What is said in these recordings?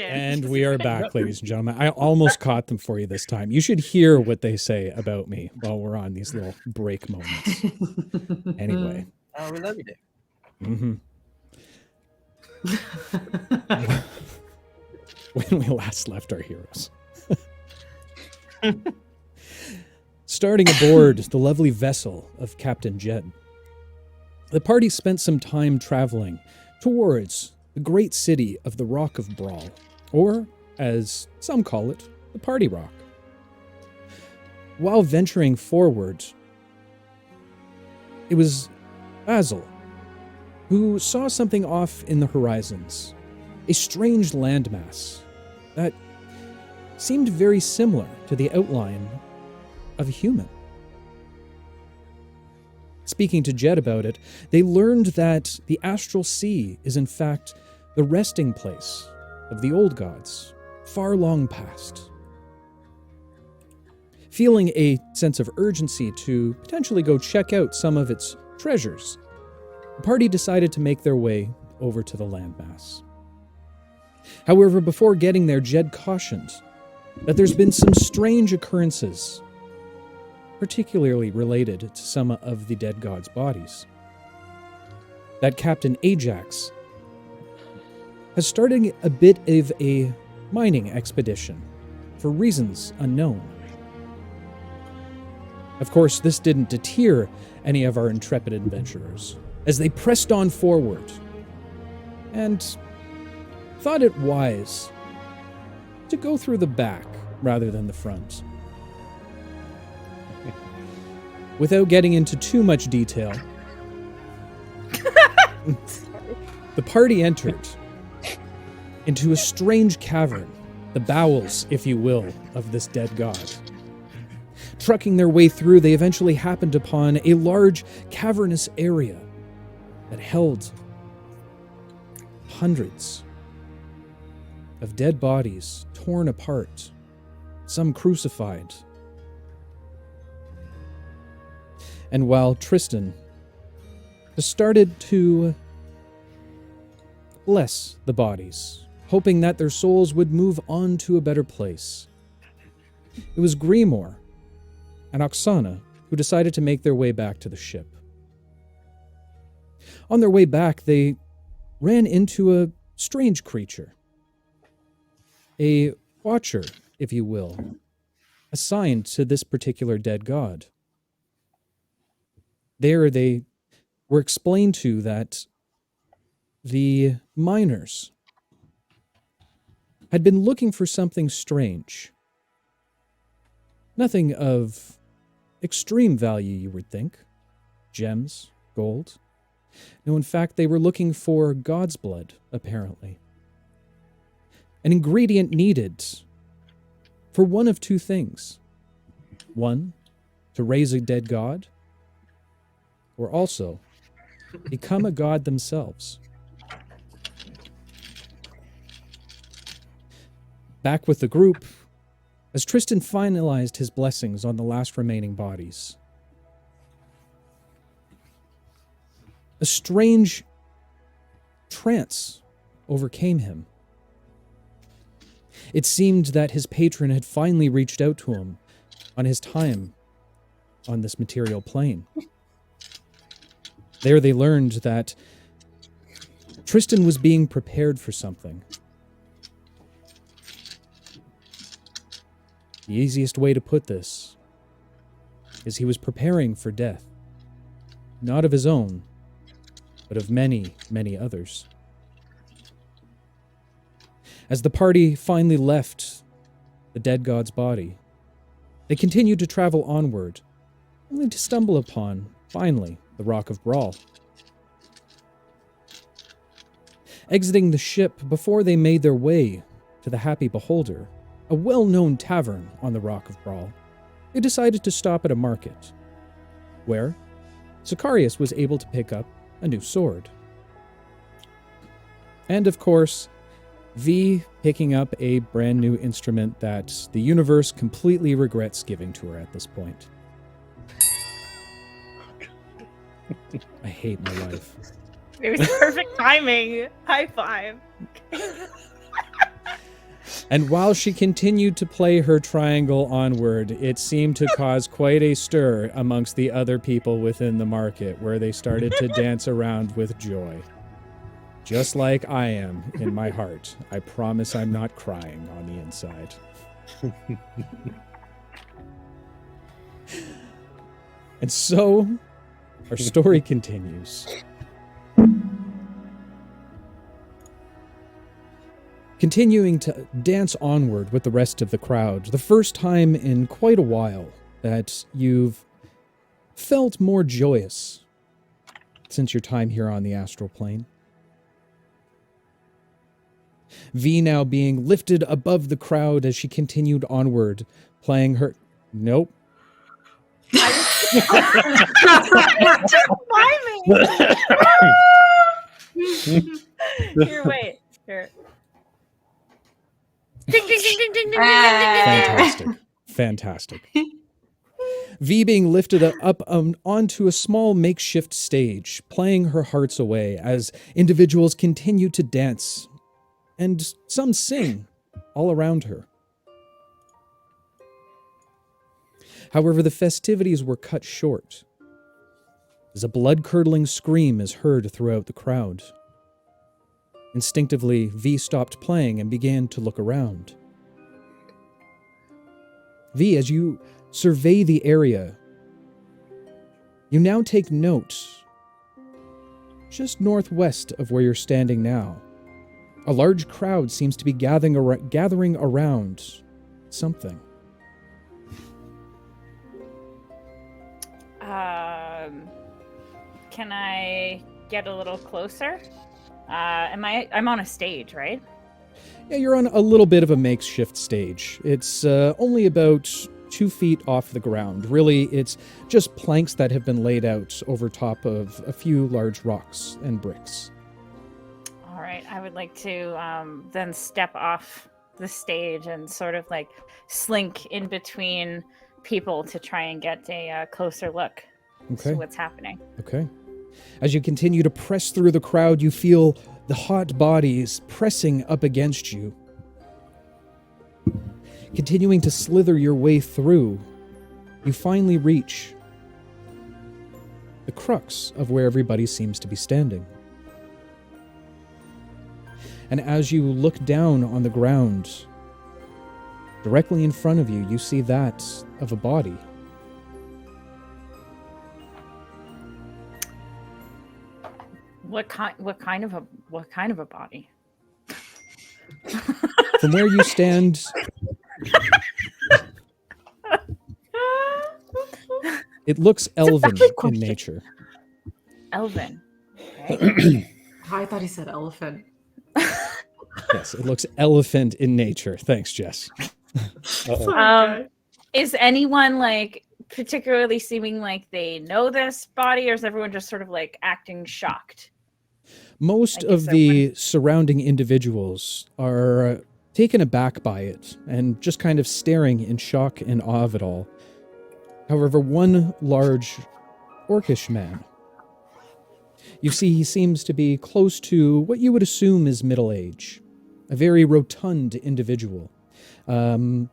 And we are back, ladies and gentlemen. I almost caught them for you this time. You should hear what they say about me while we're on these little break moments. Anyway. Oh, we love you, Dick. Mm-hmm. When we last left our heroes. Starting aboard the lovely vessel of Captain Jed, the party spent some time traveling towards the great city of the Rock of Bral, or, as some call it, the Party Rock. While venturing forward, it was Basil who saw something off in the horizons, a strange landmass that seemed very similar to the outline of a human. Speaking to Jed about it, they learned that the Astral Sea is in fact the resting place of the old gods, far long past. Feeling a sense of urgency to potentially go check out some of its treasures, the party decided to make their way over to the landmass. However, before getting there, Jed cautioned that there's been some strange occurrences, particularly related to some of the dead gods' bodies. That Captain Ajax has started a bit of a mining expedition for reasons unknown. Of course, this didn't deter any of our intrepid adventurers, as they pressed on forward and thought it wise to go through the back rather than the front. Without getting into too much detail, the party entered into a strange cavern, the bowels, if you will, of this dead god. Trucking their way through, they eventually happened upon a large cavernous area that held hundreds of dead bodies torn apart, some crucified. And while Tristan started to bless the bodies, hoping that their souls would move on to a better place, it was Grimoire and Oksana who decided to make their way back to the ship. On their way back, they ran into a strange creature, a watcher, if you will, assigned to this particular dead god. There they were explained to that the miners had been looking for something strange. Nothing of extreme value, you would think. Gems, gold. No, in fact, they were looking for God's blood, apparently. An ingredient needed for one of two things. One, to raise a dead god, or also become a god themselves. Back with the group, as Tristan finalized his blessings on the last remaining bodies, a strange trance overcame him. It seemed that his patron had finally reached out to him on his time on this material plane. There they learned that Tristan was being prepared for something. The easiest way to put this is he was preparing for death, not of his own, but of many, many others. As the party finally left the dead god's body, they continued to travel onward, only to stumble upon, finally, the Rock of Bral. Exiting the ship before they made their way to the Happy Beholder, a well-known tavern on the Rock of Bral, they decided to stop at a market, where Sicarius was able to pick up a new sword. And of course, V picking up a brand new instrument that the universe completely regrets giving to her at this point. I hate my life. It was perfect timing. High five. And while she continued to play her triangle onward, it seemed to cause quite a stir amongst the other people within the market, where they started to dance around with joy. Just like I am in my heart. I promise I'm not crying on the inside. And so, our story continues. Continuing to dance onward with the rest of the crowd, the first time in quite a while that you've felt more joyous since your time here on the astral plane. V now being lifted above the crowd as she continued onward, playing her... Nope. Here, wait. Here. Ding, ding, ding, ding, ding, ding, ding, ding, Fantastic. Fantastic. V being lifted up onto a small makeshift stage, playing her hearts away as individuals continue to dance and some sing all around her. However, the festivities were cut short as a blood-curdling scream is heard throughout the crowd. Instinctively, V stopped playing and began to look around. V, as you survey the area, you now take note, just northwest of where you're standing now, a large crowd seems to be gathering around something. Can I get a little closer? I'm on a stage, right? Yeah, you're on a little bit of a makeshift stage. It's only about 2 feet off the ground. Really, it's just planks that have been laid out over top of a few large rocks and bricks. All right, I would like to then step off the stage and sort of like slink in between people to try and get a closer look to what's happening. Okay. As you continue to press through the crowd, you feel the hot bodies pressing up against you. Continuing to slither your way through, you finally reach the crux of where everybody seems to be standing. And as you look down on the ground, directly in front of you, you see that of a body. What kind of a body? From where you stand, it looks elven in nature. Elven. Okay. I thought he said elephant. Yes, it looks elephant in nature. Thanks, Jess. Is anyone like particularly seeming like they know this body, or is everyone just sort of like acting shocked? Most of the surrounding individuals are taken aback by it and just kind of staring in shock and awe of it all. However, one large orcish man, you see he seems to be close to what you would assume is middle age. A very rotund individual. The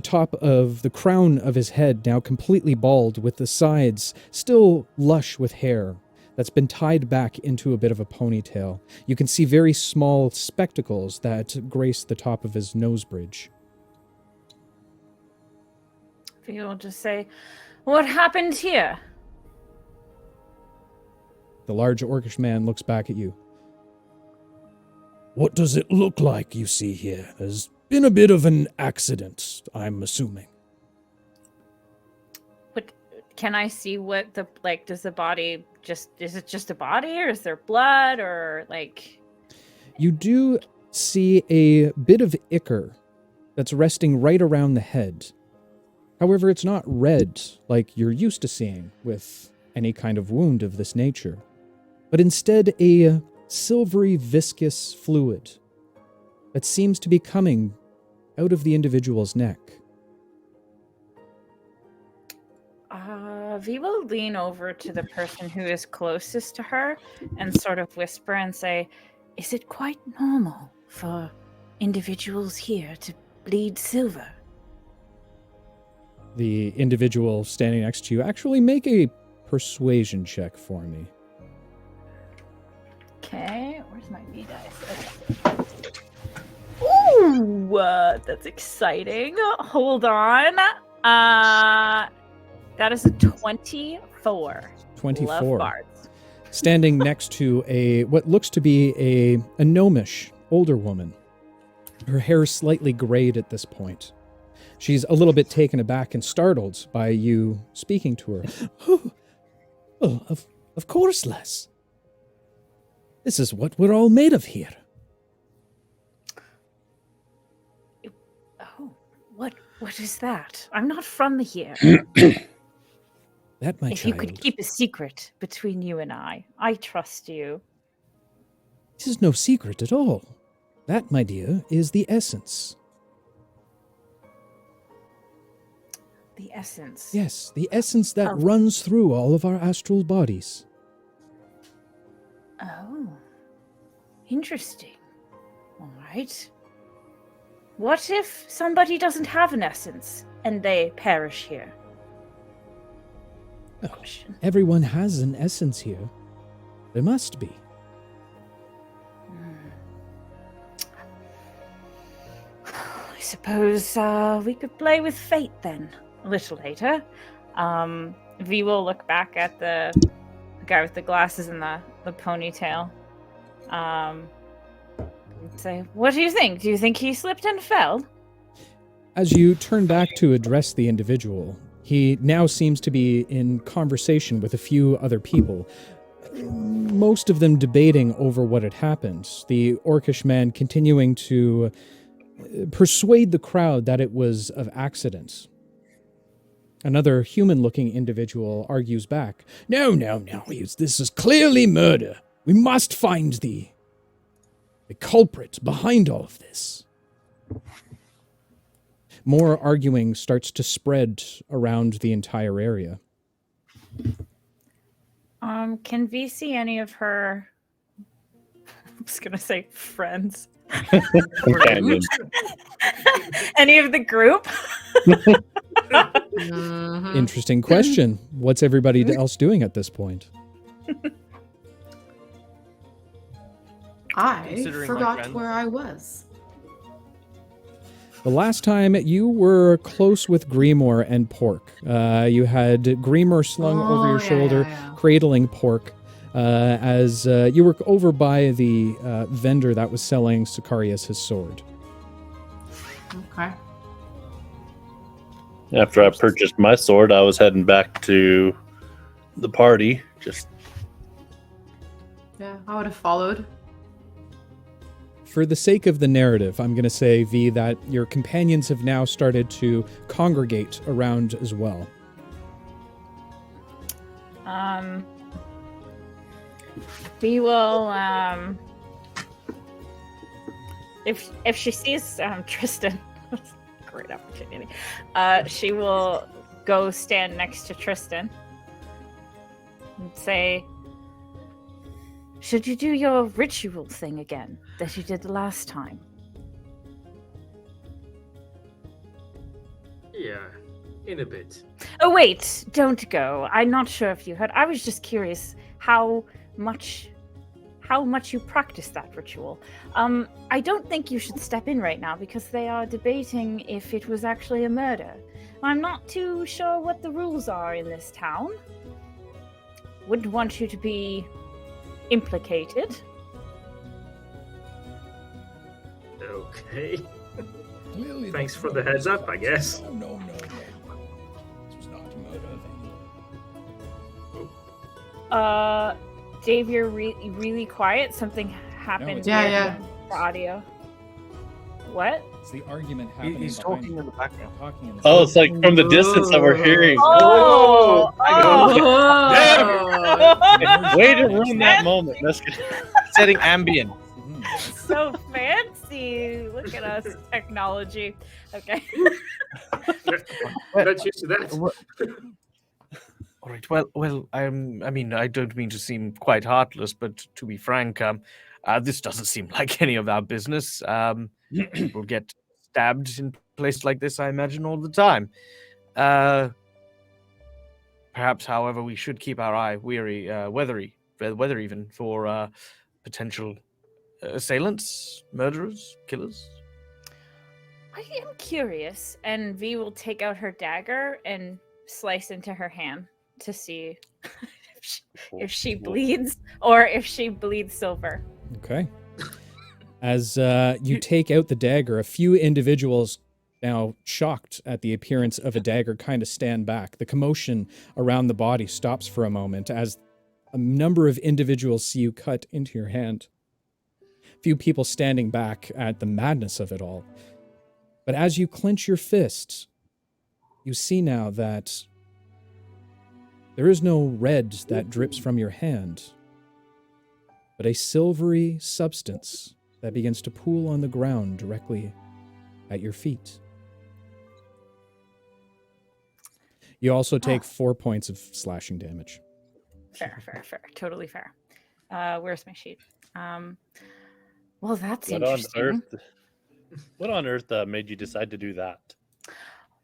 top of the crown of his head now completely bald, with the sides still lush with hair that's been tied back into a bit of a ponytail. You can see very small spectacles that grace the top of his nose bridge. People just say, "What happened here?" The large orcish man looks back at you. What does it look like you see here? There's been a bit of an accident, I'm assuming. But can I see what the, like, does the body just, is it just a body, or is there blood, or like? You do see a bit of ichor that's resting right around the head. However, it's not red like you're used to seeing with any kind of wound of this nature, but instead a silvery viscous fluid that seems to be coming out of the individual's neck. V will lean over to the person who is closest to her and sort of whisper and say, "Is it quite normal for individuals here to bleed silver? The individual standing next to you, actually make a persuasion check for me. Okay, where's my V dice? Okay. Ooh, that's exciting. Hold on. That is a 24. 24. Love bards. Standing next to what looks to be a gnomish older woman. Her hair is slightly grayed at this point. She's a little bit taken aback and startled by you speaking to her. Oh, of course, Les. This is what we're all made of here. Oh, what is that? I'm not from here. That, my if child. you could keep a secret between you and I trust you. This is no secret at all. That, my dear, is the essence. The essence. Yes, the essence that runs through all of our astral bodies. Oh. Interesting. All right. What if somebody doesn't have an essence and they perish here? Oh, everyone has an essence here. There must be. I suppose we could play with fate then, a little later. V will look back at the guy with the glasses and the ponytail. And say, what do you think? Do you think he slipped and fell? As you turn back to address the individual, he now seems to be in conversation with a few other people, most of them debating over what had happened. The orcish man continuing to persuade the crowd that it was of accident. Another human-looking individual argues back. No, this is clearly murder. We must find the culprit behind all of this. More arguing starts to spread around the entire area. Can V see any of her, I was going to say friends. Any of the group? Interesting question. What's everybody else doing at this point? I forgot where I was. The last time you were close with Grimoire and Pork. You had Grimoire slung over your shoulder, cradling Pork, as you were over by the vendor that was selling Sicarius his sword. Okay. After I purchased my sword, I was heading back to the party. Yeah, I would have followed. For the sake of the narrative, I'm going to say, V, that your companions have now started to congregate around as well. V will, if she sees Tristan, great opportunity, she will go stand next to Tristan and say, should you do your ritual thing again that you did the last time? Yeah, in a bit. Oh, wait, don't go. I'm not sure if you heard. I was just curious how much you practice that ritual. I don't think you should step in right now because they are debating if it was actually a murder. I'm not too sure what the rules are in this town. Wouldn't want you to be implicated. Okay. Thanks for the heads up, I guess. No. This was not a murder. Dave, you're really quiet. Something happened. Yeah. The audio. What? It's the argument happening. He's talking in the background. Oh, it's like from the distance that we're hearing. Oh! Way to ruin that moment. That's good. Setting ambient. So fancy. Look at us, technology. Okay. Not used to that. All right. Well. I mean, I don't mean to seem quite heartless, but to be frank, This doesn't seem like any of our business. People get stabbed in places like this, I imagine, all the time. Perhaps, however, we should keep our eye weather even for potential assailants, murderers, killers. I am curious, and V will take out her dagger and slice into her hand to see if she bleeds or if she bleeds silver. Okay. As you take out the dagger, a few individuals, now shocked at the appearance of a dagger, kind of stand back. The commotion around the body stops for a moment as a number of individuals see you cut into your hand. Few people standing back at the madness of it all. But as you clench your fists, you see now that there is no red that drips from your hand, but a silvery substance that begins to pool on the ground directly at your feet. You also take 4 points of slashing damage. Fair. Totally fair. Where's my sheet? Well, that's interesting. What on earth made you decide to do that?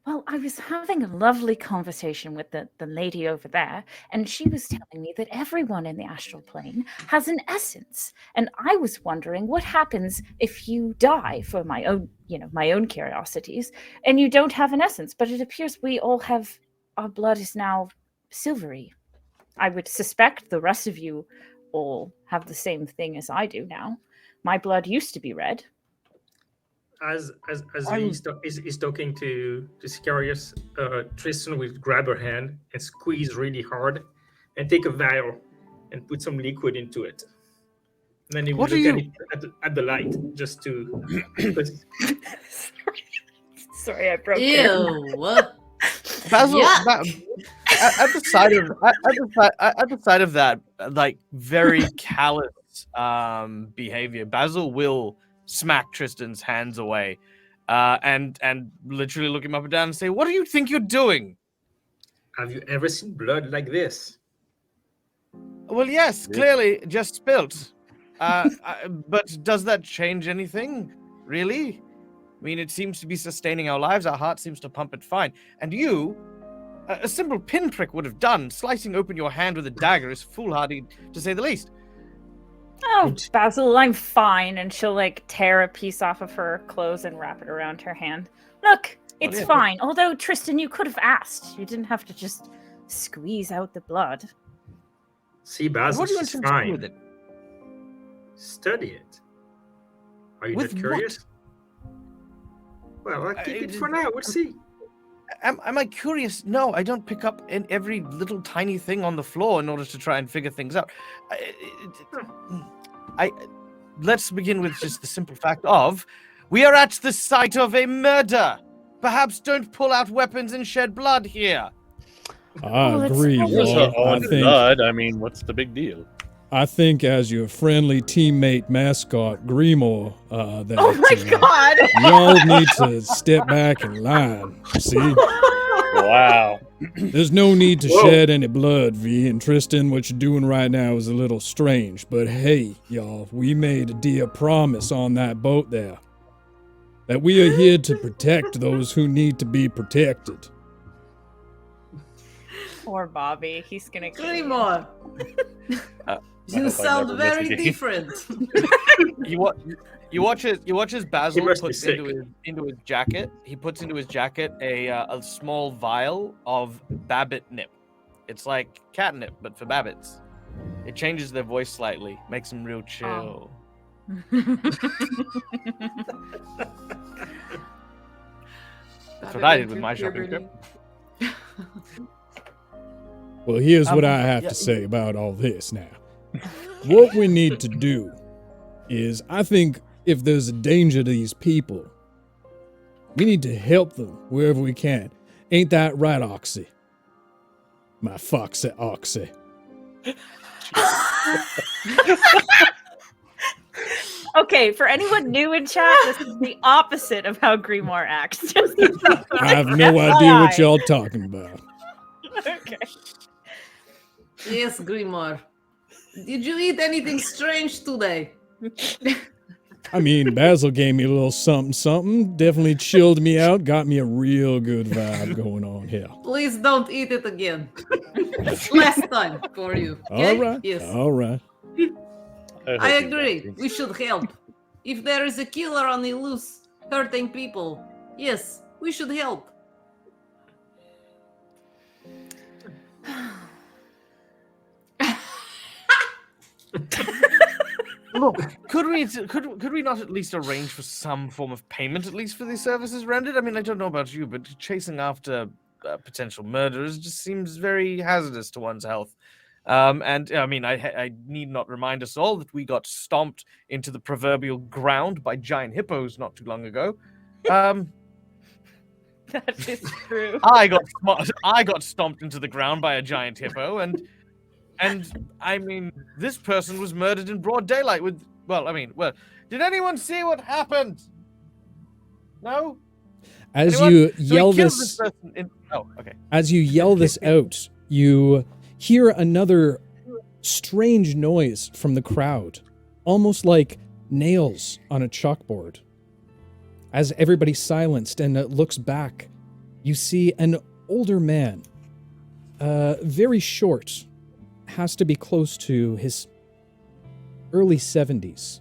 Well, I was having a lovely conversation with the lady over there, and she was telling me that everyone in the astral plane has an essence. And I was wondering what happens if you die, for my own curiosities, and you don't have an essence. But it appears we all have, our blood is now silvery. I would suspect the rest of you all have the same thing as I do now. My blood used to be red. As he's talking to Sicarius, Tristan will grab her hand and squeeze really hard and take a vial and put some liquid into it. And then he will look at the light just to... Sorry, I broke Ew. it. What? Basil, at the side of that, like very callous behavior, Basil will smack Tristan's hands away, and literally look him up and down and say, "What do you think you're doing?" Have you ever seen blood like this? Well, yes, clearly just spilt. But does that change anything, really? I mean, it seems to be sustaining our lives. Our heart seems to pump it fine. And you, a simple pinprick would have done. Slicing open your hand with a dagger is foolhardy, to say the least. Oh, Basil, I'm fine. And she'll tear a piece off of her clothes and wrap it around her hand. Look, it's fine. Although, Tristan, you could have asked. You didn't have to just squeeze out the blood. See, Basil, What do you it's intend to do fine. with it? Study it. Are you With not curious? Well, I'll keep it for now. We'll see. Am I curious? No, I don't pick up in every little tiny thing on the floor in order to try and figure things out. Let's begin with just the simple fact of, we are at the site of a murder. Perhaps don't pull out weapons and shed blood here. I agree. Blood. I mean, what's the big deal? I think as your friendly teammate mascot, Grimoire, that Oh my god! y'all need to step back in line. See? Wow. There's no need to shed any blood, V. And Tristan, what you're doing right now is a little strange. But hey, y'all, we made a dear promise on that boat there. That we are here to protect those who need to be protected. Poor Bobby. He's gonna kill you. Grimoire. You sound very different. You watch as Basil must be puts sick. into his jacket. He puts into his jacket a small vial of babbit nip. It's like catnip, but for babbits. It changes their voice slightly, makes them real chill. That's what I did with my shopping trip. Well, here's what I have to say about all this now. What we need to do is, I think if there's a danger to these people, we need to help them wherever we can. Ain't that right, Oxy? My foxy Oxy. Okay, for anyone new in chat, this is the opposite of how Grimoire acts. I have no idea what y'all talking about. Okay. Yes, Grimoire. Did you eat anything strange today? I mean, Basil gave me a little something. Definitely chilled me out. Got me a real good vibe going on here. Please don't eat it again. Last time for you. Okay? All right. Yes. All right. I agree. We should help. If there is a killer on the loose hurting people, yes, we should help. Look, could we not at least arrange for some form of payment, at least for these services rendered? I mean, I don't know about you, but chasing after potential murderers just seems very hazardous to one's health. And I mean, I need not remind us all that we got stomped into the proverbial ground by giant hippos not too long ago. That is true. I got stomped into the ground by a giant hippo, and I mean, this person was murdered in broad daylight with, did anyone see what happened? No? As Anyone? you So he yell killed this, person in... Oh, okay. as you yell this out, you hear another strange noise from the crowd, almost like nails on a chalkboard. As everybody's silenced and looks back, you see an older man, very short, has to be close to his early 70s.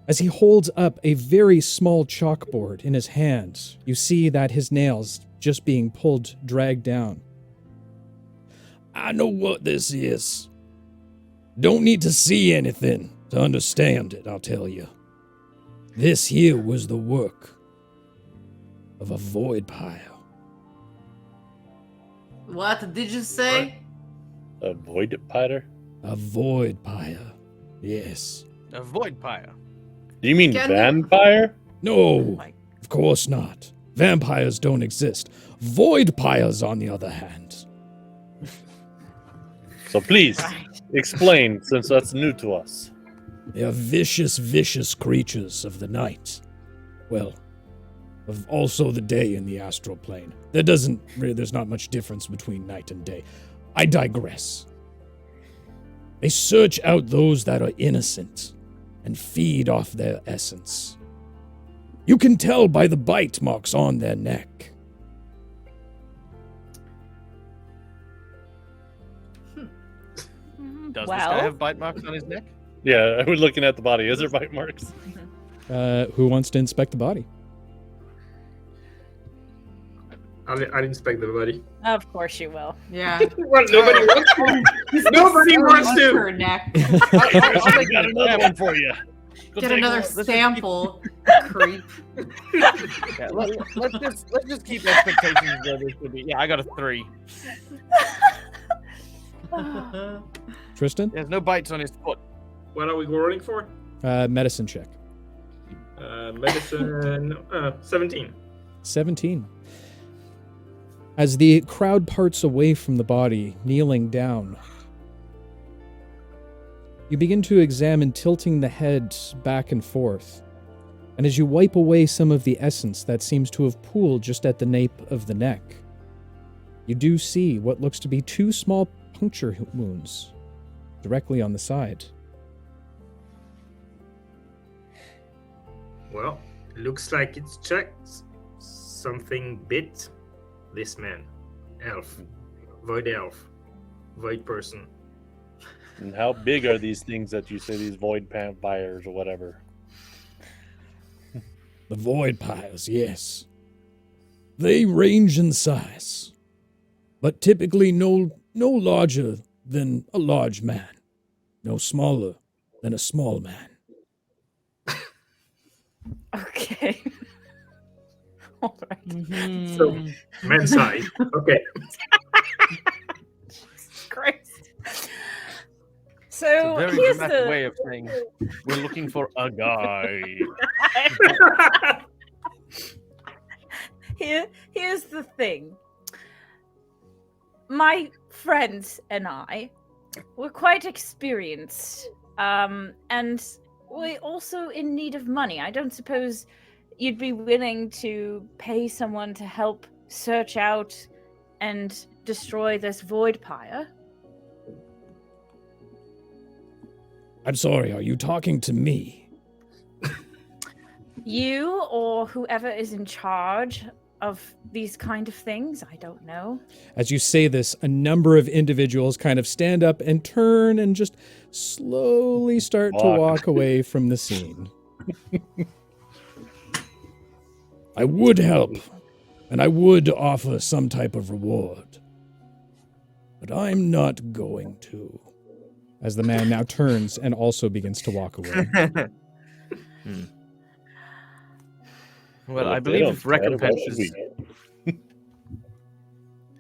As he holds up a very small chalkboard in his hand, you see that his nails just being dragged down. I know what this is. Don't need to see anything to understand it, I'll tell you. This here was the work of a voidpire. What did you say? A voidpire? A voidpire, yes. A voidpire. Do you mean Can you- vampire? No, of course not. Vampires don't exist. Voidpires, on the other hand. So please, explain, since that's new to us. They are vicious, vicious creatures of the night. Well, of also the day in the astral plane. There's not much difference between night and day. I digress. They search out those that are innocent and feed off their essence. You can tell by the bite marks on their neck. Does this guy have bite marks on his neck? Yeah, I was looking at the body. Is there bite marks? Who wants to inspect the body? I'll inspect the body. Of course you will. Yeah. Well, nobody wants to. Nobody wants to. Her neck. I'll make another one for you. Get another sample. Creep. Yeah, let's just keep expectations where they should be. Yeah, I got a 3. Tristan? There's no bites on his foot. What are we rolling for? Medicine check. Medicine 17. 17. As the crowd parts away from the body, kneeling down, you begin to examine tilting the head back and forth. And as you wipe away some of the essence that seems to have pooled just at the nape of the neck, you do see what looks to be 2 small puncture wounds directly on the side. Well, looks like it's checked. Something bit this man. Elf. Void elf. Void person. And how big are these things that you say, these void vampires or whatever? The voidpires, yes. They range in size, but typically no larger than a large man, no smaller than a small man. Okay. All right. Mm-hmm. So, man size. Okay. Jesus Christ. It's So a very here's dramatic the way of saying we're looking for a guy. here's the thing. My friends and I were quite experienced, and we're also in need of money. I don't suppose you'd be willing to pay someone to help search out and destroy this void pyre? I'm sorry, are you talking to me? You or whoever is in charge of these kind of things, I don't know. As you say this, a number of individuals kind of stand up and turn and just slowly start to walk away from the scene. I would help, and I would offer some type of reward, but I'm not going to. As the man now turns and also begins to walk away. Well, I believe if recompense is...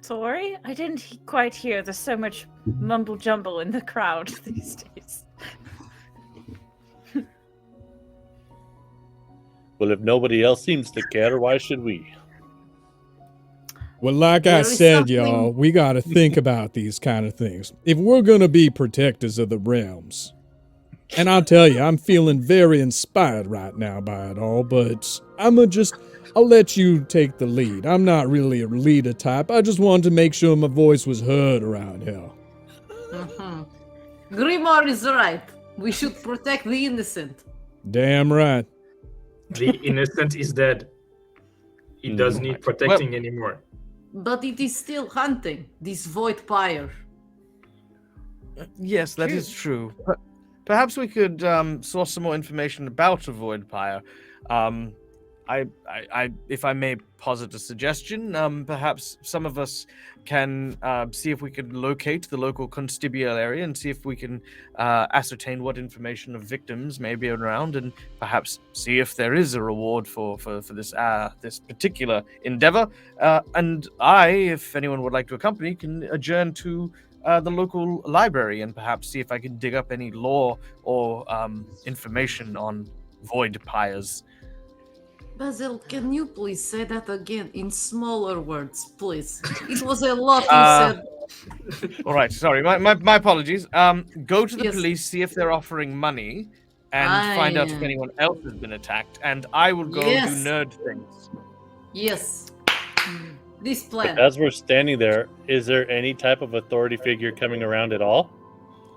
Sorry, I didn't quite hear. There's so much mumble jumble in the crowd these days. Well, if nobody else seems to care, why should we? Well, like I said, y'all, we got to think about these kind of things. If we're going to be protectors of the realms, and I'll tell you, I'm feeling very inspired right now by it all, but I'll let you take the lead. I'm not really a leader type. I just wanted to make sure my voice was heard around here. Grimoire is right. We should protect the innocent. Damn right. The innocent is dead. He doesn't need protecting anymore. But it is still hunting, this void pyre. Yes, that is true. Perhaps we could source some more information about a void pyre. If I may posit a suggestion, perhaps some of us can see if we can locate the local constibule area and see if we can ascertain what information of victims may be around, and perhaps see if there is a reward for this particular endeavor. And I, if anyone would like to accompany, can adjourn to the local library and perhaps see if I can dig up any lore or information on void pyres. Basil, can you please say that again in smaller words, please? It was a lot you said. All right, sorry, my apologies. Go to the police, see if they're offering money, and find out if anyone else has been attacked. And I will go do nerd things. Yes. This plan. But as we're standing there, is there any type of authority figure coming around at all?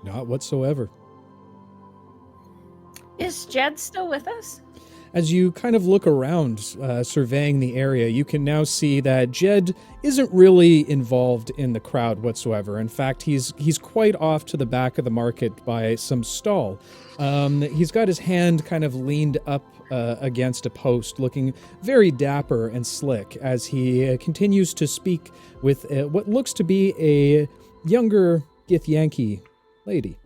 Not whatsoever. Is Jed still with us? As you kind of look around, surveying the area, you can now see that Jed isn't really involved in the crowd whatsoever. In fact, he's quite off to the back of the market by some stall. He's got his hand kind of leaned up against a post, looking very dapper and slick as he continues to speak with what looks to be a younger Githyanki lady.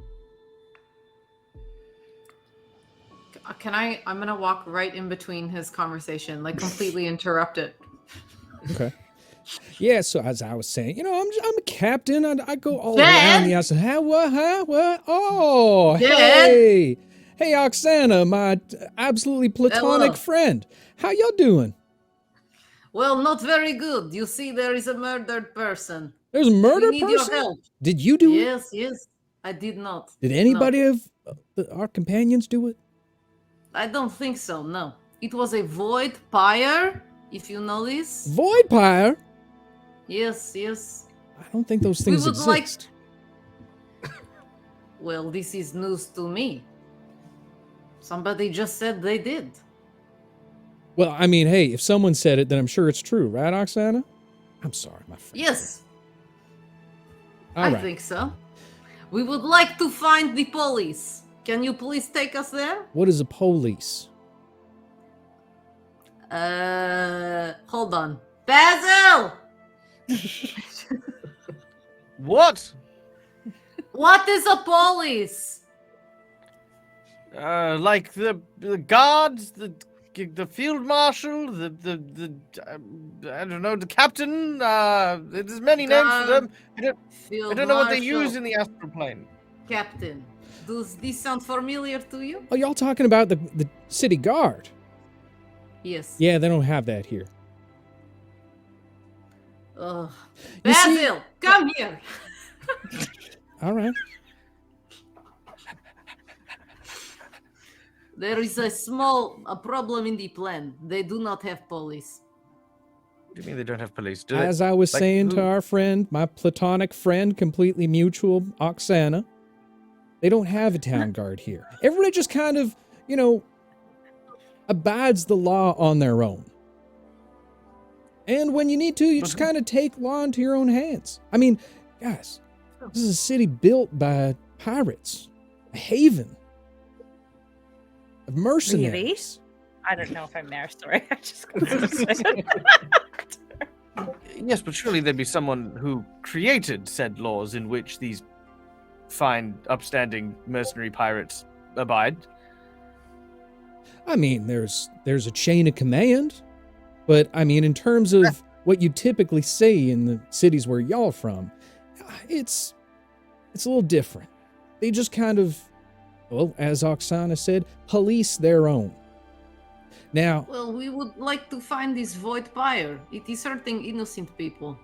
I'm gonna walk right in between his conversation, like completely interrupt it. Okay. Yeah, so as I was saying, I'm a captain. I go all around the outside. What? Oh, hey, Oksana, my absolutely platonic friend. How y'all doing? Well, not very good. You see, there is a murdered person. There's a murdered person? We need your help. Did you do it? Yes. I did not. Did anybody of our companions do it? I don't think so, no. It was a void pyre, if you know this. Void pyre? Yes. I don't think those things exist. Well, this is news to me. Somebody just said they did. Well, I mean, hey, if someone said it, then I'm sure it's true, right, Oksana? I'm sorry, my friend. Yes. All I right. think so. We would like to find the police. Can you please take us there? What is a police? Hold on. Basil! What? What is a police? Like the guards, the field marshal, the I don't know, the captain. There's many names for them. I don't know what they use in the astral plane. Captain. Does this sound familiar to you? Oh, y'all talking about the city guard? Yes. Yeah, they don't have that here. Basil, come here. All right. There is a problem in the plan. They do not have police. What do you mean they don't have police? As I was saying to our friend, my platonic friend, completely mutual, Oksana, They don't have a town guard here. Everybody just kind of, abides the law on their own. And when you need to, you just kind of take law into your own hands. I mean, guys, this is a city built by pirates, a haven of mercenaries. Really? I don't know if I'm there. Sorry, I just got so excited. Yes, but surely there'd be someone who created said laws in which these fine, upstanding mercenary pirates abide. I mean, there's a chain of command, but I mean, in terms of what you typically see in the cities where y'all from, it's a little different. They just kind of, well, as Oksana said, police their own. Now, Well, we would like to find this voidpire. It is hurting innocent people.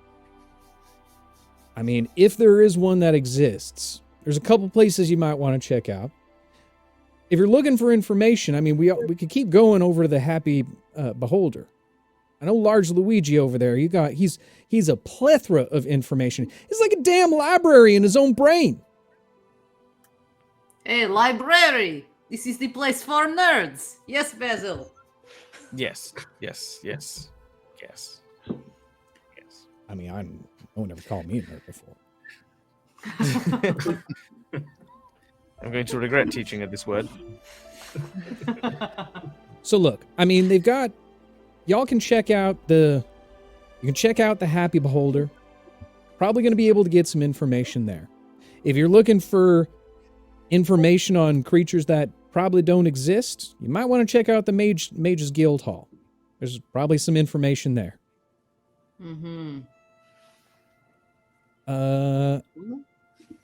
I mean, if there is one that exists, there's a couple places you might want to check out. If you're looking for information, I mean, we could keep going over to the Happy Beholder. I know Large Luigi over there. He's a plethora of information. He's like a damn library in his own brain. Hey, library! This is the place for nerds. Yes, Basil. Yes. I mean, no one ever called me a nerd before. I'm going to regret teaching her this word. So look, I mean, y'all can check out the Happy Beholder. Probably going to be able to get some information there. If you're looking for information on creatures that probably don't exist, you might want to check out the Mages Guild Hall. There's probably some information there. Mm-hmm.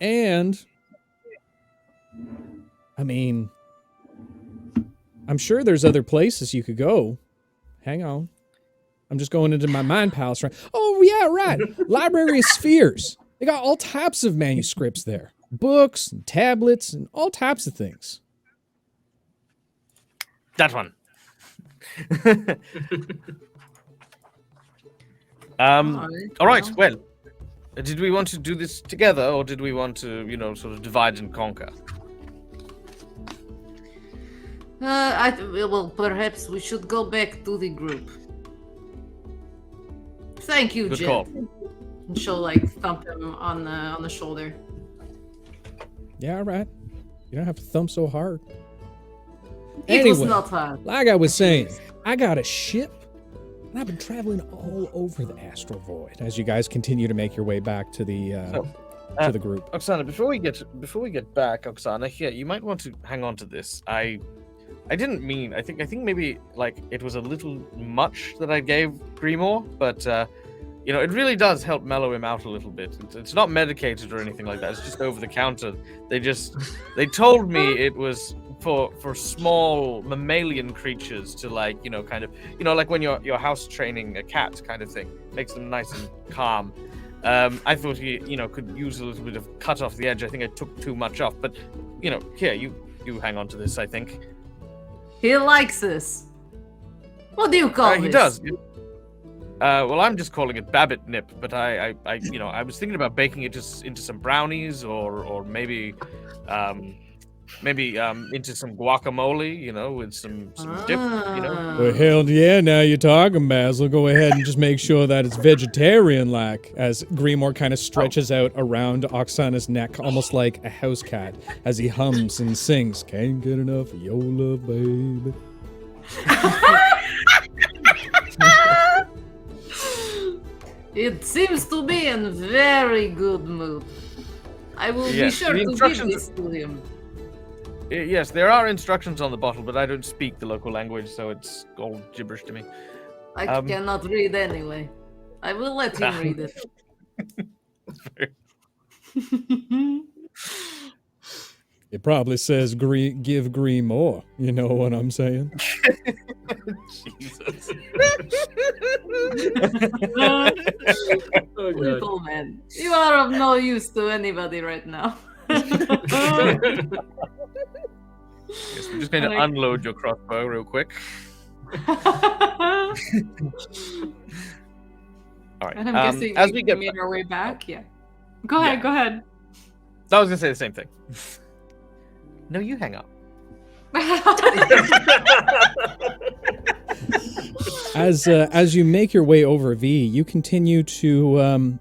And I mean, I'm sure there's other places you could go. Hang on. I'm just going into my mind palace. Right? Oh, yeah, right. Library of Spheres. They got all types of manuscripts there. Books and tablets and all types of things. That one. All right. Well, did we want to do this together, or did we want to, sort of divide and conquer? Well, perhaps we should go back to the group. Thank you, Good Jed. call. And she'll thump him on the shoulder. Yeah, all right. You don't have to thump so hard. It was not hard. Like I was saying, I got a ship, and I've been traveling all over the astral void. As you guys continue to make your way back to the group. Oksana, before we get back, Oksana, here you might want to hang on to this. I didn't mean. I think maybe it was a little much that I gave Grimoire, but it really does help mellow him out a little bit. It's not medicated or anything like that. It's just over the counter. They told me it was for small mammalian creatures to like when you're house training a cat kind of thing. Makes them nice and calm. I thought he could use a little bit of cut off the edge. I think I took too much off, but here you hang on to this. I think He likes this. What do you call this? He does. Well, I'm just calling it Babbit Nip, but I was thinking about baking it just into some brownies, or maybe into some guacamole, with some dip, Well, hell yeah, now you're talking, Basil. Go ahead and just make sure that it's vegetarian-like, as Grimoire kind of stretches out around Oksana's neck, almost like a house cat, as he hums and sings, "Can't get enough of your love, baby." It seems to be in very good mood. I will be sure to give this to him. Yes, there are instructions on the bottle, but I don't speak the local language, so it's all gibberish to me. I cannot read anyway. I will let him read it. It probably says give Grimoire. You know what I'm saying? Jesus. Little man, you are of no use to anybody right now. Yes, we're just going to unload your crossbow real quick. All right. And I'm guessing as we get made our way back. Yeah. Go ahead. I was going to say the same thing. No, you hang up. As you make your way over V, you continue to,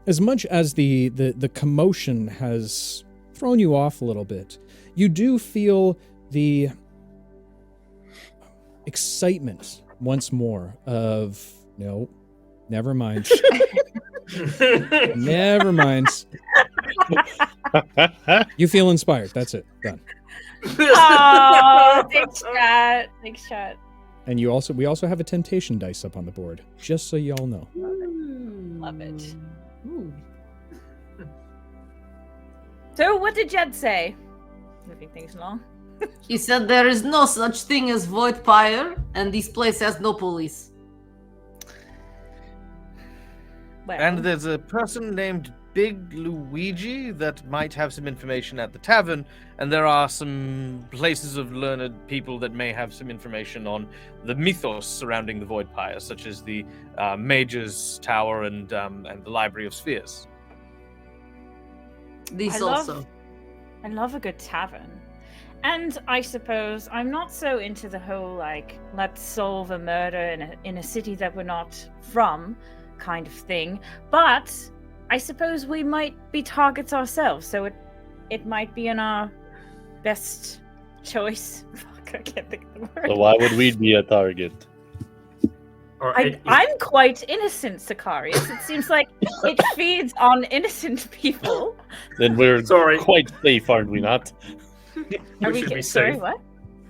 as much as the commotion has thrown you off a little bit, you do feel the excitement once more of, no, never mind. Never mind. You feel inspired. That's it. Done. Oh, thanks, chat. Thanks, chat. And we also have a temptation dice up on the board, just so y'all know. Love it. Ooh. So, what did Jed say? Moving things along. He said there is no such thing as voidpire, and this place has no police. Well, And there's a person named Big Luigi that might have some information at the tavern, and there are some places of learned people that may have some information on the mythos surrounding the voidpire, such as the Mage's Tower and the Library of Spheres. This I also. love a good tavern. And I suppose I'm not so into the whole, like, let's solve a murder in a city that we're not from kind of thing. But I suppose we might be targets ourselves, so it might be in our best choice. Fuck, I can't think of the word. So why would we be a target? I'm quite innocent, Sicarius. It seems like it feeds on innocent people. Then we're Sorry. quite safe, aren't we not? Are We should be sorry, safe. what?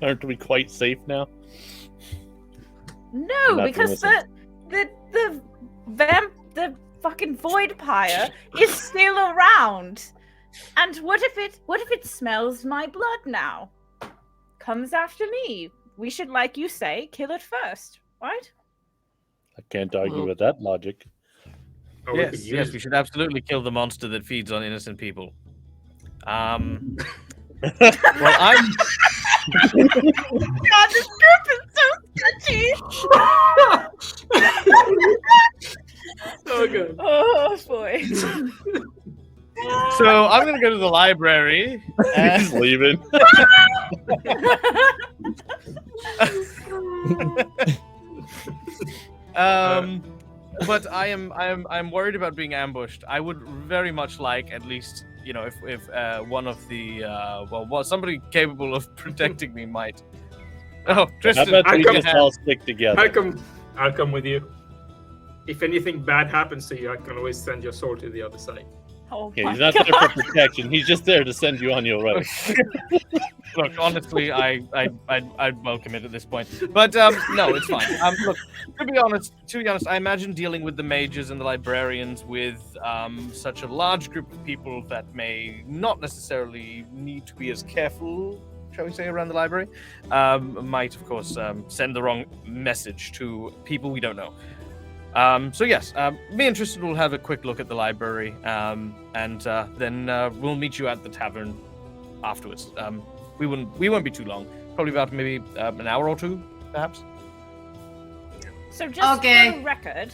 Aren't we quite safe now? No, Not because innocent. the fucking voidpire is still around. And what if it smells my blood now? Comes after me. We should, like you say, kill it first, right? I can't argue Well- with that logic. Or we could Yes, use- we should absolutely kill the monster that feeds on innocent people. Well, I'm God, this group is so sketchy. So good. Oh boy. so I'm gonna go to the library. He's leaving. But I'm worried about being ambushed. I would very much like, at least, you know, if one of the somebody capable of protecting me might. Oh, How Tristan, about we I come- just all stick together? I'll come with you. If anything bad happens to you, I can always send your sword to the other side. Oh Okay, my he's not God. there for protection. He's just there to send you on your way. Look, honestly, I'd welcome it at this point. But no, it's fine. Look, to be honest, I imagine dealing with the mages and the librarians with such a large group of people that may not necessarily need to be as careful, shall we say, around the library, might, of course, send the wrong message to people we don't know. So yes, me and Tristan will have a quick look at the library, and then we'll meet you at the tavern afterwards. We won't be too long. Probably about maybe an hour or two, perhaps. So just Okay. for the record,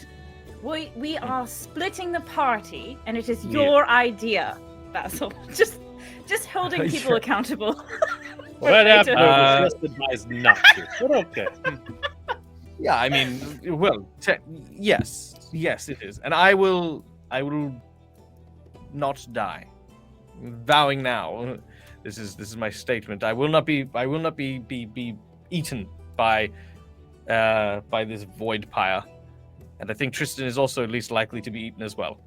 we are splitting the party, and it is Yeah. your idea, Basil. Just holding people Sure. accountable. Right after Later. I was just advised not to. But okay. Yeah, I mean, well, yes, it is, and I will not die. Vowing now, this is my statement. I will not be eaten by this voidpire, and I think Tristan is also at least likely to be eaten as well.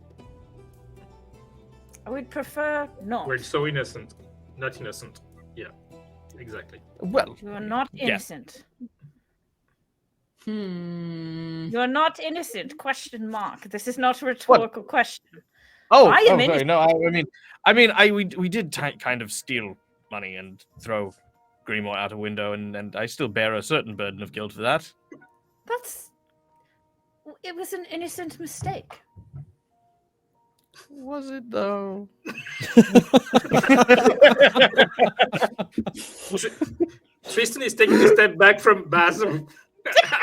I would prefer not. We're so innocent. Not innocent. Yeah, exactly. Well, You are not Yeah. innocent. Hmm. You are not innocent? Question mark. This is not a rhetorical question. oh, I am sorry, innocent. no, we did kind of steal money and throw Grimoire out a window, and I still bear a certain burden of guilt for that. It was an innocent mistake. Was it though? Tristan is taking a step back from Basil.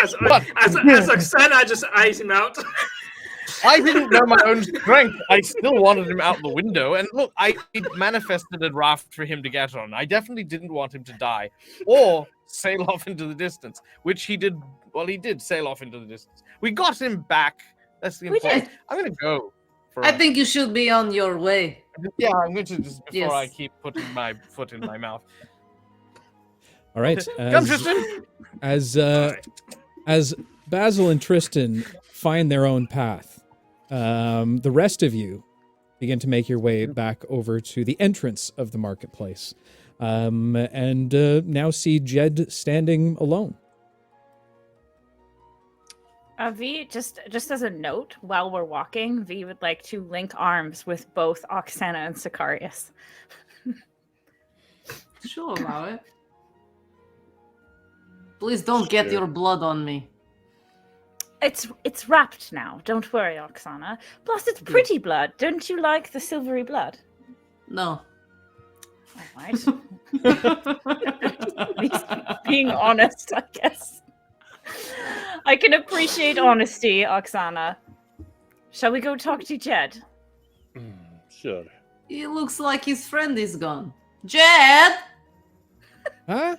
As Oksana just eyes him out. I didn't know my own strength. I still wanted him out the window. And look, I manifested a raft for him to get on. I definitely didn't want him to die or sail off into the distance, which he did. Well, he did sail off into the distance. We got him back. That's the important. I'm going to go. I think you should be on your way. Yeah, I'm going to just before I Yes. keep putting my foot in my mouth. All right. Come, Tristan. As Basil and Tristan find their own path, the rest of you begin to make your way back over to the entrance of the marketplace, and now see Jed standing alone. V, just as a note, while we're walking, V would like to link arms with both Oksana and Sicarius. Sure, allow it. Please don't get your blood on me. It's wrapped now. Don't worry, Oksana. Plus, it's pretty blood. Don't you like the silvery blood? No. All right. Being honest, I guess. I can appreciate honesty, Oksana. Shall we go talk to Jed? Sure. He looks like his friend is gone. Jed! Huh?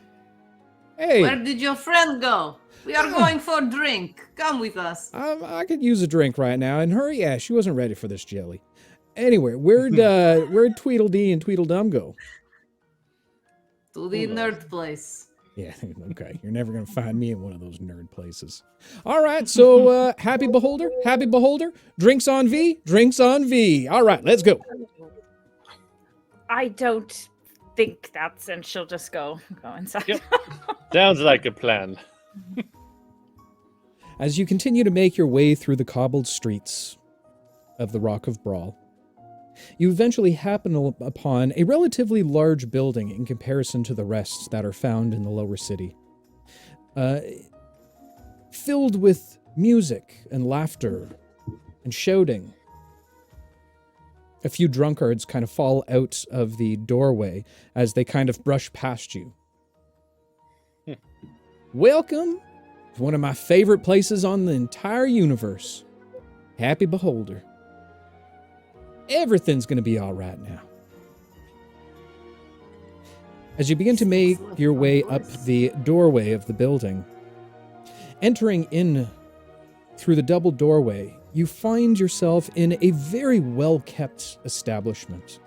Hey, Where did your friend go? We are going for a drink. Come with us. I could use a drink right now. And her, yeah, she wasn't ready for this jelly. Anyway, where'd Tweedledee and Tweedledum go? To the nerd place. Yeah, okay. You're never going to find me in one of those nerd places. All right, so happy beholder. Drinks on V. All right, let's go. I don't think that's, and she'll just go inside. Yep. Sounds like a plan. As you continue to make your way through the cobbled streets of the Rock of Bral, you eventually happen upon a relatively large building in comparison to the rest that are found in the lower city. Filled with music and laughter and shouting. A few drunkards kind of fall out of the doorway as they kind of brush past you. Welcome to one of my favorite places on the entire universe. Happy beholder. Everything's going to be all right now. As you begin to make your way up the doorway of the building, entering in through the double doorway, you find yourself in a very well-kept establishment.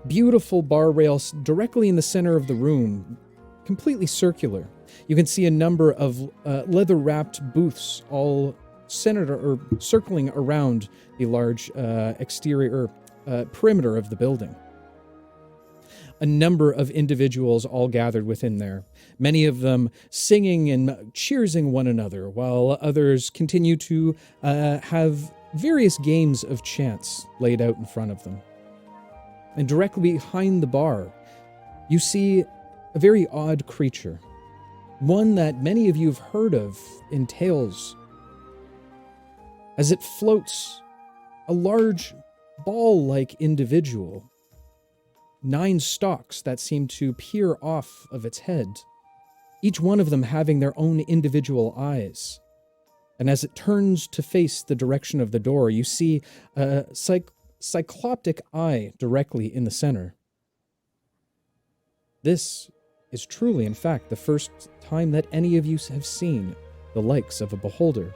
Beautiful bar rails directly in the center of the room, completely circular. You can see a number of leather-wrapped booths all centered or circling around the large exterior perimeter of the building. A number of individuals all gathered within there, many of them singing and cheersing one another, while others continue to have various games of chance laid out in front of them. And directly behind the bar, you see a very odd creature, one that many of you have heard of in tales. As it floats, a large ball-like individual, 9 stalks that seem to peer off of its head, each one of them having their own individual eyes. And as it turns to face the direction of the door, you see a cycloptic eye directly in the center. This is truly, in fact, the first time that any of you have seen the likes of a beholder.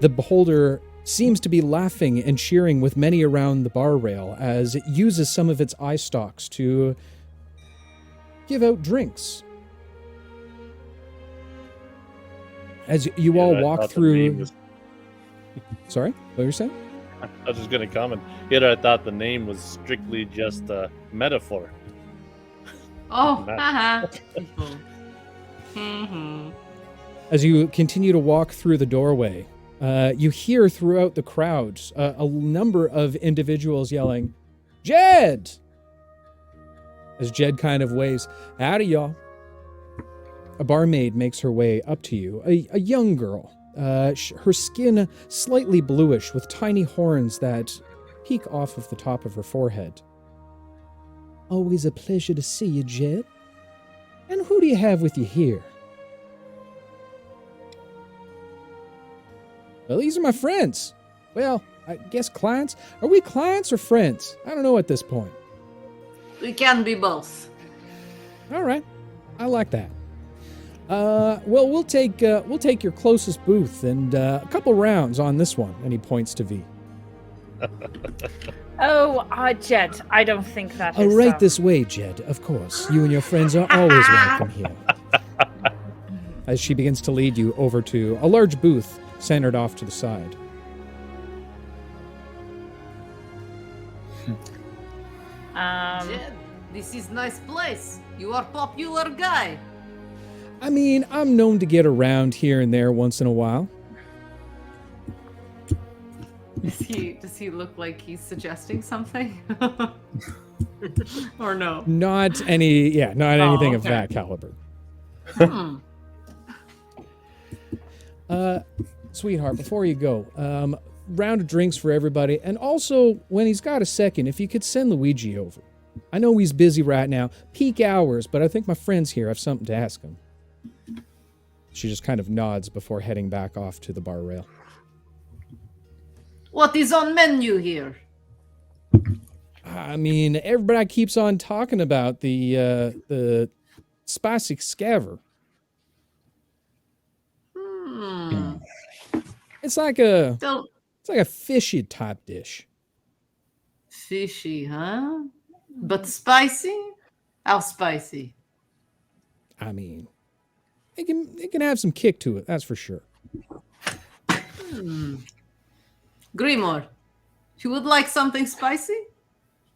The beholder seems to be laughing and cheering with many around the bar rail as it uses some of its eye stalks to give out drinks. As you all walk through... Sorry? What were you saying? I was just going to comment. Here I thought the name was strictly just a metaphor. Oh, Nice. haha. As you continue to walk through the doorway, you hear throughout the crowd a number of individuals yelling, "Jed!" As Jed kind of waves, "Howdy, y'all." A barmaid makes her way up to you, a young girl. Her skin slightly bluish with tiny horns that peek off of the top of her forehead. "Always a pleasure to see you, Jed. And who do you have with you here?" Well, these are my friends. Well, I guess clients. Are we clients or friends? I don't know at this point. We can be both. All right, I like that. Well, we'll take your closest booth and a couple rounds on this one. And he points to V. Jed, I don't think that Oh, is... right this way, Jed. Of course, you and your friends are always welcome here. As she begins to lead you over to a large booth centered off to the side. Jed, this is nice place. You are popular guy. I mean, I'm known to get around here and there once in a while. Does he look like he's suggesting something? Or no? Not anything of okay. that caliber. Sweetheart, before you go, round of drinks for everybody, and also, when he's got a second, if you could send Luigi over. I know he's busy right now, peak hours, but I think my friends here have something to ask him. She just kind of nods before heading back off to the bar rail. What is on menu here? I mean, everybody keeps on talking about the spicy scaver. It's like a fishy type dish. Fishy, huh? But spicy? How spicy? I mean, it can have some kick to it, that's for sure. Grimoire, you would like something spicy?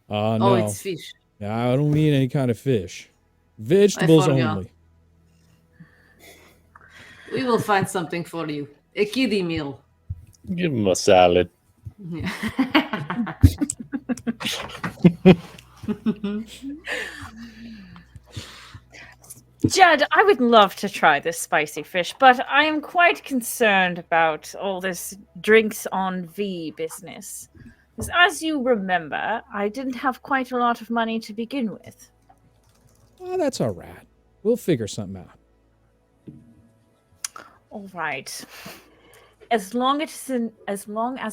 No. Oh, it's fish. I don't need any kind of fish. Vegetables only. We will find something for you. A kiddie meal. Give him a salad. Yeah. Jed, I would love to try this spicy fish, but I am quite concerned about all this drinks on V business. Because as you remember, I didn't have quite a lot of money to begin with. Oh, that's all right. We'll figure something out. All right. As long as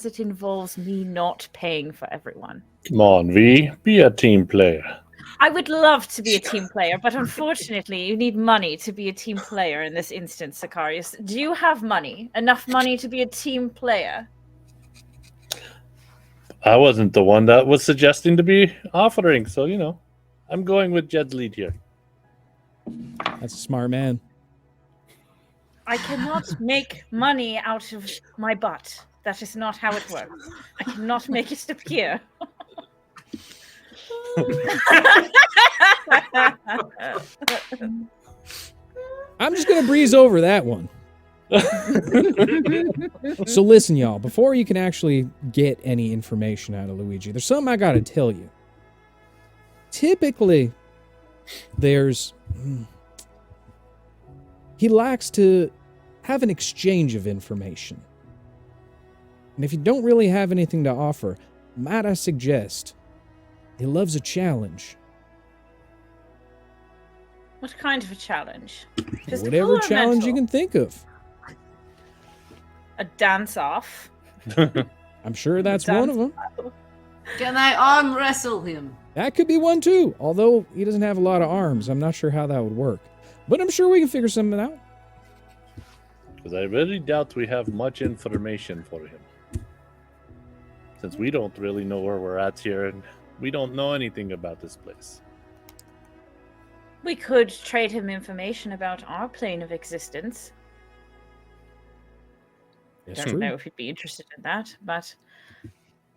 it involves me not paying for everyone. Come on, V. Be a team player. I would love to be a team player, but unfortunately, you need money to be a team player in this instance, Sicarius. Do you have money? Enough money to be a team player? I wasn't the one that was suggesting to be offering, so, I'm going with Jed's lead here. That's a smart man. I cannot make money out of my butt. That is not how it works. I cannot make it appear. I'm just going to breeze over that one. So listen, y'all, before you can actually get any information out of Luigi, there's something I got to tell you. Typically, he likes to have an exchange of information. And if you don't really have anything to offer, might I suggest, he loves a challenge. What kind of a challenge? Just Whatever challenge you can think of. A dance-off? I'm sure that's one of them. Can I arm wrestle him? That could be one too. Although he doesn't have a lot of arms, I'm not sure how that would work. But I'm sure we can figure something out. Because I really doubt we have much information for him. Since we don't really know where we're at here, and we don't know anything about this place. We could trade him information about our plane of existence. That's Don't true. know if he'd be interested in that, but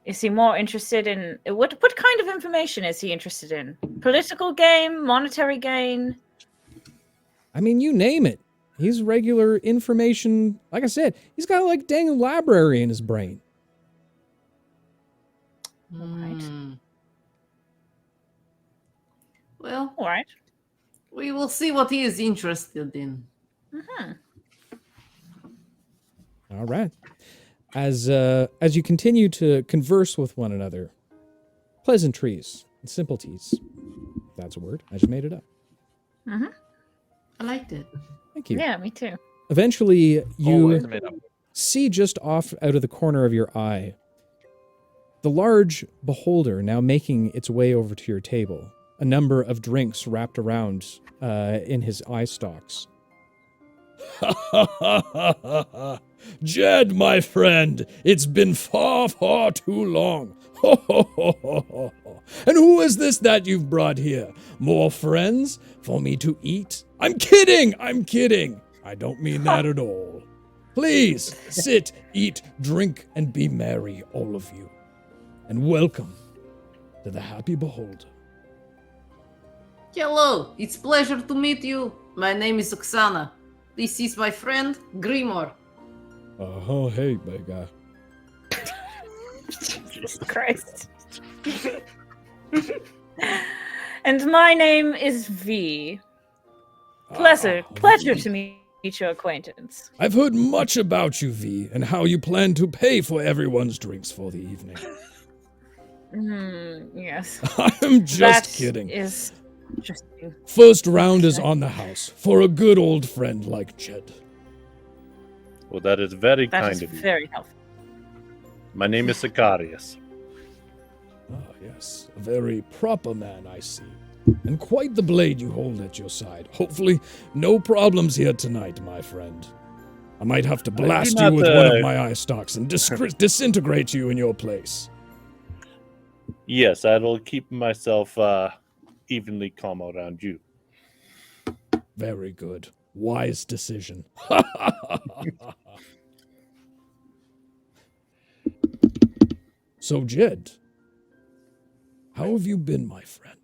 is he more interested in what kind of information is he interested in? Political gain, monetary gain? I mean, you name it. He's regular information. Like I said, he's got like dang library in his brain. Right. Well, All right. we will see what he is interested in. Mm-hmm. All right. As you continue to converse with one another, pleasantries and simpleties. That's a word. I just made it up. Mm-hmm. I liked it. Thank you. Yeah, me too. Eventually, Always made up. see just off out of the corner of your eye the large beholder now making its way over to your table, a number of drinks wrapped around in his eye stalks. Jed, my friend, it's been far, far too long. And who is this that you've brought here? More friends for me to eat? I'm kidding! I don't mean that at all. Please, sit, eat, drink, and be merry, all of you. And welcome to the Happy Beholder. Hello, it's pleasure to meet you. My name is Oksana. This is my friend, Grimor. Oh, hey, big guy. Jesus Christ. And my name is V. Pleasure to meet your acquaintance. I've heard much about you, V, and how you plan to pay for everyone's drinks for the evening. Yes. I'm just kidding. Is interesting. First round is on the house for a good old friend like Jed. Well, that is very That kind is of you. very helpful. My name is Sicarius. Ah, yes, a very proper man, I see. And quite the blade you hold at your side. Hopefully, no problems here tonight, my friend. I might have to blast you with one of my eye stalks and disintegrate you in your place. Yes, I will keep myself evenly calm around you. Very good. Wise decision. So, Jed, how have you been, my friend?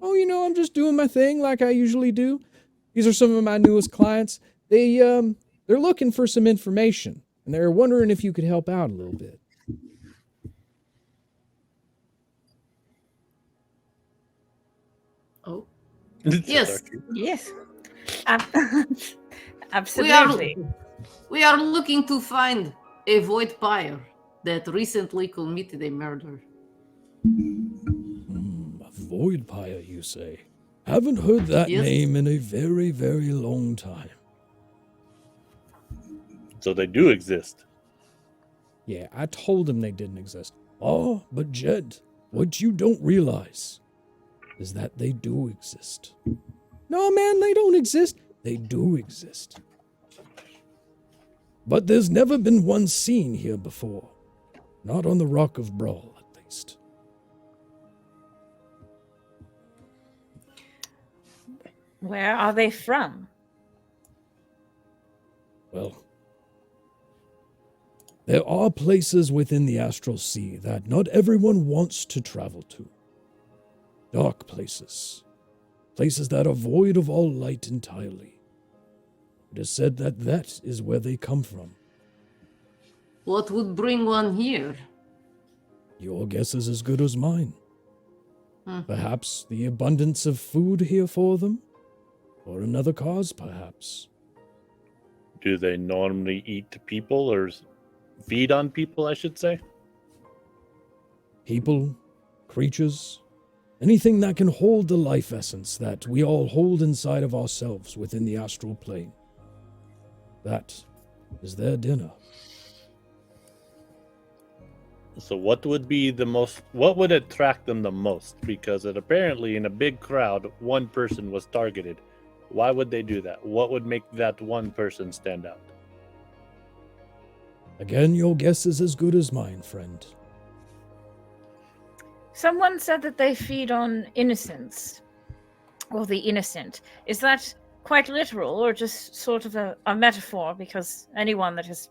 Oh, I'm just doing my thing like I usually do. These are some of my newest clients. They're looking for some information, and they're wondering if you could help out a little bit. Oh. Yes. Yes. Absolutely. We are looking to find a voidpire that recently committed a murder. A voidpire, you say? Haven't heard that name in a very, very long time. So they do exist. Yeah, I told him they didn't exist. Oh, but Jed, what you don't realize is that they do exist. No, man, they don't exist. They do exist. But there's never been one seen here before. Not on the Rock of Bral, at least. Where are they from? Well, there are places within the astral sea that not everyone wants to travel to. Dark places. Places that are void of all light entirely. It is said that that is where they come from. What would bring one here? Your guess is as good as mine. Perhaps the abundance of food here for them? Or another cause, perhaps. Do they normally eat people or feed on people, I should say? People, creatures, anything that can hold the life essence that we all hold inside of ourselves within the astral plane. That is their dinner. So what would attract them the most? Because apparently in a big crowd, one person was targeted. Why would they do that? What would make that one person stand out? Again, your guess is as good as mine, friend. Someone said that they feed on innocence. Or the innocent. Is that quite literal or just sort of a metaphor? Because anyone that is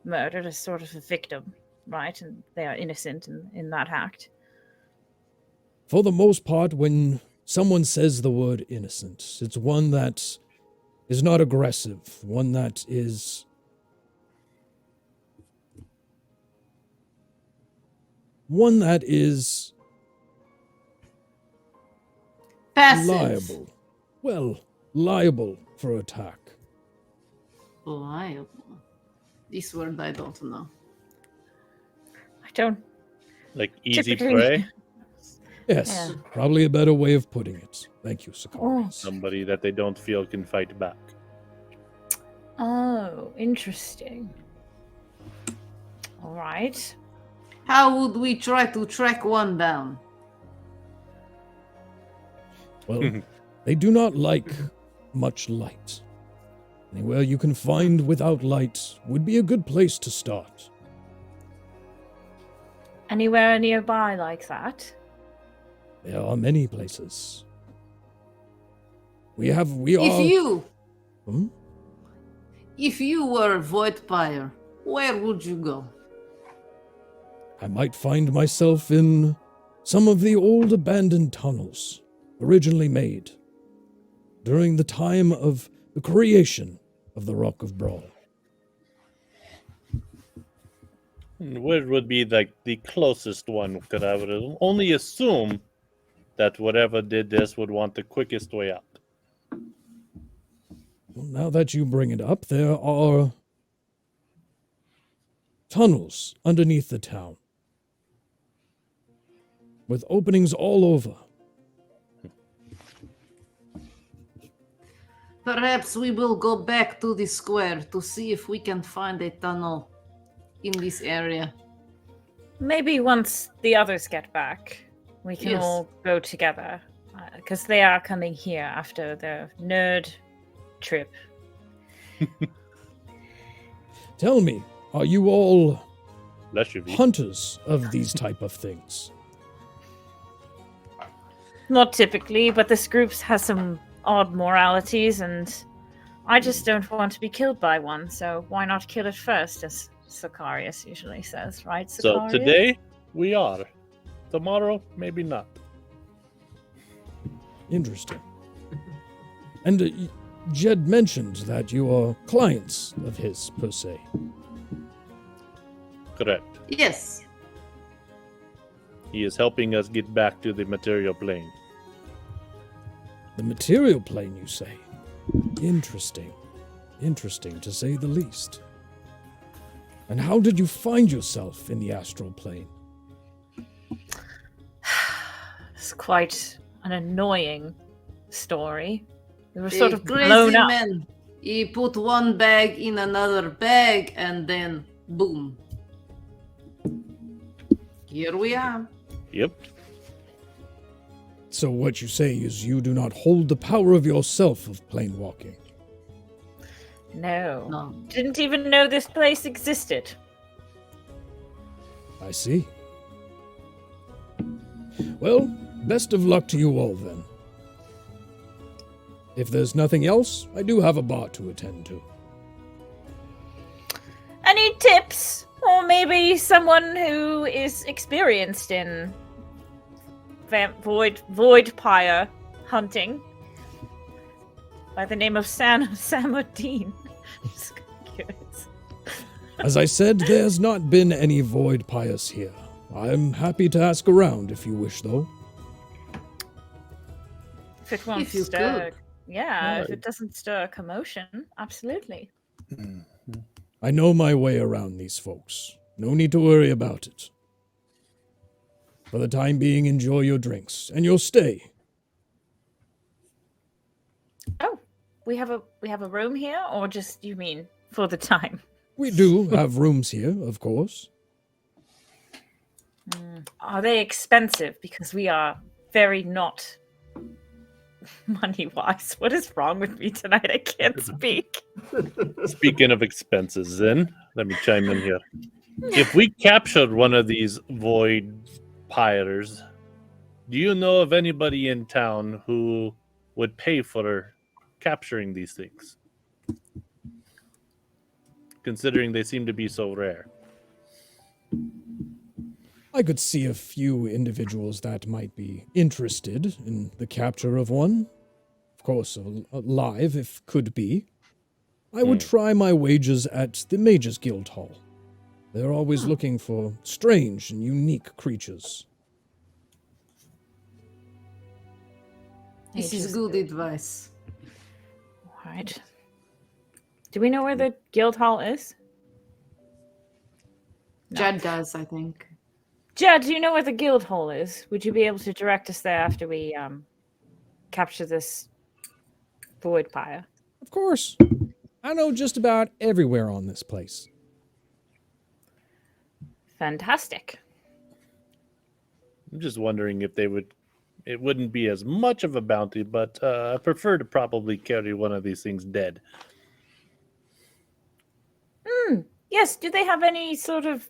murdered is sort of a victim, right? And they are innocent in that act. For the most part, when someone says the word innocent, it's one that is not aggressive, one that is Passive. liable. Well, liable for attack. Liable. This word I don't know. I don't... Like easy Typically- prey? Yes, Yeah. probably a better way of putting it. Thank you, Sicarius. Somebody that they don't feel can fight back. Oh, interesting. All right. How would we try to track one down? Well, they do not like much light. Anywhere you can find without light would be a good place to start. Anywhere nearby like that? There are many places. We are... Hmm? If you were voidpire, where would you go? I might find myself in some of the old abandoned tunnels originally made during the time of the creation of the Rock of Bral. Where would be like the closest one? Because I would only assume that whatever did this would want the quickest way out. Well, now that you bring it up, there are tunnels underneath the town with openings all over. Perhaps we will go back to the square to see if we can find a tunnel in this area. Maybe once the others get back, we can all go together. Because they are coming here after the nerd trip. Tell me, are you all Bless you, V. hunters of these type of things? Not typically, but this group has some odd moralities, and I just don't want to be killed by one, so why not kill it first, as Sicarius usually says, right, Sicarius? So today, we are. Tomorrow, maybe not. Interesting. And Jed mentioned that you are clients of his, per se. Correct. Yes. He is helping us get back to the material plane. The material plane, you say? Interesting. Interesting, to say the least. And how did you find yourself in the astral plane? It's quite an annoying story. We were sort of crazy blown up. man. He put one bag in another bag, and then boom. Here we are. Yep. So what you say is you do not hold the power of yourself of plane walking. No. Didn't even know this place existed. I see. Well, best of luck to you all then. If there's nothing else, I do have a bar to attend to. Any tips? Or maybe someone who is experienced in voidpire hunting by the name of Samuddin. Just curious. As I said, there's not been any voidpires here. I'm happy to ask around if you wish, though. If it won't If you stir, could. yeah, if it doesn't stir a commotion, absolutely. I know my way around these folks. No need to worry about it. For the time being, enjoy your drinks and your stay. Oh, we have a room here, or just you mean for the time? We do have rooms here, of course. Are they expensive? Because we are very not money-wise. What is wrong with me tonight? I can't speak. Speaking of expenses, then, let me chime in here. If we captured one of these void pyres, do you know of anybody in town who would pay for capturing these things? Considering they seem to be so rare. I could see a few individuals that might be interested in the capture of one. Of course, alive if could be. I would try my wages at the Mages Guild Hall. They're always looking for strange and unique creatures. This is good advice. All right. Do we know where the guild hall is? Jed does, I think. Jed, do you know where the guild hall is? Would you be able to direct us there after we capture this void pyre? Of course. I know just about everywhere on this place. Fantastic. I'm just wondering if they would. It wouldn't be as much of a bounty, but I prefer to probably carry one of these things dead. Yes, do they have any sort of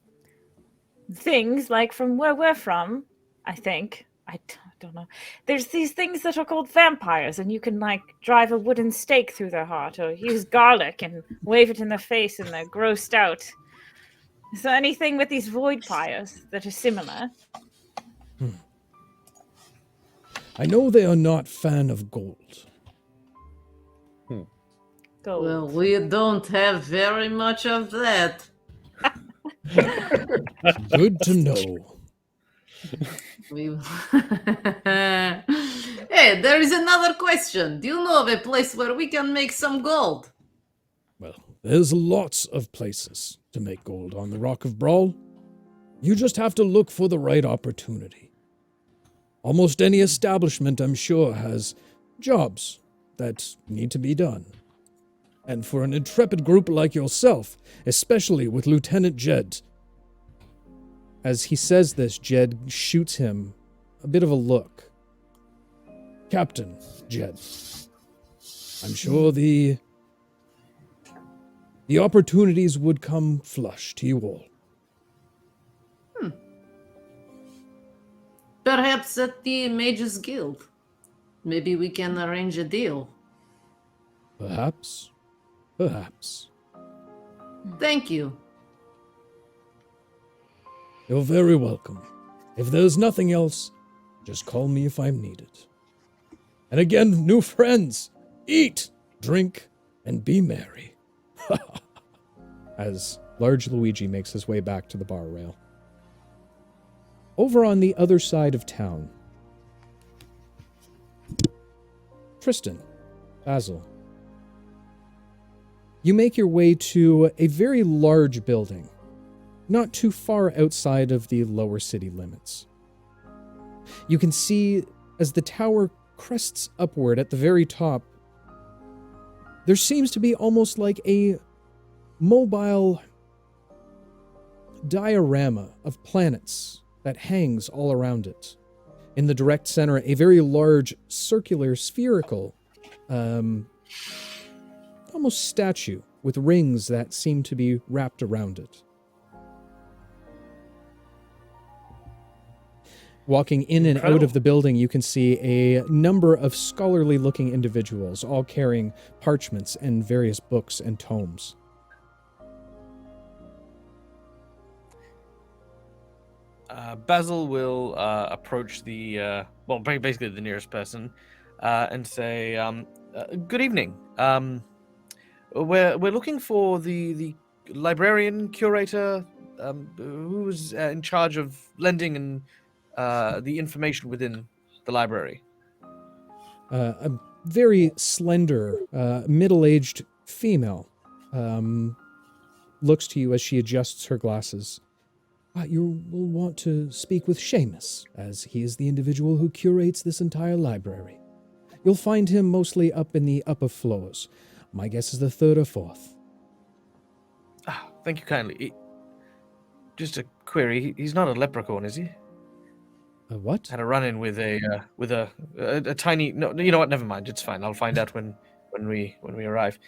things like from where we're from? I think. I don't know. There's these things that are called vampires, and you can like drive a wooden stake through their heart or use garlic and wave it in their face and they're grossed out. Is there anything with these voidpires that are similar? I know they are not fan of gold. Gold. Well, we don't have very much of that. Good to know. Hey, there is another question. Do you know of a place where we can make some gold? Well, there's lots of places to make gold on the Rock of Bral. You just have to look for the right opportunity. Almost any establishment, I'm sure, has jobs that need to be done. And for an intrepid group like yourself, especially with Lieutenant Jed. As he says this, Jed shoots him a bit of a look. Captain Jed, I'm sure the opportunities would come flush to you all. Perhaps at the Mages Guild. Maybe we can arrange a deal. Perhaps. Perhaps. Thank you. You're very welcome. If there's nothing else, just call me if I'm needed. And again, new friends, eat, drink, and be merry. As large Luigi makes his way back to the bar rail. Over on the other side of town, Tristan, Basil, you make your way to a very large building, not too far outside of the lower city limits. You can see, as the tower crests upward at the very top, there seems to be almost like a mobile diorama of planets that hangs all around it. In the direct center, a very large, circular, spherical, almost statue with rings that seem to be wrapped around it. Walking in and out of the building, you can see a number of scholarly-looking individuals, all carrying parchments and various books and tomes. Basil will approach basically the nearest person, and say, "Good evening. We're looking for the librarian curator who's in charge of lending and the information within the library." A very slender, middle-aged female looks to you as she adjusts her glasses. You will want to speak with Seamus, as he is the individual who curates this entire library. You'll find him mostly up in the upper floors. My guess is the 3rd or 4th. Thank you kindly. Just a query. He's not a leprechaun, is he? A what? Had a run-in with a tiny. No, you know what? Never mind. It's fine. I'll find out when we arrive.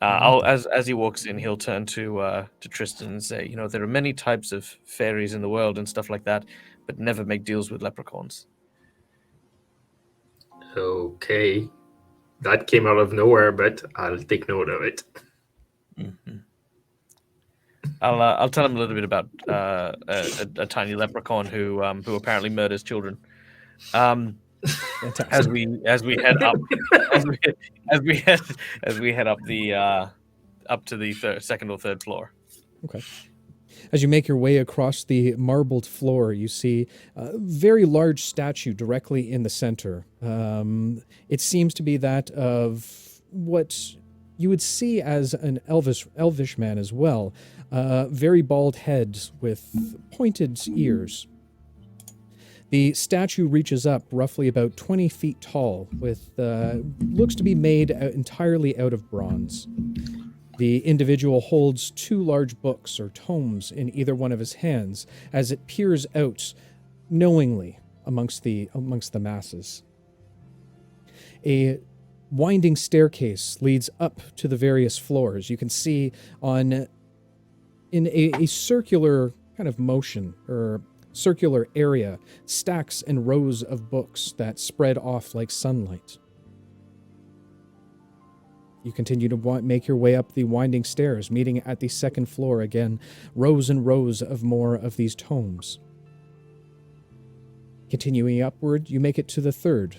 As he walks in, he'll turn to Tristan and say, "You know, there are many types of fairies in the world and stuff like that, but never make deals with leprechauns." Okay, that came out of nowhere, but I'll take note of it. Mm-hmm. I'll tell him a little bit about a tiny leprechaun who apparently murders children. As we head up up to the second or third floor. Okay. As you make your way across the marbled floor, you see a very large statue directly in the center. It seems to be that of what you would see as an elvish man as well. Very bald head with pointed ears. The statue reaches up roughly about 20 feet tall, with looks to be made entirely out of bronze. The individual holds 2 large books or tomes in either one of his hands as it peers out knowingly amongst the masses. A winding staircase leads up to the various floors. You can see in a circular kind of motion or circular area, stacks and rows of books that spread off like sunlight. You continue to make your way up the winding stairs, meeting at the 2nd floor again, rows and rows of more of these tomes. Continuing upward, you make it to the 3rd.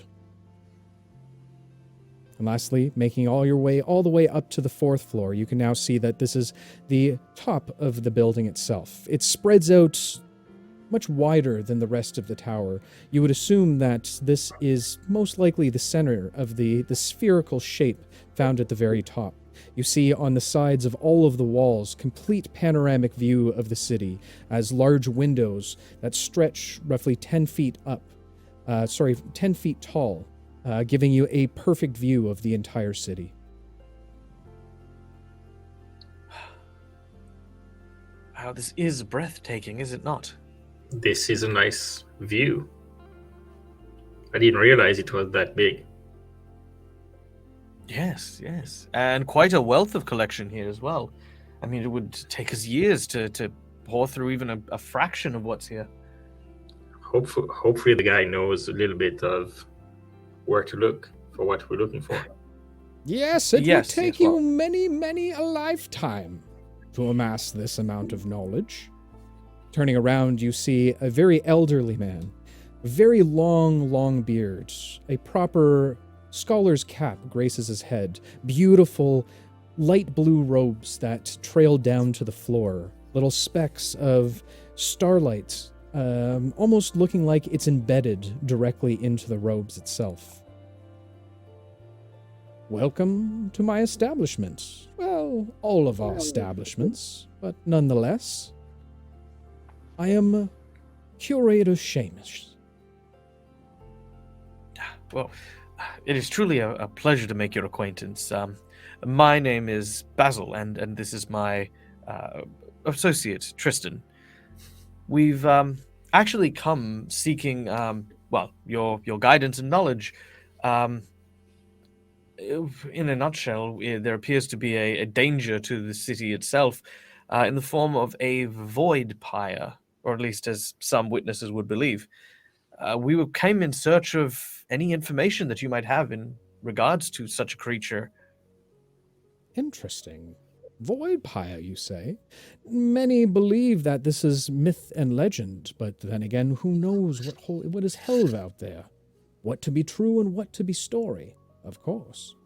And lastly, making all the way up to the 4th floor, you can now see that this is the top of the building itself. It spreads out much wider than the rest of the tower. You would assume that this is most likely the center of the spherical shape found at the very top. You see on the sides of all of the walls complete panoramic view of the city as large windows that stretch roughly 10 feet 10 feet tall, giving you a perfect view of the entire city. Wow, this is breathtaking, is it not? This is a nice view. I didn't realize it was that big. Yes. And quite a wealth of collection here as well. I mean, it would take us years to pour through even a fraction of what's here. Hopefully the guy knows a little bit of where to look for what we're looking for. Yes, it would take you many, many a lifetime to amass this amount of knowledge. Turning around, you see a very elderly man, very long beard, a proper scholar's cap graces his head, beautiful light blue robes that trail down to the floor, little specks of starlight, almost looking like it's embedded directly into the robes itself. Welcome to my establishment. Well, all of our establishments, but nonetheless, I am Curator Seamus. Well, it is truly a pleasure to make your acquaintance. My name is Basil, and this is my associate, Tristan. We've actually come seeking, your guidance and knowledge. In a nutshell, there appears to be a danger to the city itself in the form of a voidpire, or at least as some witnesses would believe. We came in search of any information that you might have in regards to such a creature. Interesting. Voidpire, you say? Many believe that this is myth and legend, but then again, who knows what is held out there? What to be true and what to be story, of course.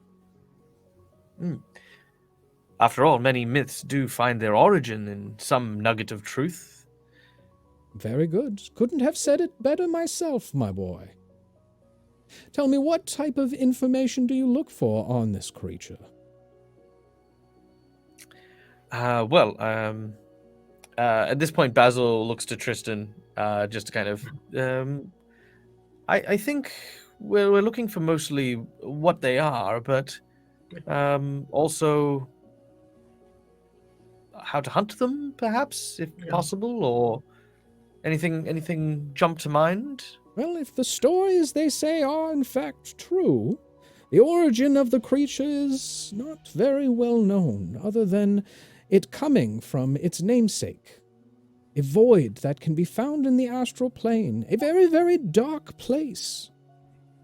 After all, many myths do find their origin in some nugget of truth. Very good. Couldn't have said it better myself, my boy. Tell me, what type of information do you look for on this creature? At this point, Basil looks to Tristan, just to kind of... I think we're looking for mostly what they are, but also how to hunt them, perhaps, if possible, or anything jump to mind? Well, if the stories they say are in fact true, the origin of the creature is not very well known, other than it coming from its namesake. A void that can be found in the astral plane, a very, very dark place.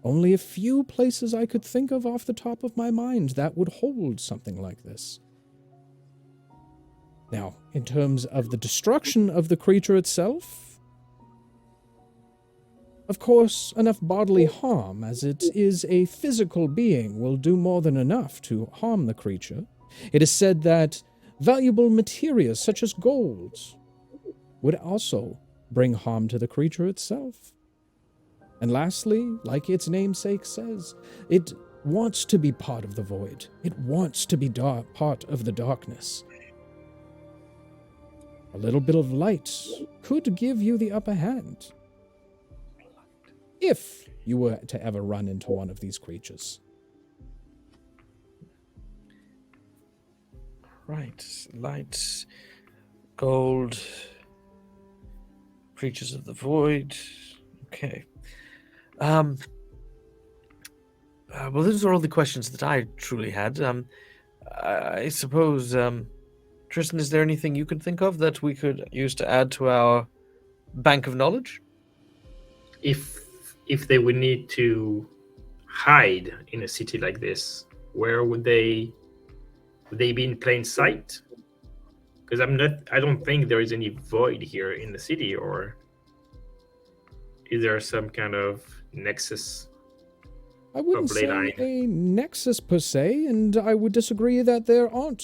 Only a few places I could think of off the top of my mind that would hold something like this. Now, in terms of the destruction of the creature itself, of course, enough bodily harm, as it is a physical being, will do more than enough to harm the creature. It is said that valuable materials such as gold would also bring harm to the creature itself. And lastly, like its namesake says, it wants to be part of the void. It wants to be part of the darkness. A little bit of light could give you the upper hand. if you were to ever run into one of these creatures. Right. Light, gold, creatures of the void. Okay. Well, those are all the questions that I truly had. I suppose, Tristan, is there anything you can think of that we could use to add to our bank of knowledge? If they would need to hide in a city like this, where would they be in plain sight? Because I don't think there is any void here in the city, or is there some kind of nexus? I wouldn't say a nexus per se, and I would disagree that there aren't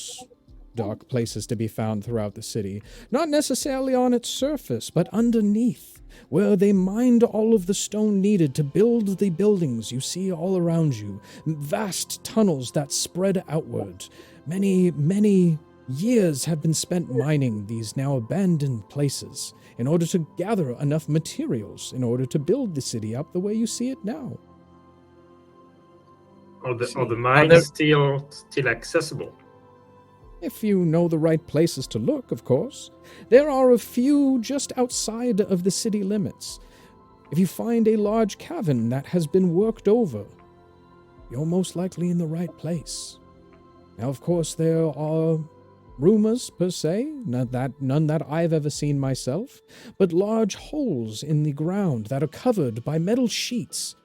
dark places to be found throughout the city. Not necessarily on its surface, but underneath, where they mined all of the stone needed to build the buildings you see all around you. Vast tunnels that spread outward. Many years have been spent mining these now abandoned places in order to gather enough materials in order to build the city up the way you see it now. Are the mines still accessible? If you know the right places to look, of course. There are a few just outside of the city limits. If you find a large cavern that has been worked over, you're most likely in the right place. Now, of course, there are rumors, per se, none that I've ever seen myself, but large holes in the ground that are covered by metal sheets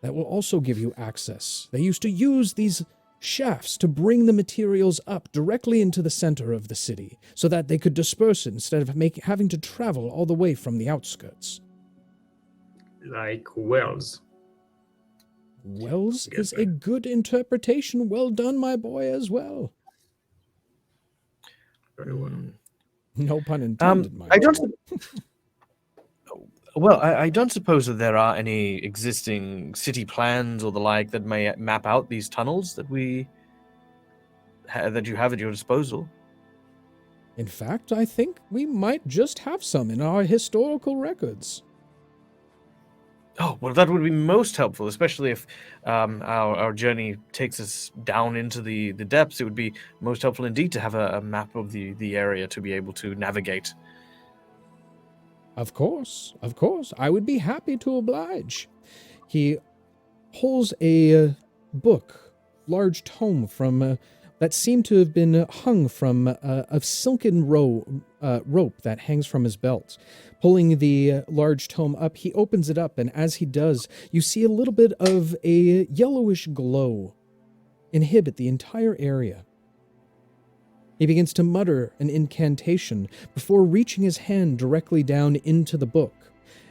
that will also give you access. They used to use these shafts to bring the materials up directly into the center of the city so that they could disperse it instead of having to travel all the way from the outskirts. Like wells. Wells is a good interpretation. Well done, my boy, as well. Very well. No pun intended, my I boy. don't. Well, I don't suppose that there are any existing city plans or the like that may map out these tunnels that you have at your disposal. In fact, I think we might just have some in our historical records. Oh, well, that would be most helpful, especially if our journey takes us down into the depths. It would be most helpful indeed to have a map of the area to be able to navigate. Of course. I would be happy to oblige. He pulls a book, large tome from that seemed to have been hung from a silken rope that hangs from his belt. Pulling the large tome up, he opens it up, and as he does, you see a little bit of a yellowish glow inhibit the entire area. He begins to mutter an incantation before reaching his hand directly down into the book.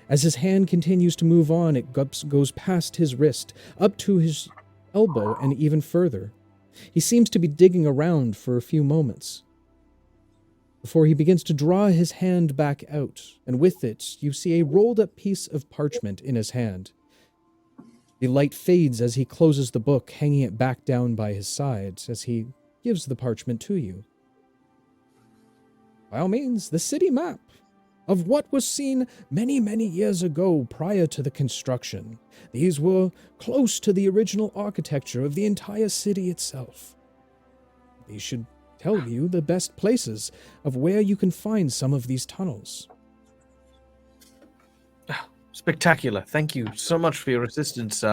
As his hand continues to move on, it goes past his wrist, up to his elbow, and even further. He seems to be digging around for a few moments before he begins to draw his hand back out, and with it, you see a rolled-up piece of parchment in his hand. The light fades as he closes the book, hanging it back down by his side as he gives the parchment to you. By all means, the city map of what was seen many, many years ago prior to the construction. These were close to the original architecture of the entire city itself. These should tell you the best places of where you can find some of these tunnels. Spectacular. Thank you so much for your assistance,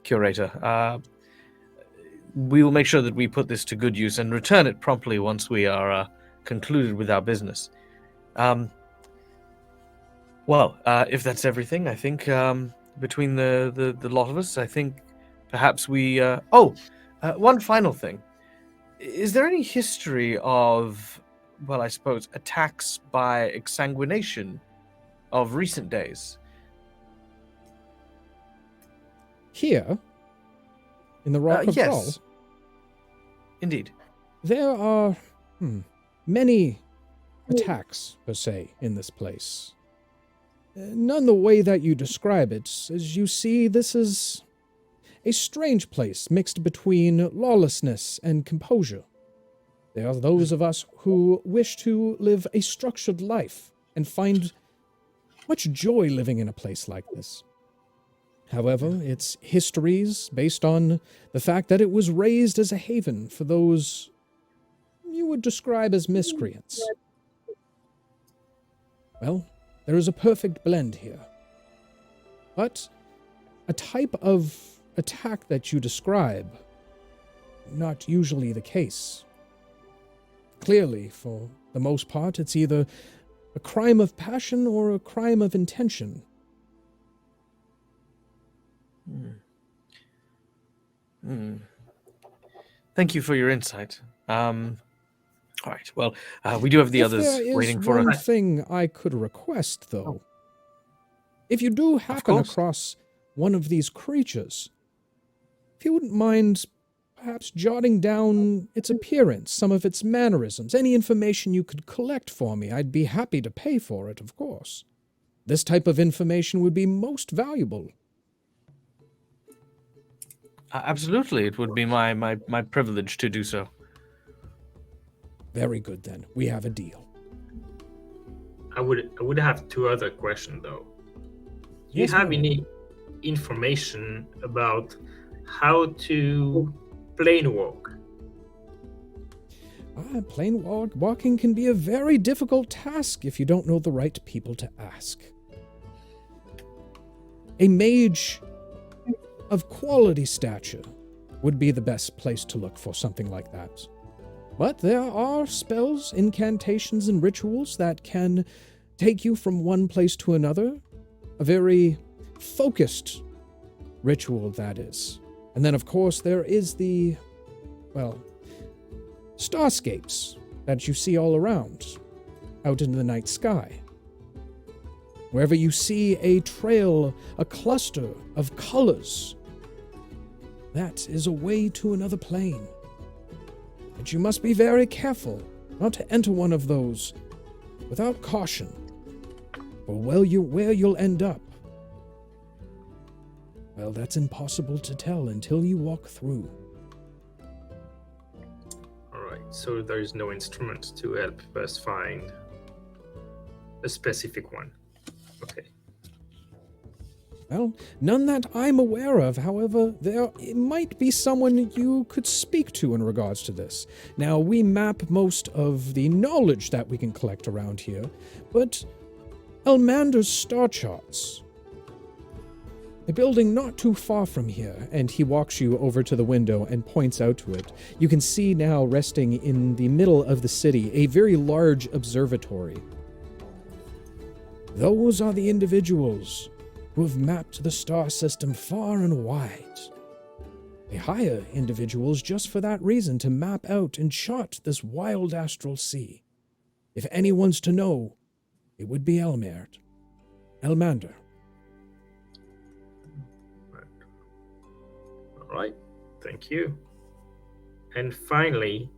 Curator. We will make sure that we put this to good use and return it promptly once we are concluded with our business. Well, if that's everything, I think between the lot of us, I think perhaps we... one final thing. Is there any history of, well, I suppose, attacks by exsanguination of recent days? Here, in the Rock of Bral, yes. Indeed. there are many attacks, per se, in this place. None the way that you describe it. As you see, this is a strange place mixed between lawlessness and composure. There are those of us who wish to live a structured life and find much joy living in a place like this. However, its histories based on the fact that it was raised as a haven for those you would describe as miscreants. Well, there is a perfect blend here. But a type of attack that you describe, not usually the case. Clearly, for the most part, it's either a crime of passion or a crime of intention. Thank you for your insight. All right, well, we do have the others waiting for us. There is one thing I could request, though. If you do happen across one of these creatures, if you wouldn't mind perhaps jotting down its appearance, some of its mannerisms, any information you could collect for me, I'd be happy to pay for it, of course. This type of information would be most valuable. Absolutely, it would be my privilege to do so. Very good, then. We have a deal. I would have two other questions, though. Do you Yes, have ma'am. any information about how to plane walk? Plane walking can be a very difficult task if you don't know the right people to ask. A mage of quality stature would be the best place to look for something like that. But there are spells, incantations, and rituals that can take you from one place to another. A very focused ritual, that is. And then, of course, there is the, starscapes that you see all around, out in the night sky. Wherever you see a trail, a cluster of colors, that is a way to another plane. But you must be very careful not to enter one of those without caution, or where you'll end up. Well, that's impossible to tell until you walk through. Alright, so there is no instrument to help us find a specific one. Okay. Well, none that I'm aware of. However, there might be someone you could speak to in regards to this. Now, we map most of the knowledge that we can collect around here, but Elmander's star charts. A building not too far from here, and he walks you over to the window and points out to it. You can see now, resting in the middle of the city, a very large observatory. Those are the individuals who have mapped the star system far and wide. They hire individuals just for that reason, to map out and chart this wild astral sea. If anyone's to know, it would be Elmander. Alright, thank you. And finally,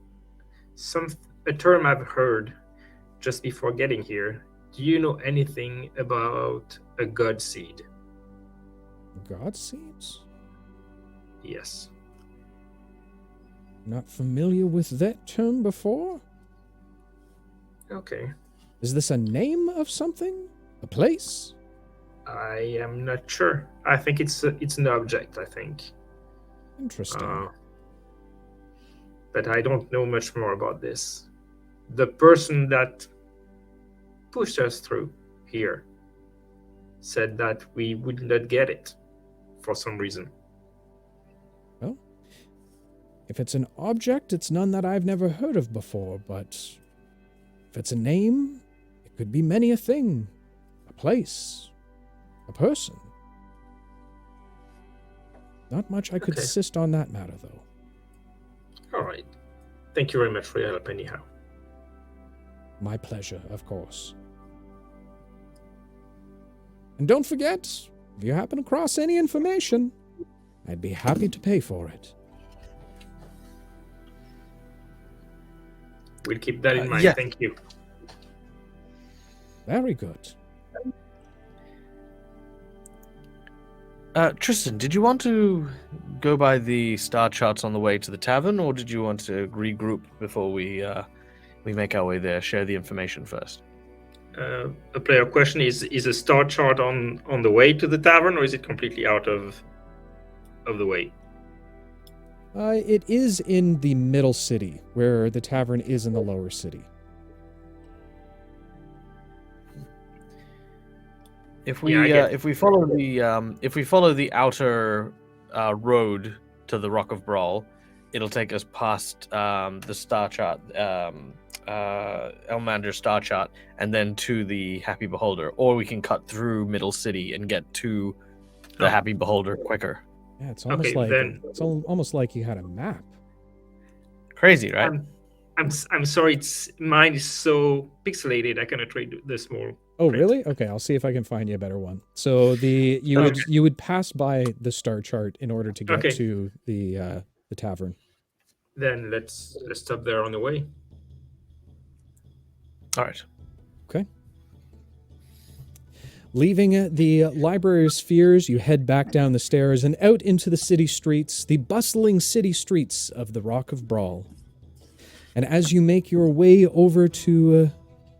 a term I've heard just before getting here. Do you know anything about a god seed? God seeds? Yes. Not familiar with that term before? Okay. Is this a name of something? A place? I am not sure. I think it's an object, I think. Interesting. But I don't know much more about this. The person that pushed us through here said that we would not get it for some reason. Well, if it's an object, it's none that I've never heard of before, but if it's a name, it could be many a thing. A place. A person. Not much I could assist on that matter, though. All right. Thank you very much for your help anyhow. My pleasure, of course. And don't forget, if you happen across any information, I'd be happy to pay for it. We'll keep that in mind. Yeah. Thank you. Very good. Tristan, did you want to go by the star charts on the way to the tavern, or did you want to regroup before we make our way there, share the information first? a player question: is a star chart on the way to the tavern, or is it completely out of the way? It is in the middle city, where the tavern is in the lower city. If we follow the outer road to the Rock of Brawl, it'll take us past the star chart, Elmander's star chart, and then to the Happy Beholder. Or we can cut through Middle City and get to the Happy Beholder quicker. Yeah, it's almost it's almost like you had a map. Crazy, right? I'm sorry. Mine is so pixelated. I cannot read the small. Oh, really? Okay, I'll see if I can find you a better one. So you would pass by the star chart in order to get to the tavern. Then let's stop there on the way. All right. Okay. Leaving the Library of Spheres, you head back down the stairs and out into the city streets, the bustling city streets of the Rock of Brawl. And as you make your way over to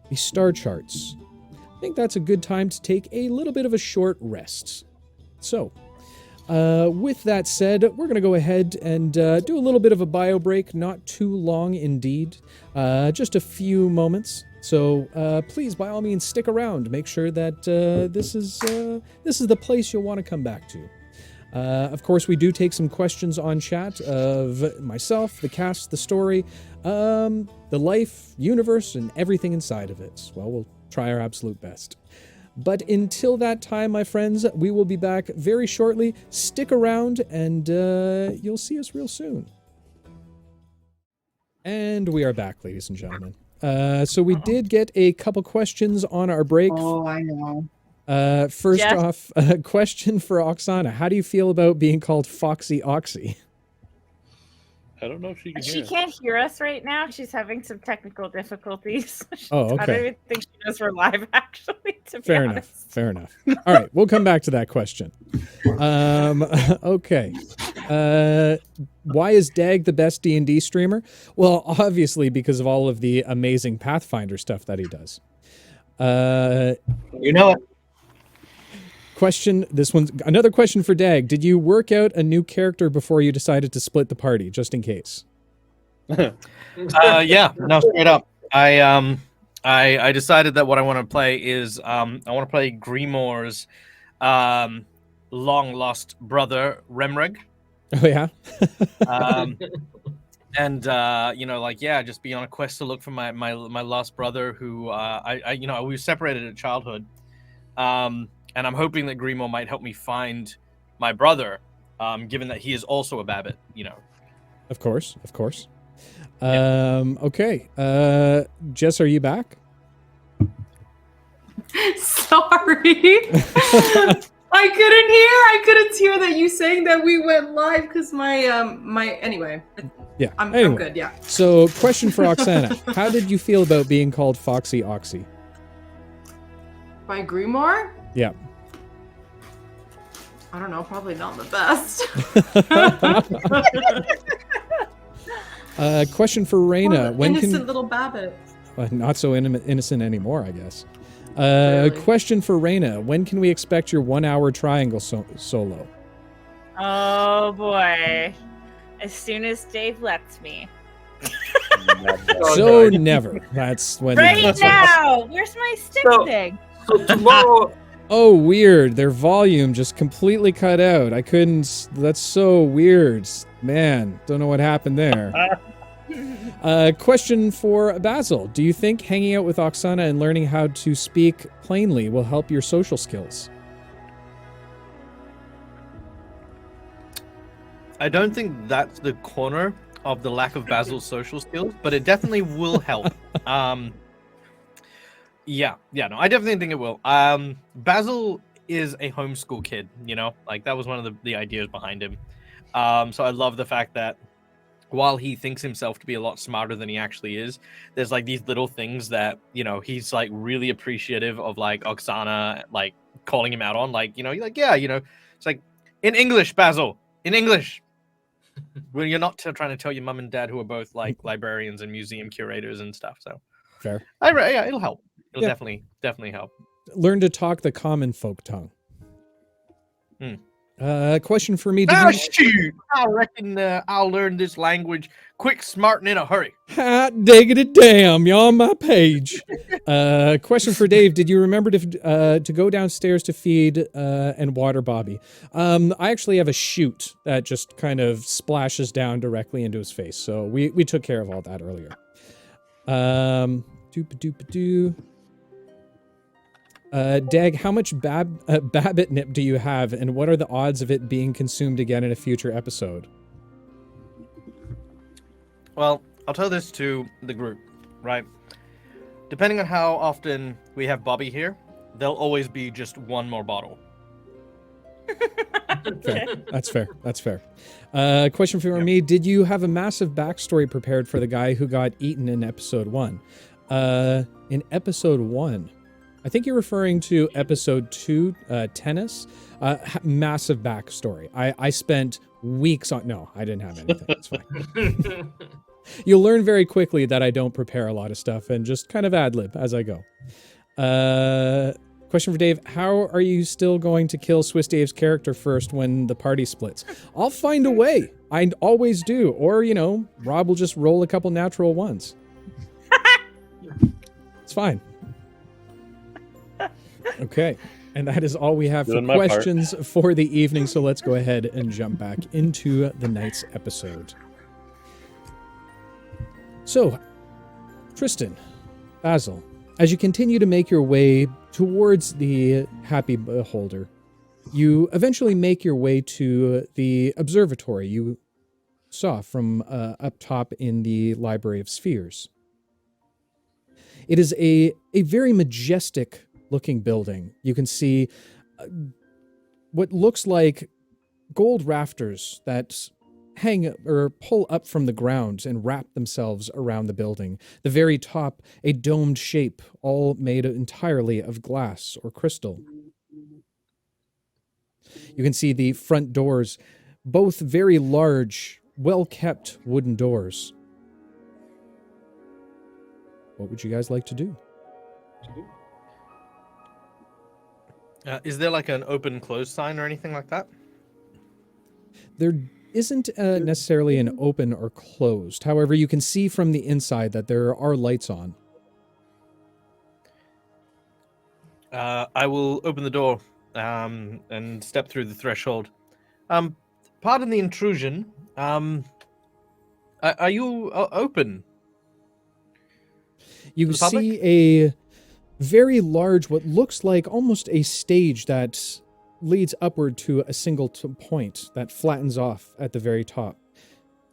the star charts, I think that's a good time to take a little bit of a short rest. So, with that said, we're going to go ahead and do a little bit of a bio break, not too long indeed, just a few moments. So please, by all means, stick around. Make sure that this is the place you'll want to come back to. Of course, we do take some questions on chat of myself, the cast, the story, the life, universe, and everything inside of it. Well, we'll try our absolute best. But until that time, my friends, we will be back very shortly. Stick around, and you'll see us real soon. And we are back, ladies and gentlemen. So we did get a couple questions on our break. Oh, I know. First off, a question for Oksana. How do you feel about being called Foxy Oxy? I don't know if she can hear She us. can't hear us right now. She's having some technical difficulties. Oh, okay. I don't even think she knows we're live, actually, to be Fair honest. enough. Fair enough. All right, we'll come back to that question. Okay. Why is Dag the best D&D streamer? Well, obviously because of all of the amazing Pathfinder stuff that he does. You know it. Another question for Dag. Did you work out a new character before you decided to split the party, just in case? Yeah, no, straight up. I decided that what I want to play is I want to play Grimoire's long lost brother Remreg. Oh yeah. And just be on a quest to look for my lost brother who we were separated at childhood. And I'm hoping that Grimoire might help me find my brother, given that he is also a Babbit, Of course. Yeah. Okay. Jess, are you back? Sorry. I couldn't hear that you saying that we went live because anyway. Yeah. I'm good, yeah. So, question for Oksana. How did you feel about being called Foxy Oxy? By Grimoire? Yeah. I don't know, probably not the best. Question for Raina. Innocent little Babbit. Not so innocent anymore, I guess. Really? Question for Raina. When can we expect your 1 hour triangle solo? Oh, boy. As soon as Dave lets me. So never. That's when. Right now! Where's my stick thing? So tomorrow. Oh, weird. Their volume just completely cut out. I couldn't. That's so weird. Man, don't know what happened there. Question for Basil. Do you think hanging out with Oksana and learning how to speak plainly will help your social skills? I don't think that's the corner of the lack of Basil's social skills, but it definitely will help. I definitely think it will. Basil is a homeschool kid, that was one of the ideas behind him. So I love the fact that while he thinks himself to be a lot smarter than he actually is, there's these little things that, he's really appreciative of Oksana, calling him out on, it's in English, Basil, in English. When you're not trying to tell your mum and dad who are both librarians and museum curators and stuff. So fair. Yeah, it'll help. It'll definitely help. Learn to talk the common folk tongue. Hmm. Question for me. Shoot! I reckon I'll learn this language quick, smart, and in a hurry. Hot diggity damn, you're on my page. Question for Dave. Did you remember to go downstairs to feed and water Bobby? I actually have a chute that just kind of splashes down directly into his face. So we took care of all that earlier. Doop-a-doop-a-doo. Dag, how much Babbit nip do you have, and what are the odds of it being consumed again in a future episode? Well, I'll tell this to the group, right? Depending on how often we have Bobby here, there'll always be just one more bottle. Fair. That's fair. That's fair. Question for me. Did you have a massive backstory prepared for the guy who got eaten in episode 1? In episode 1... I think you're referring to episode 2, tennis. Massive backstory. I spent weeks on... No, I didn't have anything. It's fine. You'll learn very quickly that I don't prepare a lot of stuff and just kind of ad-lib as I go. Question for Dave. How are you still going to kill Swiss Dave's character first when the party splits? I'll find a way. I always do. Or, Rob will just roll a couple natural ones. It's fine. Okay, and that is all we have for questions for the evening, so let's go ahead and jump back into the night's episode. So, Tristan, Basil, as you continue to make your way towards the Happy Beholder, you eventually make your way to the observatory you saw from up top in the Library of Spheres. It is a very majestic looking building. You can see what looks like gold rafters that hang or pull up from the ground and wrap themselves around the building. The very top, a domed shape, all made entirely of glass or crystal. You can see the front doors, both very large, well-kept wooden doors. What would you guys like to do? Is there like an open-close sign or anything like that? There isn't necessarily an open or closed. However, you can see from the inside that there are lights on. I will open the door and step through the threshold. Pardon the intrusion. Are you open? You see a very large, what looks like almost a stage that leads upward to a single point that flattens off at the very top.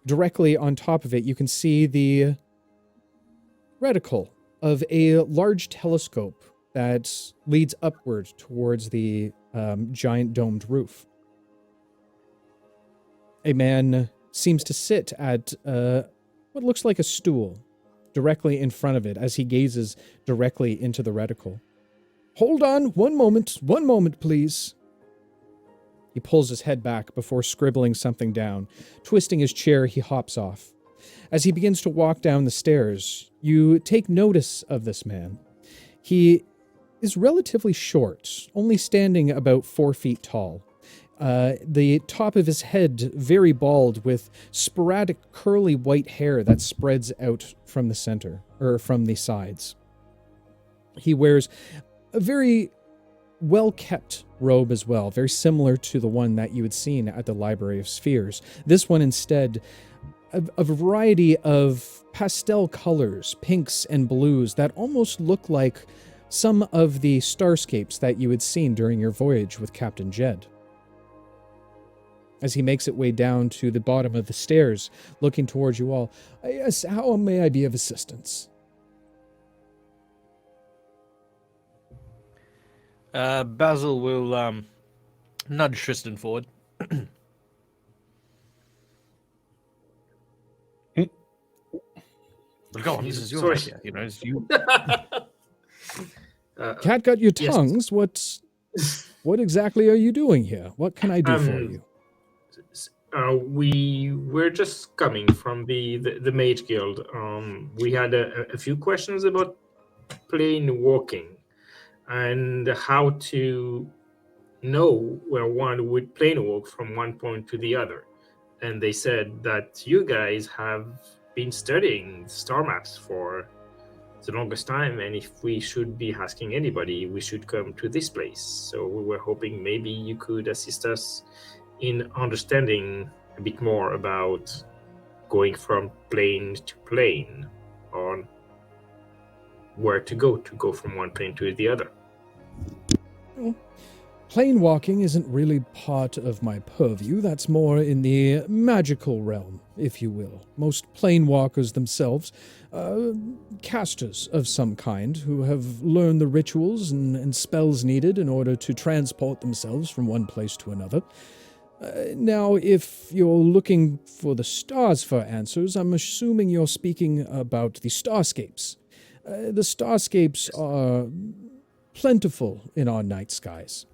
Directly on top of it, you can see the reticle of a large telescope that leads upward towards the giant domed roof. A man seems to sit at what looks like a stool directly in front of it as he gazes directly into the reticle. Hold on, one moment, please. He pulls his head back before scribbling something down. Twisting his chair, he hops off. As he begins to walk down the stairs, you take notice of this man. He is relatively short, only standing about 4 feet tall. The top of his head very bald with sporadic curly white hair that spreads out from the center, or from the sides. He wears a very well-kept robe as well, very similar to the one that you had seen at the Library of Spheres. This one instead, a variety of pastel colors, pinks and blues that almost look like some of the starscapes that you had seen during your voyage with Captain Jed. As he makes it way down to the bottom of the stairs, looking towards you all. Yes, how may I be of assistance? Basil will nudge Tristan forward. Go on, this is your idea. It's you. Cat got your tongues. Yes. What exactly are you doing here? What can I do for you? We were just coming from the Mage Guild. We had a few questions about plane walking and how to know where one would plane walk from one point to the other. And they said that you guys have been studying star maps for the longest time, and if we should be asking anybody, we should come to this place. So we were hoping maybe you could assist us in understanding a bit more about going from plane to plane, or where to go from one plane to the other. Well, plane walking isn't really part of my purview. That's more in the magical realm, if you will. Most plane walkers themselves are casters of some kind who have learned the rituals and spells needed in order to transport themselves from one place to another. Now, if you're looking for the stars for answers, I'm assuming you're speaking about the starscapes. The starscapes are plentiful in our night skies.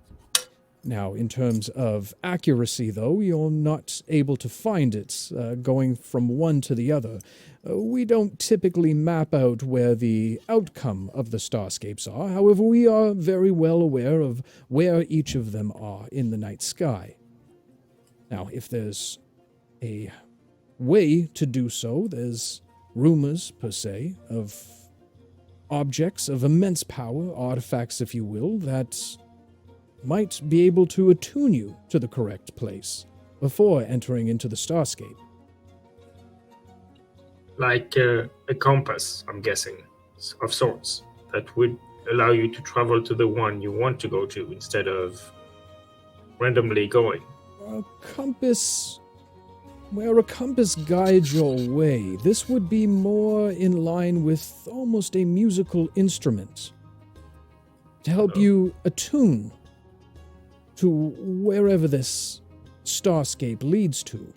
Now, in terms of accuracy, though, you're not able to find it going from one to the other. We don't typically map out where the outcome of the starscapes are. However, we are very well aware of where each of them are in the night sky. Now, if there's a way to do so, there's rumors, per se, of objects of immense power, artifacts, if you will, that might be able to attune you to the correct place before entering into the starscape. Like a compass, I'm guessing, of sorts, that would allow you to travel to the one you want to go to instead of randomly going. A compass guides your way. This would be more in line with almost a musical instrument to help you attune to wherever this starscape leads to.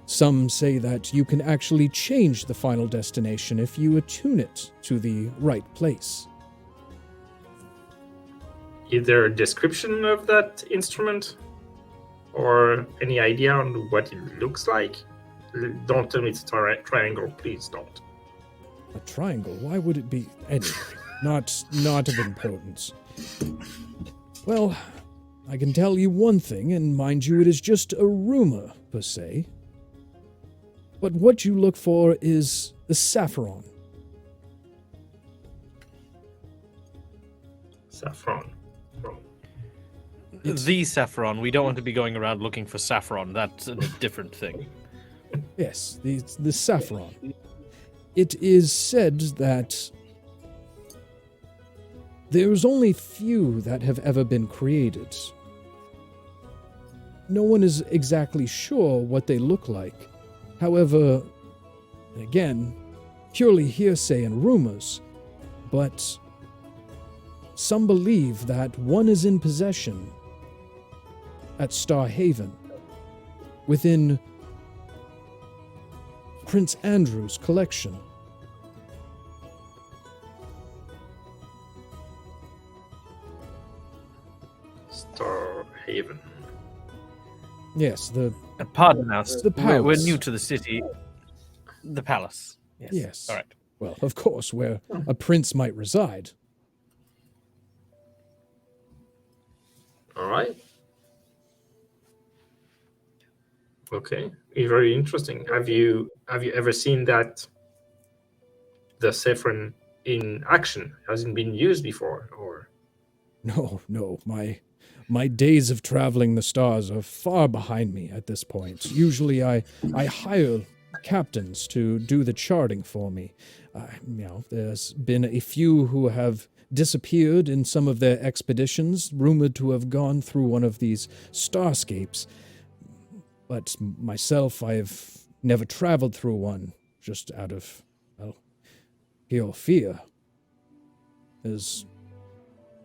Some say that you can actually change the final destination if you attune it to the right place. Is there a description of that instrument? Or any idea on what it looks like? Don't tell me it's a triangle, please don't. A triangle? Why would it be? Anyway, not of importance. Well, I can tell you one thing, and mind you, it is just a rumor, per se. But what you look for is the saffron. Saffron. The saffron. We don't want to be going around looking for saffron. That's a different thing. Yes, the saffron. It is said that there's only few that have ever been created. No one is exactly sure what they look like. However, again, purely hearsay and rumors, but some believe that one is in possession at Starhaven, within Prince Andrew's collection. Starhaven. Yes, Pardon us. The palace. We're new to the city. The palace. Yes. All right. Well, of course, where a prince might reside. All right. Okay, very interesting. Have you ever seen that the saffron in action? Hasn't been used before, or? No. My days of traveling the stars are far behind me at this point. Usually I hire captains to do the charting for me. There's been a few who have disappeared in some of their expeditions, rumored to have gone through one of these starscapes. But myself, I've never traveled through one, just out of, pure fear. There's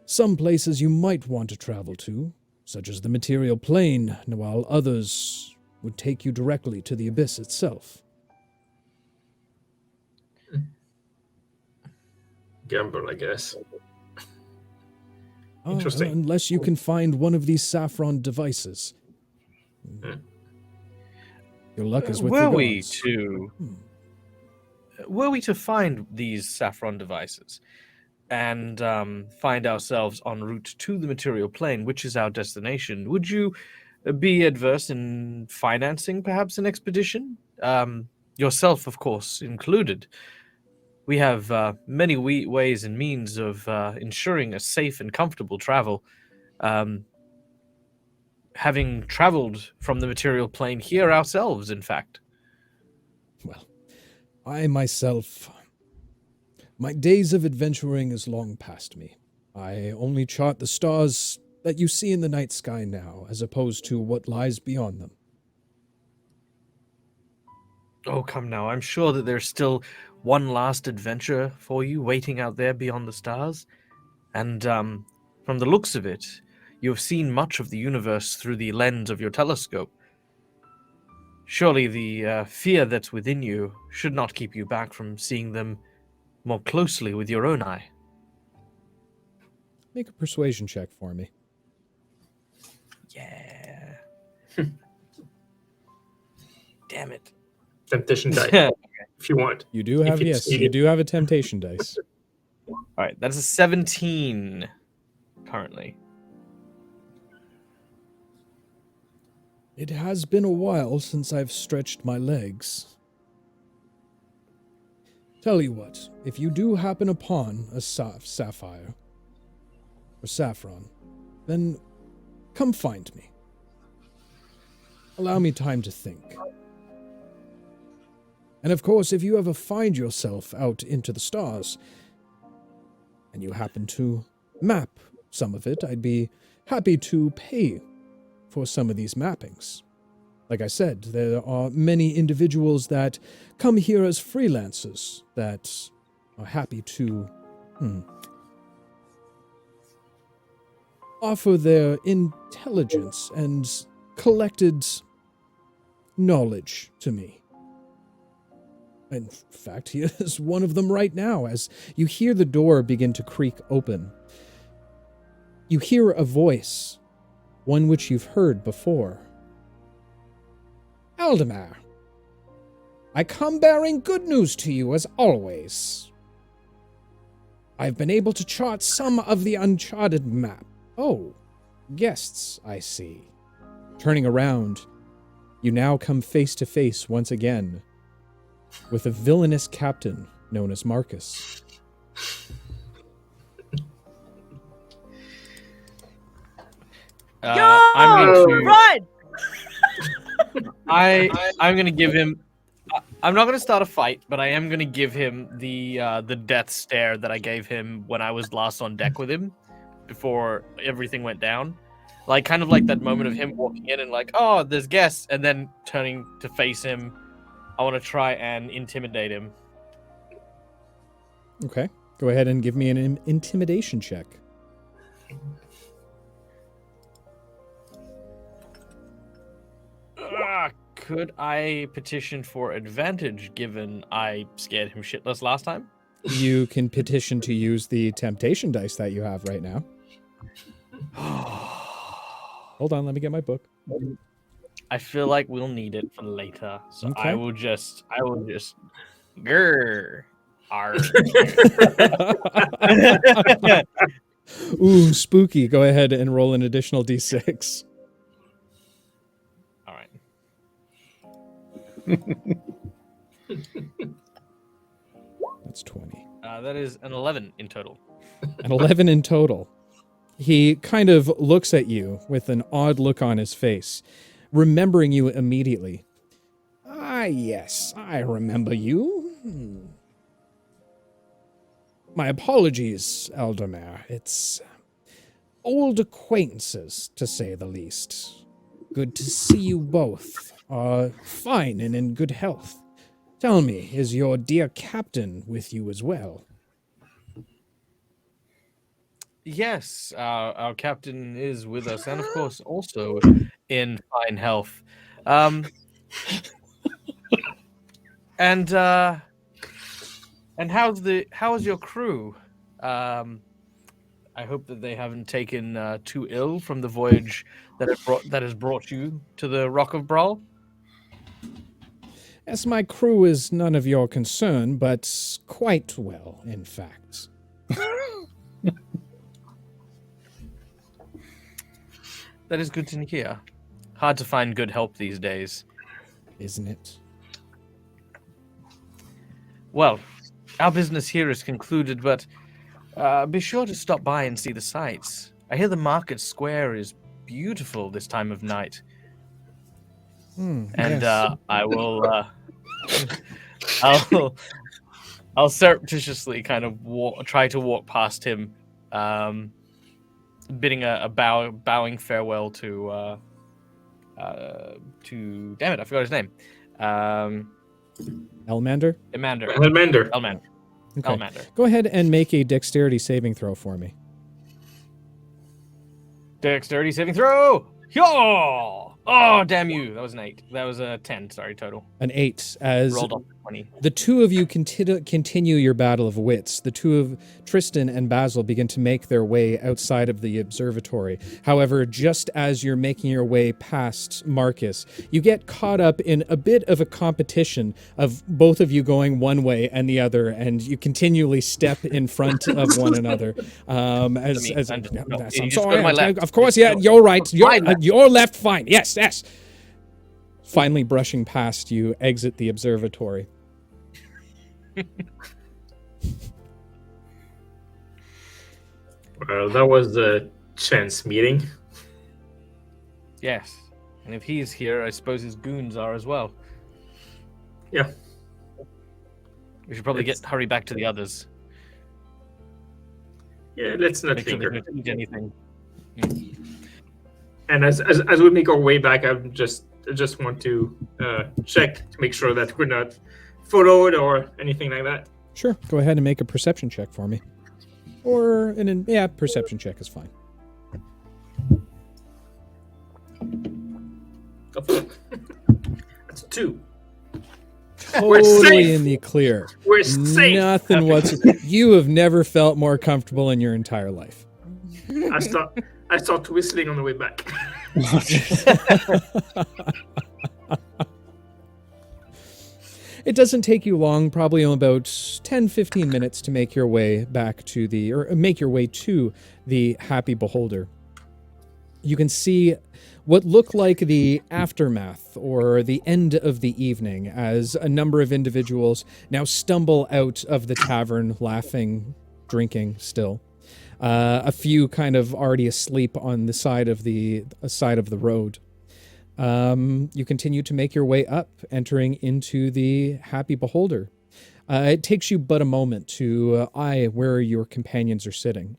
some places you might want to travel to, such as the material plane, while others would take you directly to the abyss itself. Gamble, I guess. Interesting. Unless you can find one of these saffron devices. Your luck is with the gods. Were we to find these saffron devices, and find ourselves en route to the material plane, which is our destination, would you be adverse in financing perhaps an expedition? Yourself, of course, included. We have many ways and means of ensuring a safe and comfortable travel. Having traveled from the material plane here ourselves, in fact. Well, I myself, my days of adventuring is long past me. I only chart the stars that you see in the night sky now, as opposed to what lies beyond them. Oh, come now. I'm sure that there's still one last adventure for you waiting out there beyond the stars. And from the looks of it, you have seen much of the universe through the lens of your telescope. Surely the fear that's within you should not keep you back from seeing them more closely with your own eye. Make a persuasion check for me. Yeah. Damn it. Temptation die, if you want. You do have, yes, you do have a temptation dice. All right, that's a 17 currently. It has been a while since I've stretched my legs. Tell you what, if you do happen upon a sapphire or saffron, then come find me. Allow me time to think. And of course, if you ever find yourself out into the stars, and you happen to map some of it, I'd be happy to pay for some of these mappings. Like I said, there are many individuals that come here as freelancers that are happy to offer their intelligence and collected knowledge to me. In fact, he is one of them right now, as you hear the door begin to creak open. You hear a voice, one which you've heard before. Aldemar, I come bearing good news to you as always. I've been able to chart some of the uncharted map. Oh, guests, I see. Turning around, you now come face to face once again with a villainous captain known as Marcus. I'm going to Run! I'm going to give him. I'm not going to start a fight, but I am going to give him the death stare that I gave him when I was last on deck with him before everything went down. Like, kind of like that moment of him walking in and like, oh, there's guests, and then turning to face him. I want to try and intimidate him. Okay. Go ahead and give me an intimidation check. Could I petition for advantage given I scared him shitless last time? You can petition to use the temptation dice that you have right now. Hold on, let me get my book. I feel like we'll need it for later, so Okay. I will just grr. Ooh, spooky. Go ahead and roll an additional d6. All right. That's 20. That is an 11 in total. An 11 in total. He kind of looks at you with an odd look on his face, remembering you immediately. Ah, yes, I remember you. My apologies, Aldemar. It's old acquaintances, to say the least. Good to see you both are fine and in good health. Tell me, is your dear captain with you as well? Yes, our captain is with us, and of course also in fine health. And how is your crew? I hope that they haven't taken too ill from the voyage that has brought you to the Rock of Bral. Yes, my crew is none of your concern, but quite well, in fact. That is good to hear. Hard to find good help these days. Isn't it? Well, our business here is concluded, but be sure to stop by and see the sights. I hear the market square is beautiful this time of night. And yes. I will... I'll surreptitiously kind of try to walk past him, bidding a bowing farewell to damn it, I forgot his name. Elmander? Elmander. Elmander. Okay. Elmander. Go ahead and make a dexterity saving throw for me. Dexterity saving throw! Yo! Oh, damn you. That was an 8. That was a 10, sorry, total. An 8. As Rolled up 20. the two of you continue your battle of wits. The two of Tristan and Basil begin to make their way outside of the observatory. However, just as you're making your way past Marcus, you get caught up in a bit of a competition of both of you going one way and the other, and you continually step in front of one another. I'm sorry. Of course, yeah, you're right. You're left. Fine. Yes. Finally brushing past you, exit the observatory. Well, that was a chance meeting. Yes. And if he's here, I suppose his goons are as well. Yeah. We should probably hurry back to the others. Yeah, let's not Make sure they linger. don't eat anything. And as we make our way back, I just want to check to make sure that we're not followed or anything like that. Sure. Go ahead and make a perception check for me. Or, perception check is fine. That's 2. Totally in the clear. We're safe. Nothing whatsoever. You have never felt more comfortable in your entire life. I start whistling on the way back. It doesn't take you long, probably about 10-15 minutes to make your way back to make your way to the Happy Beholder. You can see what looked like the aftermath or the end of the evening as a number of individuals now stumble out of the tavern, laughing, drinking still. A few kind of already asleep on the side of the road. You continue to make your way up, entering into the Happy Beholder. It takes you but a moment to eye where your companions are sitting.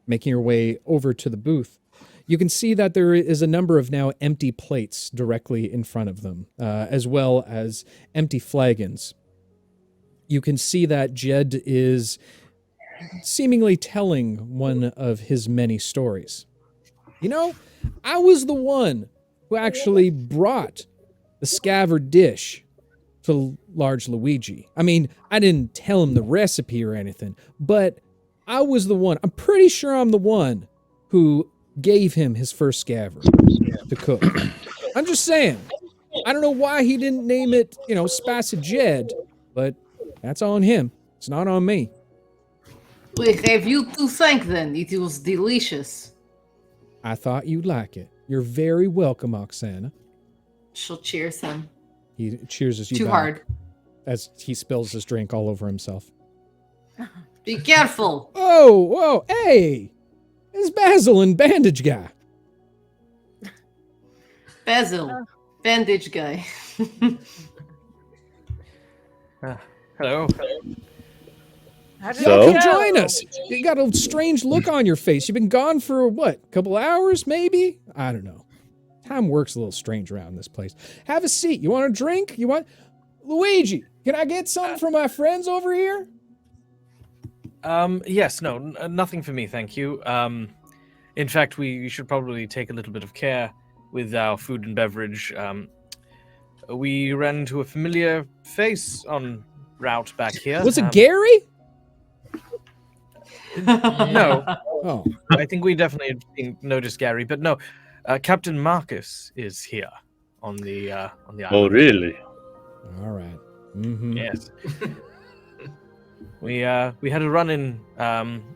Making your way over to the booth, you can see that there is a number of now empty plates directly in front of them, as well as empty flagons. You can see that Jed is seemingly telling one of his many stories. You know, I was the one who actually brought the scavered dish to Large Luigi. I mean, I didn't tell him the recipe or anything, but I was the one. I'm pretty sure I'm the one who gave him his first scaver to cook. I'm just saying. I don't know why he didn't name it, Spacid Jed, but that's on him. It's not on me. We have you to thank then. It was delicious. I thought you'd like it. You're very welcome, Oksana. She'll cheers him. He cheers as you Too back hard. as he spills his drink all over himself. Be careful. Oh, whoa, hey! It's Basil and Bandage Guy. Basil. Bandage guy. Hello. So? Come join us. You got a strange look on your face. You've been gone for what? A couple hours, maybe? I don't know. Time works a little strange around this place. Have a seat. You want a drink? Luigi, can I get something from my friends over here? Yes, no, nothing for me, thank you. In fact, we should probably take a little bit of care with our food and beverage. We ran into a familiar face on route back here. Was it Gary? No. Oh. I think we definitely noticed Gary, but no. Captain Marcus is here on the island. Oh, really? All right. Mm-hmm. Yes. We had a run-in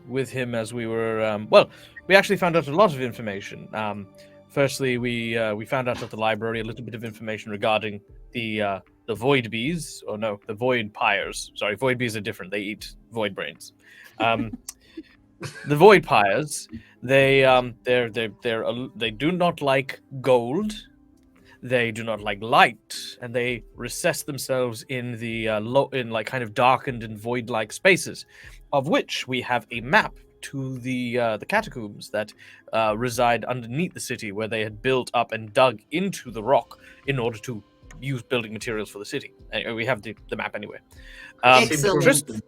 with him as we were. We actually found out a lot of information. Firstly, we found out at the library a little bit of information regarding the void bees, or no, the void pyres. Sorry, void bees are different. They eat void brains. The void pyres, they do not like gold. They do not like light, and they recess themselves in the kind of darkened and void-like spaces, of which we have a map to the catacombs that reside underneath the city, where they had built up and dug into the rock in order to use building materials for the city. We have the map anyway. Excellent.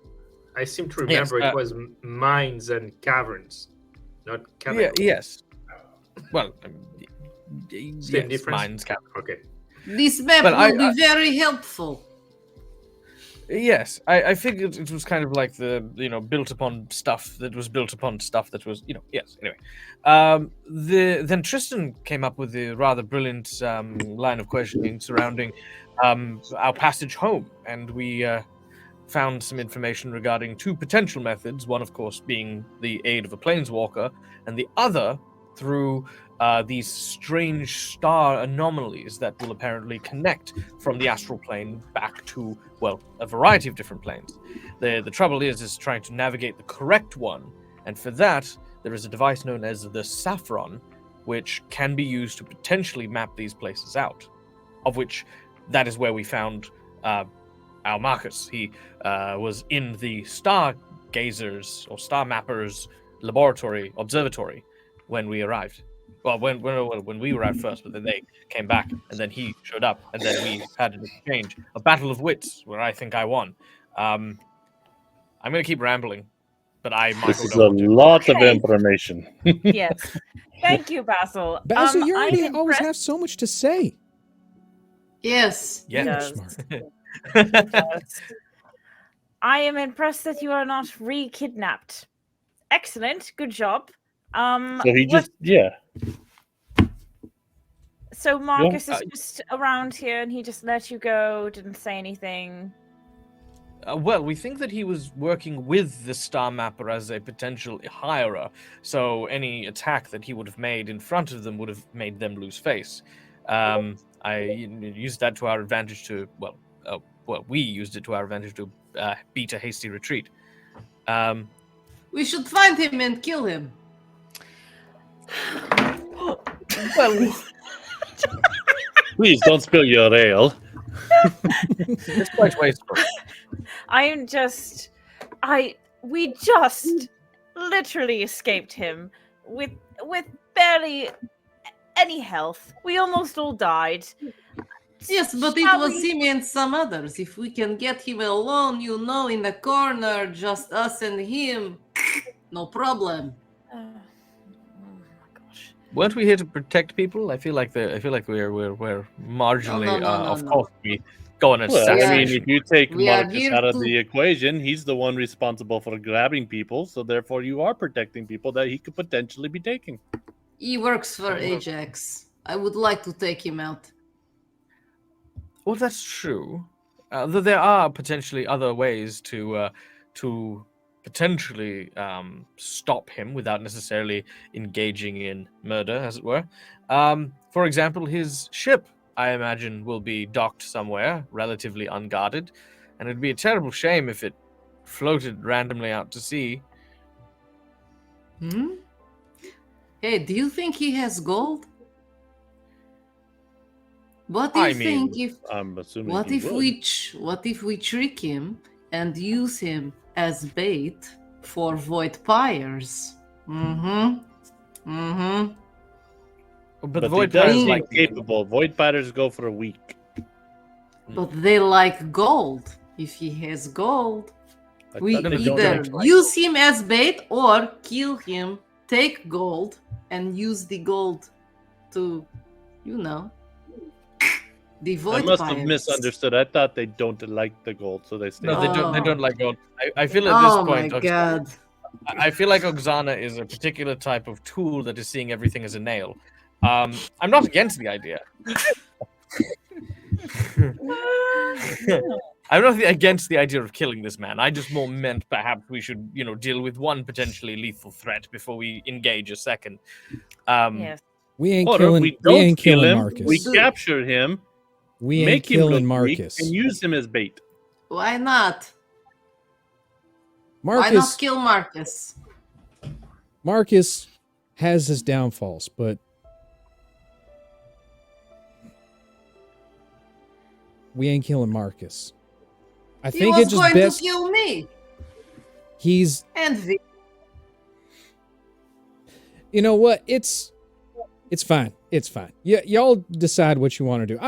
I seem to remember it was mines and caverns, not catacombs. Yes. Well, Same difference? Mines, caverns. Okay. This map will be very helpful. Yes, I figured it was kind of like the built upon stuff that was yes. Anyway, then Tristan came up with the rather brilliant line of questioning surrounding our passage home, and we found some information regarding two potential methods. One, of course, being the aid of a planeswalker, and the other through these strange star anomalies that will apparently connect from the astral plane back to, well, a variety of different planes. The trouble is trying to navigate the correct one, and for that, there is a device known as the Saffron, which can be used to potentially map these places out, of which that is where we found our Marcus. He was in the stargazers or star mappers laboratory, observatory, when we arrived. Well, when we arrived first, but then they came back, and then he showed up, and then we had an exchange, a battle of wits, where I think I won. I'm going to keep rambling, but This is a lot of information. Yes. Thank you, Basil. Basil, you already I'm always impressed- have so much to say. Yes. Yeah. You're Yes. smart. Yes. I am impressed that you are not re-kidnapped. Excellent. Good job. So he just, yeah. So Marcus is just around here, and he just let you go, didn't say anything. Well, we think that he was working with the Star Mapper as a potential hirer, so any attack that he would have made in front of them would have made them lose face. I used that to our advantage to, we used it to our advantage to beat a hasty retreat. We should find him and kill him. Well, Please don't spill your ale. it's quite wasteful. We just literally escaped him with barely any health. We almost all died. Yes, but it was him and some others. If we can get him alone, in the corner, just us and him, no problem. Oh my gosh. Weren't we here to protect people? I feel like we're marginally. No. Of course, we go on and Well, assassinate. I mean, if you take we are Marcus here out of to- the equation, he's the one responsible for grabbing people, so therefore you are protecting people that he could potentially be taking. He works for Ajax. I would like to take him out. Well, that's true. Though there are potentially other ways to potentially stop him without necessarily engaging in murder, as it were. For example, his ship, I imagine, will be docked somewhere, relatively unguarded, and it'd be a terrible shame if it floated randomly out to sea. Hmm? Hey, do you think he has gold? What do you think if I'm assuming what he if would. what if we trick him and use him as bait for void pyres? But But the void he does pyre is seem like capable. Void fighters go for a week. But they like gold. If he has gold, I we thought they don't either like- use him as bait or kill him, take gold, and use the gold to, the I void must have pyres. misunderstood. I thought they don't like the gold, so they stay. no, they don't. They Oh. don't like gold. I feel at this Oh point, my god. I feel like Oksana is a particular type of tool that is seeing everything as a nail. I'm not against the idea. I'm not against the idea of killing this man. I just more meant perhaps we should, deal with one potentially lethal threat before we engage a second. Yes. We ain't Or killing. we We don't ain't kill killing him. Marcus. We capture him, We ain't make him killing look weak, Marcus. and use him as bait. Why not? Marcus. Why not kill Marcus? Marcus has his downfalls, but we ain't killing Marcus. I He think was it's just going best. to kill me. He's. And V. You know what? It's fine. It's fine. Y'all decide what you want to do.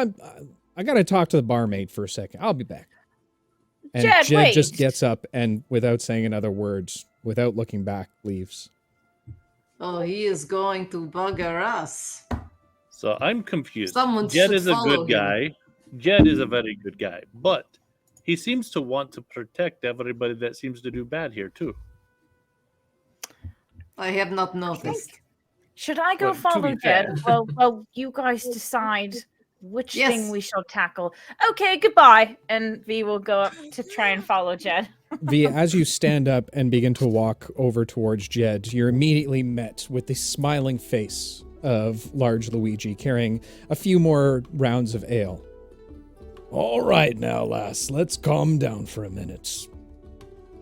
I gotta talk to the barmaid for a second. I'll be back. And Jed, wait. just gets up and, without saying another word, without looking back, leaves. Oh, he is going to bugger us. So I'm confused. Someone Jed should is a follow good guy. Jed is a very good guy, but he seems to want to protect everybody that seems to do bad here too. I have not noticed. Should I go Well, to follow be fair. Jed? Well, you guys decide which Yes. thing we shall tackle. Okay, goodbye. And V will go up to try and follow Jed. V, as you stand up and begin to walk over towards Jed, you're immediately met with the smiling face of Large Luigi, carrying a few more rounds of ale. All right now, lass, let's calm down for a minute.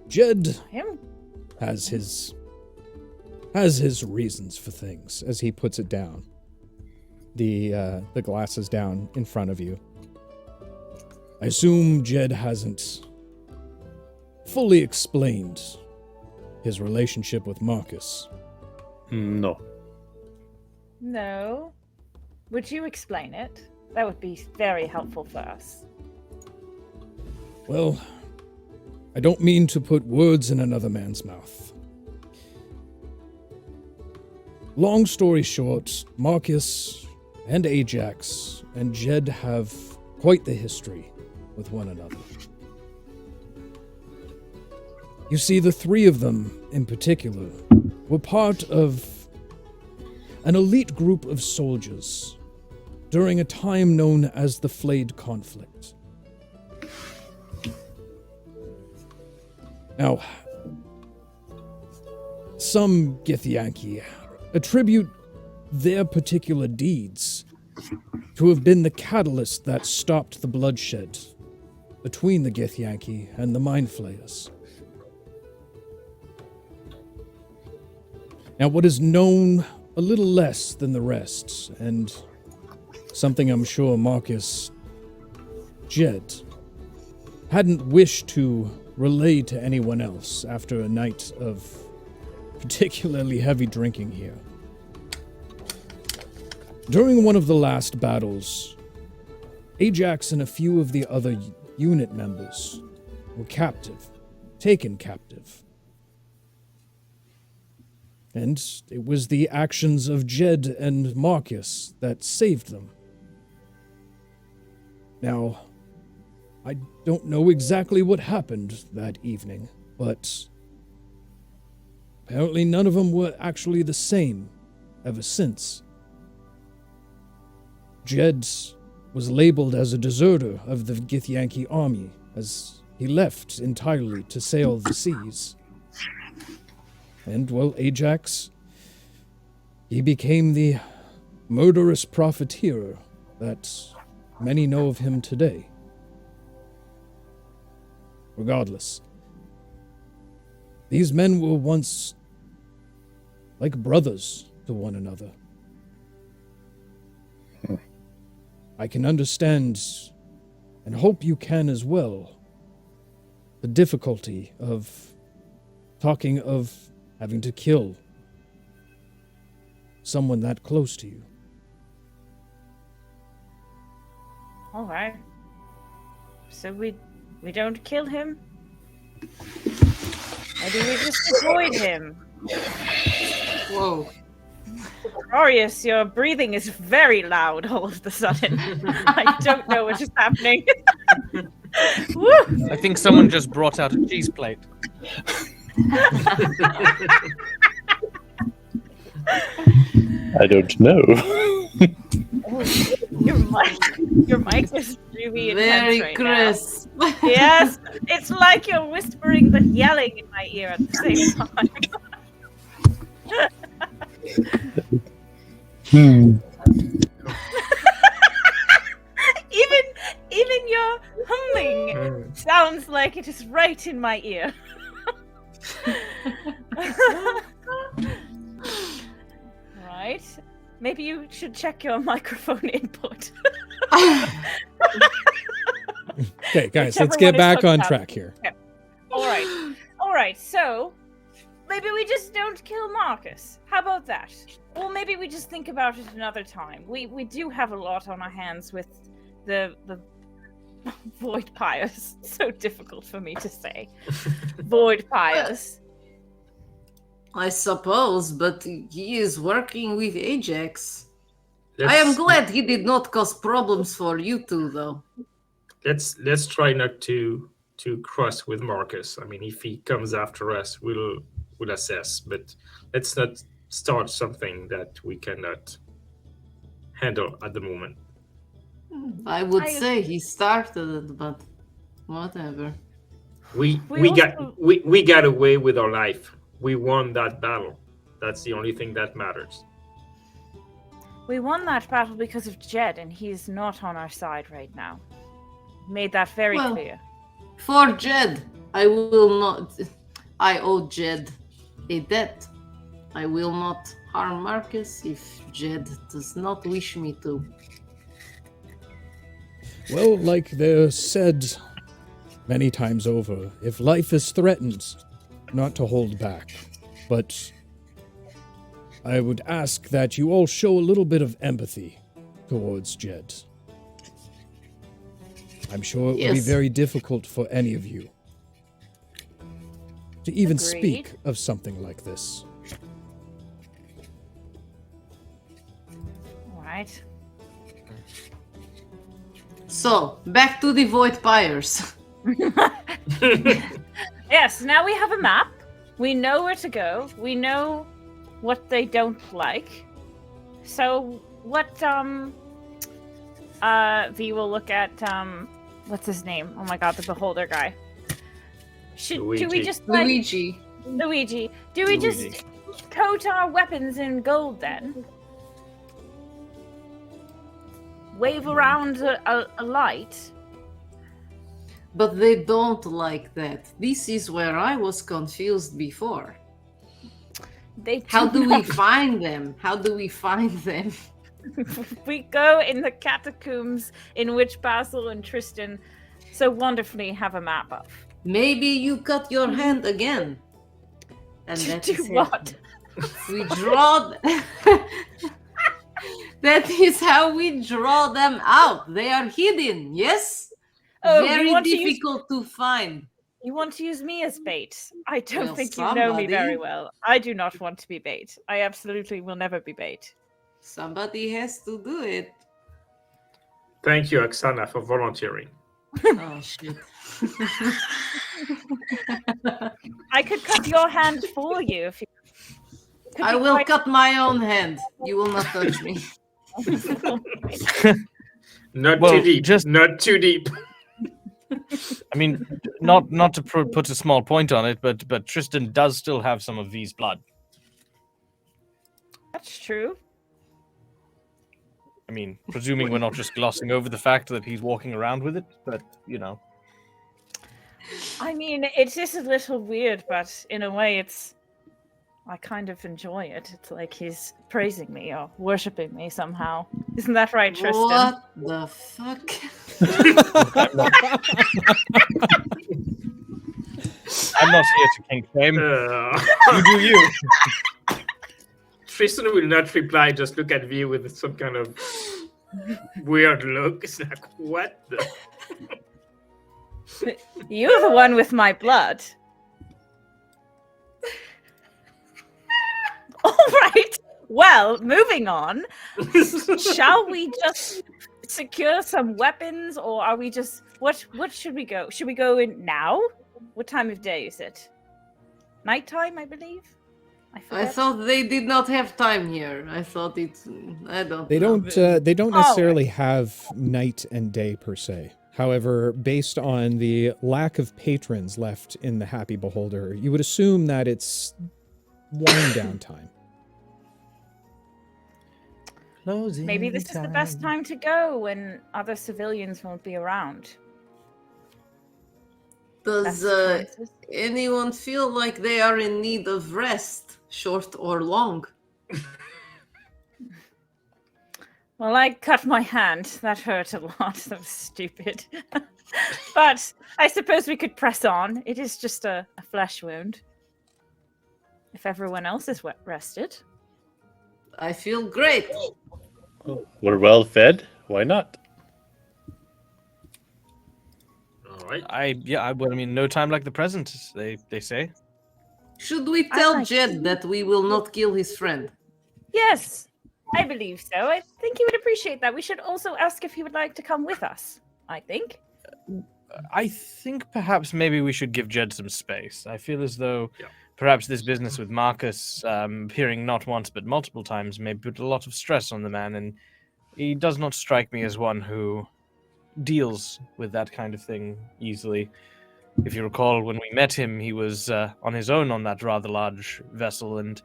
Jed Him? has his reasons for things, as he puts it down. The glasses down in front of you. I assume Jed hasn't fully explained his relationship with Marcus. No. No. Would you explain it? That would be very helpful for us. Well, I don't mean to put words in another man's mouth. Long story short, Marcus and Ajax and Jed have quite the history with one another. You see, the three of them, in particular, were part of an elite group of soldiers during a time known as the Flayed Conflict. Now, some Githyanki attribute their particular deeds to have been the catalyst that stopped the bloodshed between the Githyanki and the Mind Flayers. Now, what is known a little less than the rest, and something I'm sure Marcus Jed hadn't wished to relay to anyone else after a night of particularly heavy drinking here. During one of the last battles, Ajax and a few of the other unit members were taken captive. And it was the actions of Jed and Marcus that saved them. Now, I don't know exactly what happened that evening, but apparently none of them were actually the same ever since. Jed was labeled as a deserter of the Githyanki army, as he left entirely to sail the seas. And, well, Ajax, he became the murderous profiteer that many know of him today. Regardless, these men were once like brothers to one another. I can understand, and hope you can as well, the difficulty of talking of having to kill someone that close to you. All right. So we don't kill him? Or do we just avoid him? Whoa. Glorious, your breathing is very loud all of a sudden. I don't know what is happening. Woo! I think someone just brought out a cheese plate. I don't know. Oh, Your mic is really intense Very right crisp. now. Yes, it's like you're whispering but yelling in my ear at the same time. Even your humming sounds like it is right in my ear. Right. Maybe you should check your microphone input. Okay, guys, Whichever let's get one is back hooked on up. track here. Okay. All right. So maybe we just don't kill Marcus. How about that? Or maybe we just think about it another time. We do have a lot on our hands with the void pyres. So difficult for me to say. Void pyres. I suppose, but he is working with Ajax. I am glad he did not cause problems for you two, though. Let's try not to cross with Marcus. I mean, if he comes after us, we'll assess. But let's not start something that we cannot handle at the moment. I would say he started it, but whatever. We also- got away with our life. We won that battle. That's the only thing that matters. We won that battle because of Jed, and he's not on our side right now. Made that very clear. For Jed, I will not. I owe Jed a debt. I will not harm Marcus if Jed does not wish me to. Well, like they're said many times over, if life is threatened, not to hold back. But I would ask that you all show a little bit of empathy towards Jed. I'm sure it would be Yes. very difficult for any of you to even Agreed. speak of something like this. All right. So, back to the void pyres. Yes, now we have a map. We know where to go. We know what they don't like. So what V will look at what's his name? Oh my god, the beholder guy. Do we Luigi. just like Luigi. Luigi? Do we just coat our weapons in gold then? Wave around a light? But they don't like that. This is where I was confused before. How do we find them? How do we find them? We go in the catacombs in which Basil and Tristan so wonderfully have a map of. Maybe you cut your hand again. And To that do is what? we draw. That is how we draw them out. They are hidden, yes? Oh, Very you want difficult to find. You want to use me as bait? I don't Well, think you know me very somebody- well. I do not want to be bait. I absolutely will never be bait. Somebody has to do it. Thank you, Oksana, for volunteering. Oh, shit. I could cut your hand for you if you. Could I be will quite- cut my own hand. You will not touch me. Not Well, too deep. just- Not too deep. I mean, not to put a small point on it, but Tristan does still have some of V's blood. That's true. I mean, presuming we're not just glossing over the fact that he's walking around with it, but you know. I mean, it is a little weird, but in a way, I kind of enjoy it. It's like he's praising me or worshipping me somehow. Isn't that right, Tristan? What the fuck? I'm not here to kink shame. You do you. Tristan will not reply, just look at V with some kind of weird look. It's like, what the? You're the one with my blood. All right. Well, moving on. Shall we just secure some weapons, or are we just what should we go? Should we go in now? What time of day is it? Nighttime, I believe. I forget. thought they did not have time here. I thought it's. I don't. They know. don't. They don't Oh, necessarily have night and day per se. However, based on the lack of patrons left in the Happy Beholder, you would assume that it's wind down time. Maybe this is the best time to go when other civilians won't be around. Does anyone feel like they are in need of rest, short or long? Well, I cut my hand. That hurt a lot. That was stupid. But I suppose we could press on. It is just a flesh wound. If everyone else is rested. I feel great. We're well fed. Why not? All right. I mean, no time like the present, they say. Should we tell like Jed that we will not kill his friend? Yes, I believe so. I think he would appreciate that. We should also ask if he would like to come with us, I think. I think perhaps maybe we should give Jed some space. I feel as though Yeah. perhaps this business with Marcus appearing not once but multiple times may put a lot of stress on the man, and he does not strike me as one who deals with that kind of thing easily. If you recall, when we met him, he was on his own on that rather large vessel, and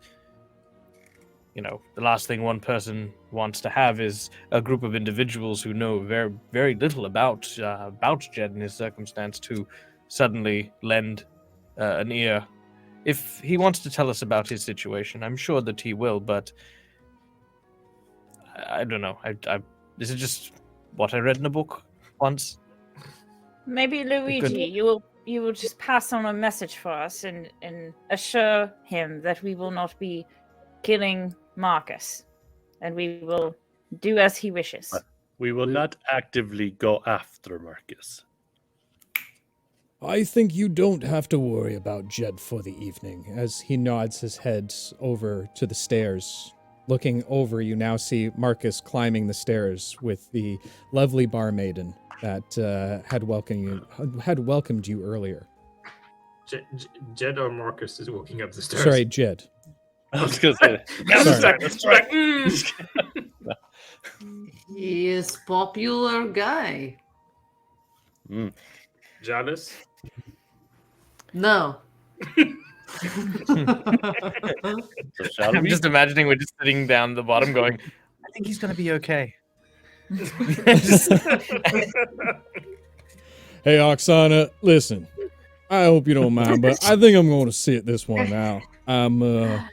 the last thing one person wants to have is a group of individuals who know very, very little about Jed and his circumstance to suddenly lend an ear. If he wants to tell us about his situation, I'm sure that he will, but I don't know. This is just what I read in a book once. Maybe Luigi, you will just pass on a message for us and assure him that we will not be killing Marcus, and we will do as he wishes. We will not actively go after Marcus. I think you don't have to worry about Jed for the evening. As he nods his head over to the stairs, looking over, you now see Marcus climbing the stairs with the lovely barmaiden that had welcomed you earlier. Jed or Marcus is walking up the stairs. Sorry, Jed. I was going to say that. That's right. He is popular guy. Jealous? No. So shall I'm we? just imagining we're just sitting down the bottom going, I think he's going to be okay. Hey, Oksana, listen. I hope you don't mind, but I think I'm going to sit this one out. I'm a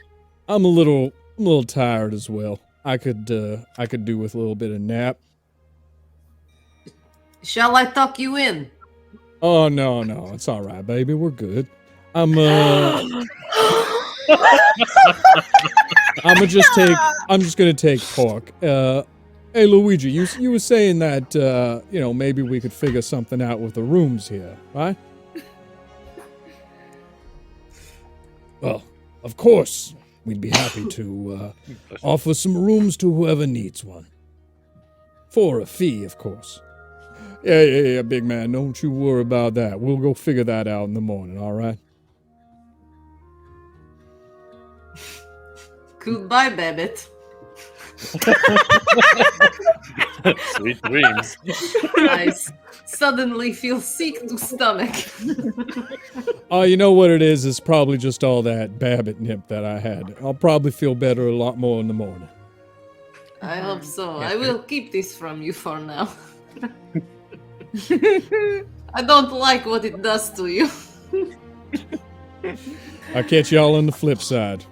little tired as well. I could do with a little bit of nap. Shall I tuck you in? Oh no, it's all right, baby. We're good. I'm just gonna take Pork. Hey Luigi, you were saying that maybe we could figure something out with the rooms here, right? Well, of course, we'd be happy to offer some rooms to whoever needs one. For a fee, of course. Yeah, big man, don't you worry about that. We'll go figure that out in the morning, all right? Goodbye, Babbitt. Sweet dreams. I suddenly feel sick to stomach. Oh, you know what it is? It's probably just all that Babbitt nip that I had. I'll probably feel better a lot more in the morning. I hope so. I will keep this from you for now. I don't like what it does to you. I'll catch y'all on the flip side.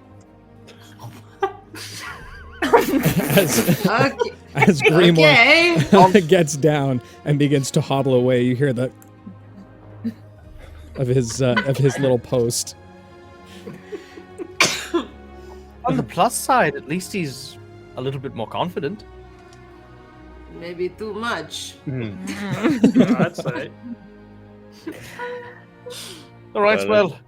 As Grimoire gets down and begins to hobble away, you hear the of his little post. On the plus side, at least he's a little bit more confident. Maybe too much. I'd say. All right, well,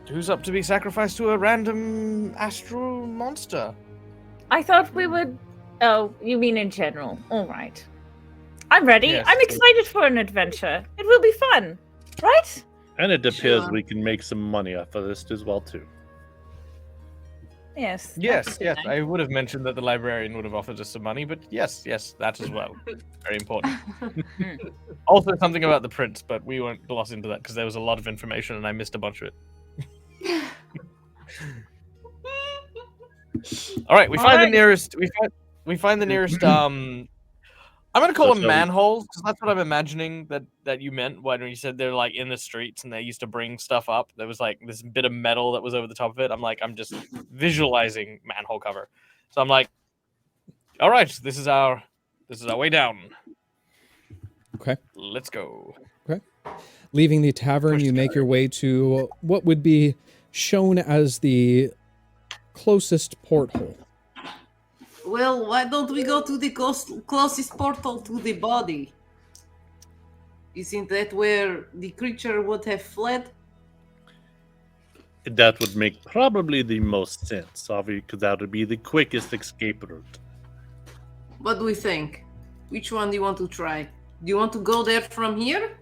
who's up to be sacrificed to a random astral monster? I thought we would... Oh, you mean in general. All right. I'm ready. Yes. I'm excited for an adventure. It will be fun, right? And it appears Sure. we can make some money off of this as well, too. Yes. Yes, that would be yes. nice. I would have mentioned that the librarian would have offered us some money, but yes, that as well. Very important. Also, something about the prince, but we won't gloss into that because there was a lot of information and I missed a bunch of it. All right, we find the nearest. We find the nearest. I'm gonna call them manholes because that's what I'm imagining that you meant when you said they're like in the streets and they used to bring stuff up. There was like this bit of metal that was over the top of it. I'm just visualizing manhole cover. So I'm like, all right, this is our way down. Okay. Let's go. Okay. Leaving the tavern, you make your way to what would be shown as the closest porthole. Well, why don't we go to the closest portal to the body? Isn't that where the creature would have fled? That would make probably the most sense, obviously, because that would be the quickest escape route. What do we think? Which one do you want to try? Do you want to go there from here?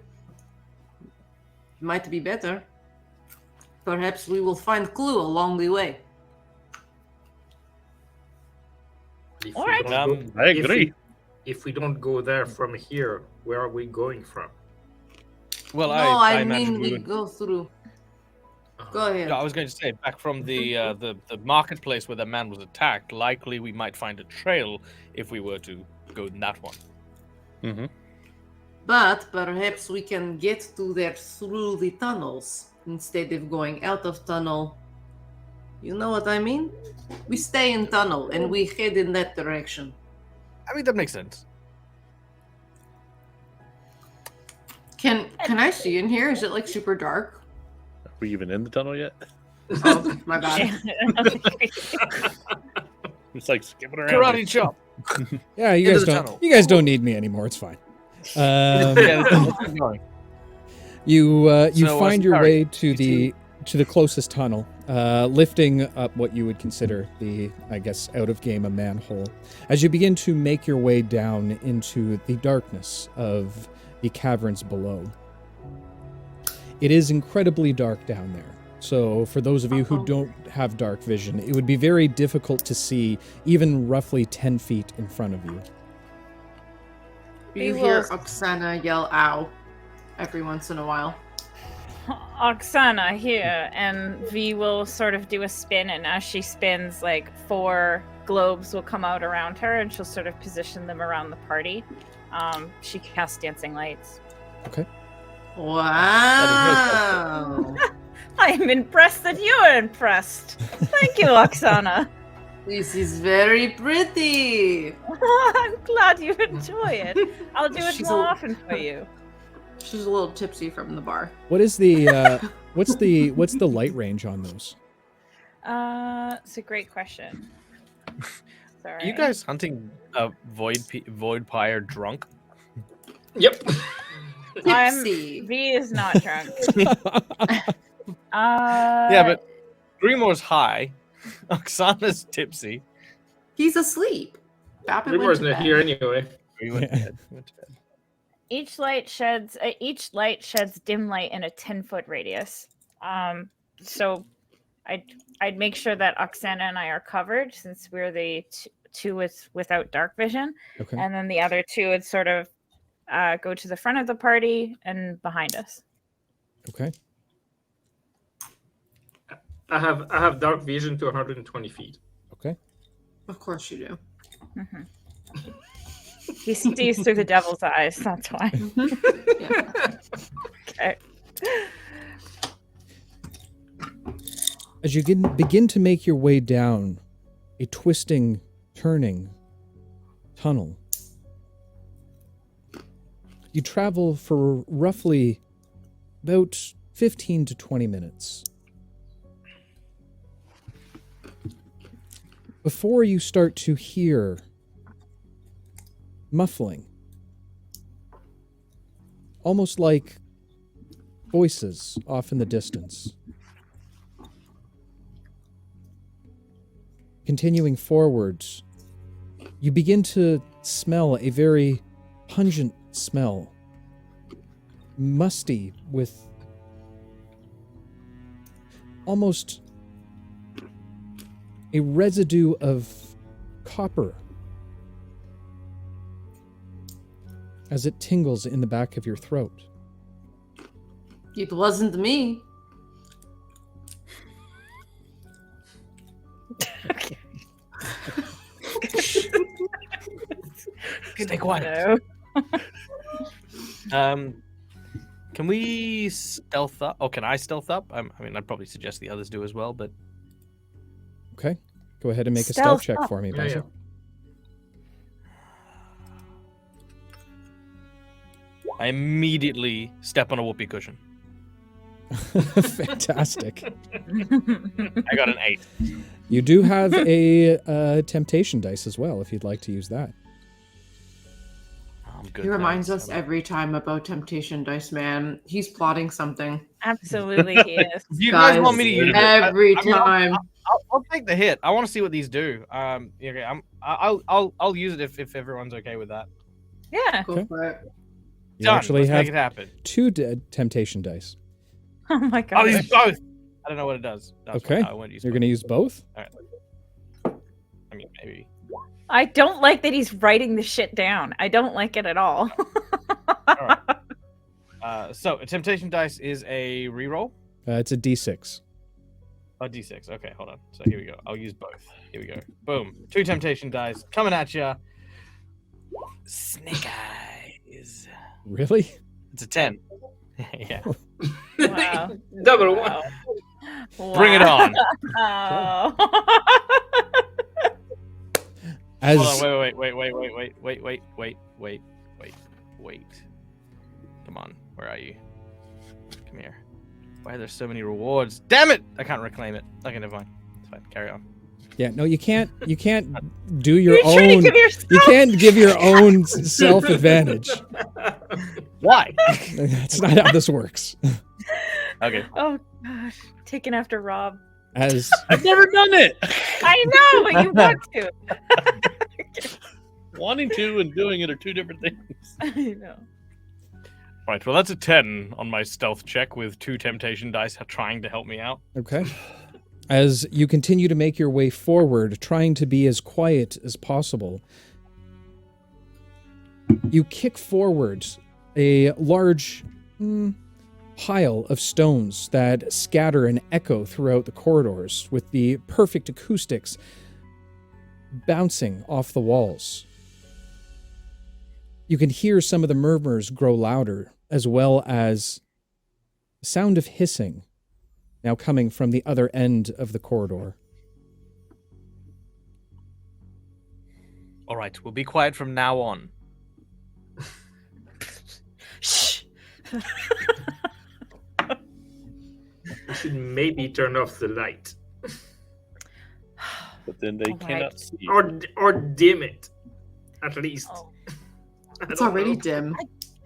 Might be better. Perhaps we will find clue along the way. If All we right. don't I agree. If we don't go there from here, where are we going from? Well, No, I I imagine mean we we would. go through. Go ahead. Yeah, I was going to say back from the marketplace where the man was attacked. Likely, we might find a trail if we were to go in that one. Mm-hmm. But perhaps we can get to there through the tunnels instead of going out of tunnel. You know what I mean? We stay in tunnel and we head in that direction. I mean, that makes sense. Can I see in here? Is it like super dark? Are we even in the tunnel yet? Oh, my bad. It's like skipping around. Karate chop. Yeah, you Into guys the don't. tunnel. You guys don't need me anymore. It's fine. Yeah, let's keep going. You So, find your sorry, way to the closest tunnel, lifting up what you would consider the, I guess, out of game a manhole. As you begin to make your way down into the darkness of the caverns below, it is incredibly dark down there. So for those of you who don't have dark vision, it would be very difficult to see even roughly 10 feet in front of you. You hear Oksana yell "ow" every once in a while. Oksana here, and V will sort of do a spin, and as she spins, like 4 globes will come out around her, and she'll sort of position them around the party. She casts dancing lights. Okay. Wow. I'm impressed that you're impressed. Thank you, Oksana. This is very pretty. I'm glad you enjoy it. I'll do it She's more a- often for you. She's a little tipsy from the bar. What is the what's the light range on those? It's a great question. Sorry. Are you guys hunting a void pyre drunk? Yep. Tipsy. V is not drunk. Yeah, but Grimoire's high. Oksana's tipsy. He's asleep. Babbitt went Remore's to not bed. here anyway. We went to bed. each light sheds dim light in a 10-foot radius. So I'd make sure that Oksana and I are covered, since we're the two without dark vision, Okay. and then the other 2 would sort of go to the front of the party and behind us. Okay. I have dark vision to 120 feet. Okay. Of course you do. Mm-hmm. He sees through the devil's eyes. That's why. Okay. As you begin to make your way down a twisting, turning tunnel, you travel for roughly about 15 to 20 minutes before you start to hear muffling, almost like voices off in the distance. Continuing forwards, you begin to smell a very pungent smell, musty with a residue of copper as it tingles in the back of your throat. It wasn't me. Stay quiet. No. Can we stealth up? Oh, can I stealth up? I mean, I'd probably suggest the others do as well, but... Okay. Go ahead and make a stealth check up. for me, Yeah, Basil. I immediately step on a whoopee cushion. Fantastic. I got an 8. You do have a temptation dice as well, if you'd like to use that. I'm good. He reminds thanks. us every time about Temptation Dice Man. He's plotting something. Absolutely, he is. Do you guys want me to use it? Every I mean, time. I'll take the hit. I want to see what these do. Okay, I'll use it if everyone's okay with that. Yeah. Go Okay. for it. You Done. actually Let's have make it happen. 2 temptation dice. Oh my I'll god. use both. I don't know what it does. That's Okay. why I won't use You're both. going to use both? I mean, maybe. I don't like that he's writing the shit down. I don't like it at all. All right. So a temptation dice is a reroll. It's a d6. A d6. Okay, hold on. So here we go. I'll use both. Here we go. Boom. 2 temptation dice coming at you. Snake eyes. Really? It's a 10. Yeah. Wow. Double one. Wow. Bring it on. Oh. As Hold on. Wait. Come on. Where are you? Come here. Why are there so many rewards? Damn it! I can't reclaim it. Okay, never mind. It's fine. Carry on. yeah, no, you can't do your You're trying own to give yourself. you can't give your own self advantage. Why? That's not how this works. Okay. Oh gosh, taken after Rob. As I've never done it. I know, but you want to. Wanting to and doing it are two different things. I know. Right. Well, that's a 10 on my stealth check with 2 temptation dice trying to help me out. okay. As you continue to make your way forward, trying to be as quiet as possible, you kick forward a large pile of stones that scatter and echo throughout the corridors with the perfect acoustics bouncing off the walls. You can hear some of the murmurs grow louder, as well as the sound of hissing now coming from the other end of the corridor. All right. We'll be quiet from now on. Shh. We should maybe turn off the light But then they All cannot right. see. or dim it, at least. Oh, I It's don't already know. dim,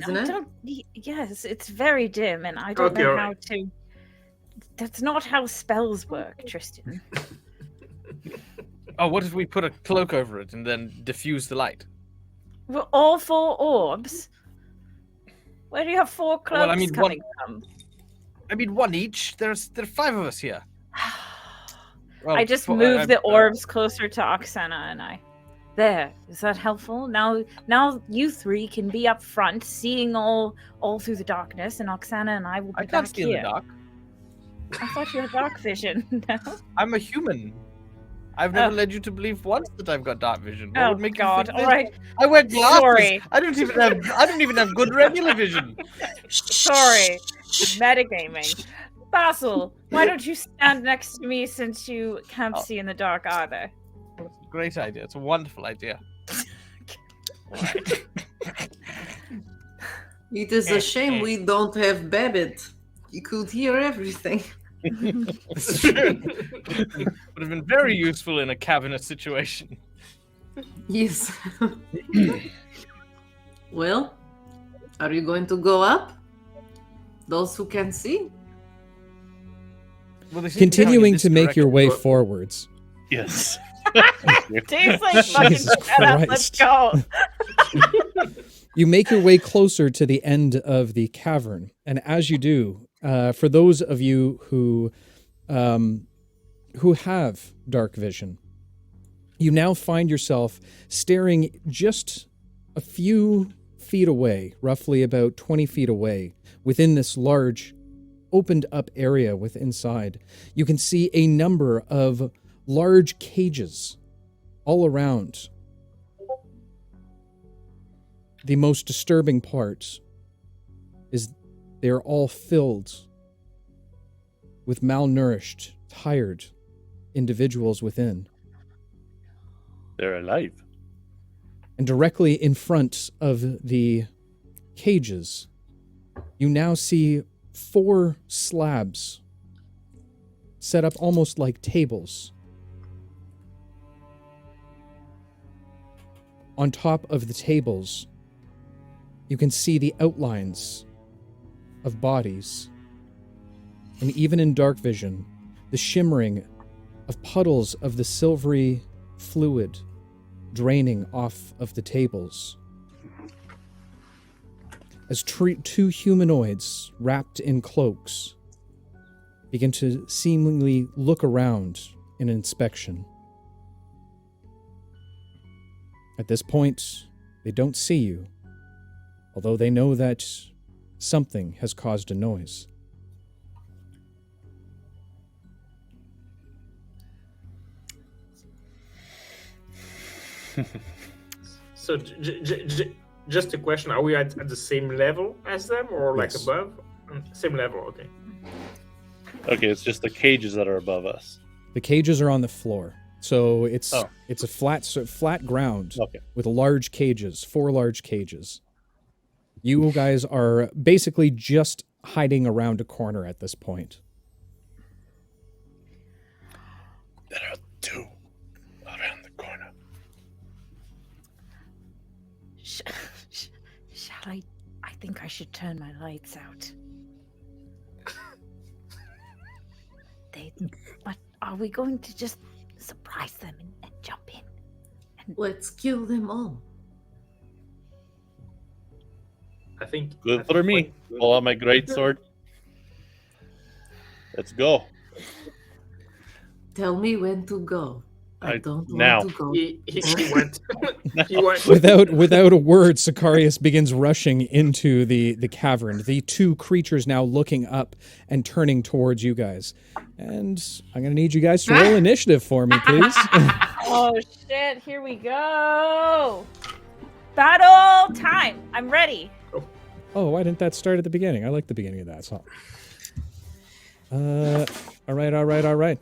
isn't it? Yes, it's very dim, and I don't Okay, know all how right. to. That's not how spells work, Tristan. Oh, what if we put a cloak over it and then diffuse the light? We're all 4 orbs. Where do you have 4 cloaks Well, I mean, coming from? I mean, 1 each. There are 5 of us here. Well, I just four- moved the orbs closer to Oksana and I. There, is that helpful? Now you 3 can be up front, seeing all through the darkness, and Oksana and I will be I back can't see in here. the dark. I thought you had dark vision. No? I'm a human. I've never Oh. led you to believe once that I've got dark vision. What Oh would make God! you All think right, this? I wear glasses. Sorry. I don't even have good regular vision. sorry. Metagaming. Basil, why don't you stand next to me since you can't Oh. see in the dark either? It's a great idea. It's a wonderful idea. It is a shame we don't have Babbitt. He could hear everything. It's true. Would have been very useful in a cabinet situation. Yes. Well, are you going to go up? Those who can see? Well, they seem to be going in Continuing this to make your direction. way Well- forwards. Yes. Dave's like, fucking Jesus shut up, let's Christ. go. You make your way closer to the end of the cavern, and as you do, for those of you who who have dark vision, you now find yourself staring just a few feet away, roughly about 20 feet away, within this large opened up area with inside. You can see a number of large cages all around. The most disturbing part is they're all filled with malnourished, tired individuals within. They're alive. And directly in front of the cages, you now see 4 slabs set up almost like tables. On top of the tables, you can see the outlines of bodies. And even in dark vision, the shimmering of puddles of the silvery fluid draining off of the tables. As 2 humanoids wrapped in cloaks begin to seemingly look around in inspection. At this point, they don't see you, although they know that something has caused a noise. So, just a question: are we at the same level as them, or like Yes. above? Same level, okay. Okay, it's just the cages that are above us. The cages are on the floor, so it's Oh. it's a flat ground Okay. with large cages, 4 large cages. You guys are basically just hiding around a corner at this point. There are 2 around the corner. Shall I? I think I should turn my lights out. But are we going to just surprise them and jump in? Let's kill them all. I think. Good for me. Pull out my great sword. Let's go. Tell me when to go. I don't now. want to go. He went. He went. Without a word, Sicarius begins rushing into the cavern. The 2 creatures now looking up and turning towards you guys. And I'm going to need you guys to roll initiative for me, please. Oh shit! Here we go. Battle time. I'm ready. Oh, why didn't that start at the beginning? I like the beginning of that song. All right.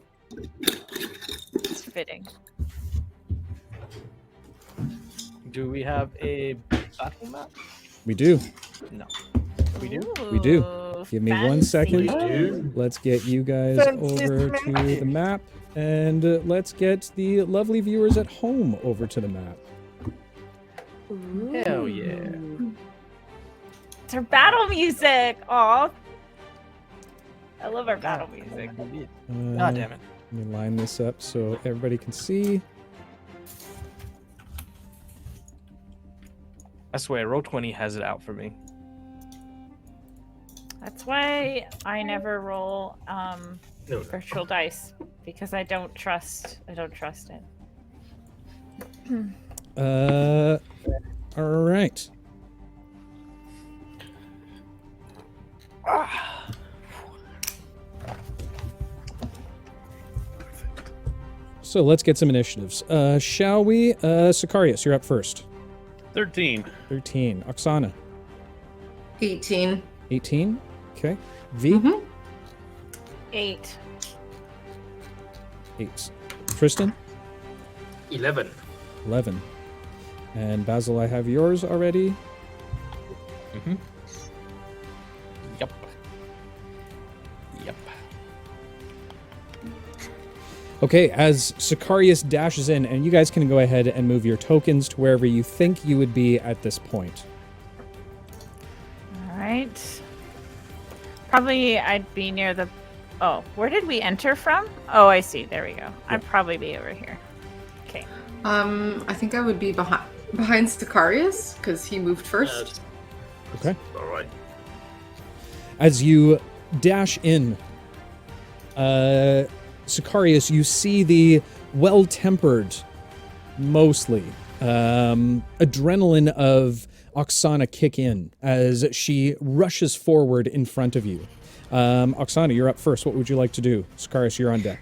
It's fitting. Do we have a battle map? We do. No. We do? We do. Ooh, Give me 1 fancy. second. Let's get you guys Fancy over to the map. And let's get the lovely viewers at home over to the map. Hell yeah. It's our battle music. Aw. I love our battle music. God damn it. Let me line this up so everybody can see. I swear, Roll20 has it out for me. That's why I never roll No. virtual dice, because I don't trust it. All right. So let's get some initiatives. Shall we? Sicarius, you're up first. 13. 13. Oksana, 18. 18. Okay. V, Mm-hmm. 8. 8. Tristan, 11. 11. And Basil, I have yours already. Yep. Yep. Okay, as Sicarius dashes in, and you guys can go ahead and move your tokens to wherever you think you would be at this point. All right. Probably I'd be near the... Oh, where did we enter from? Oh, I see. There we go. I'd probably be over here. Okay. I think I would be behind Sicarius because he moved first. Okay. All right. As you dash in, Sicarius, you see the well-tempered, mostly, adrenaline of Oksana kick in as she rushes forward in front of you. Oksana, you're up first. What would you like to do? Sicarius, you're on deck.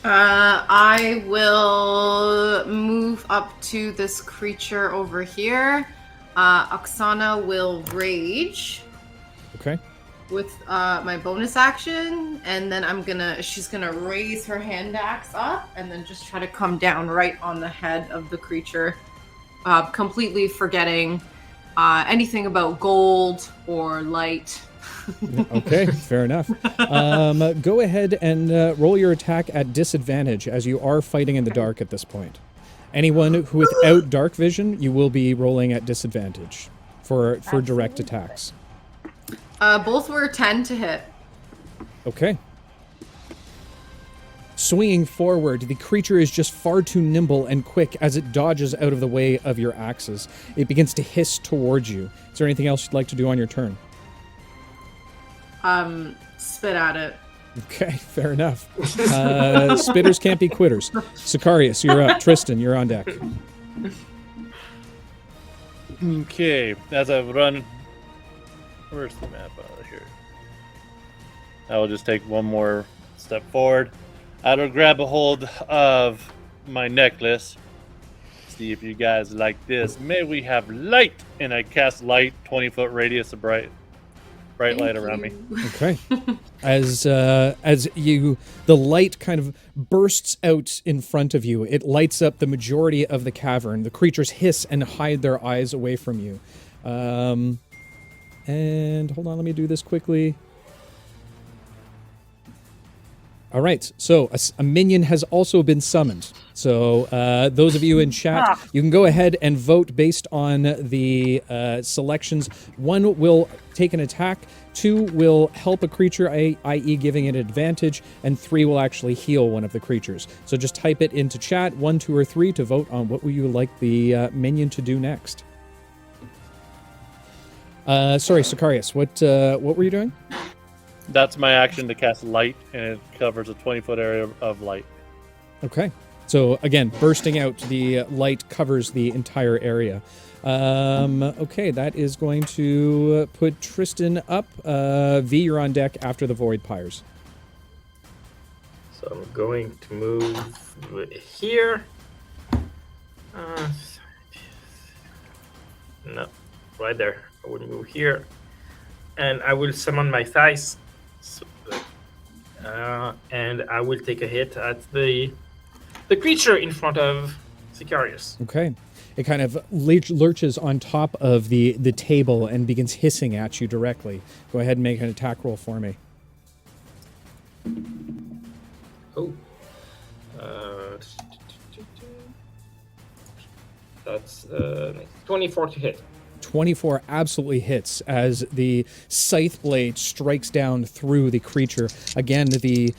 I will move up to this creature over here. Oksana will rage. Okay. With my bonus action, and then she's gonna raise her hand axe up and then just try to come down right on the head of the creature, completely forgetting anything about gold or light. Okay, fair enough. Go ahead and roll your attack at disadvantage, as you are fighting in the dark at this point. Anyone who without dark vision, you will be rolling at disadvantage for direct attacks. Both were 10 to hit. Okay. Swinging forward, the creature is just far too nimble and quick as it dodges out of the way of your axes. It begins to hiss towards you. Is there anything else you'd like to do on your turn? Spit at it. Okay, fair enough. Spitters can't be quitters. Sicarius, you're up. Tristan, you're on deck. Okay, as I run... Where's the map out of here? I will just take one more step forward. I'll grab a hold of my necklace. See if you guys like this. May we have light! And I cast light, 20-foot radius of bright light around me. Okay. As the light kind of bursts out in front of you, it lights up the majority of the cavern. The creatures hiss and hide their eyes away from you. And hold on, let me do this quickly. All right, so a minion has also been summoned. So those of you in chat, you can go ahead and vote based on the selections. 1 will take an attack, 2 will help a creature, i.e. giving it advantage, and 3 will actually heal one of the creatures. So just type it into chat, 1, 2, or 3 to vote on what would you like the minion to do next. Sorry, Sicarius, what were you doing? That's my action to cast light, and it covers a 20-foot area of light. Okay. So again, bursting out, the light covers the entire area. Okay, that is going to put Tristan up. V, you're on deck after the void pyres. So I'm going to move here. No, right there. I will move here, and I will summon my thighs, and I will take a hit at the creature in front of Sicarius. Okay. It kind of lurches on top of the table and begins hissing at you directly. Go ahead and make an attack roll for me. Oh. That's 24 to hit. 24 absolutely hits as the scythe blade strikes down through the creature. Again, the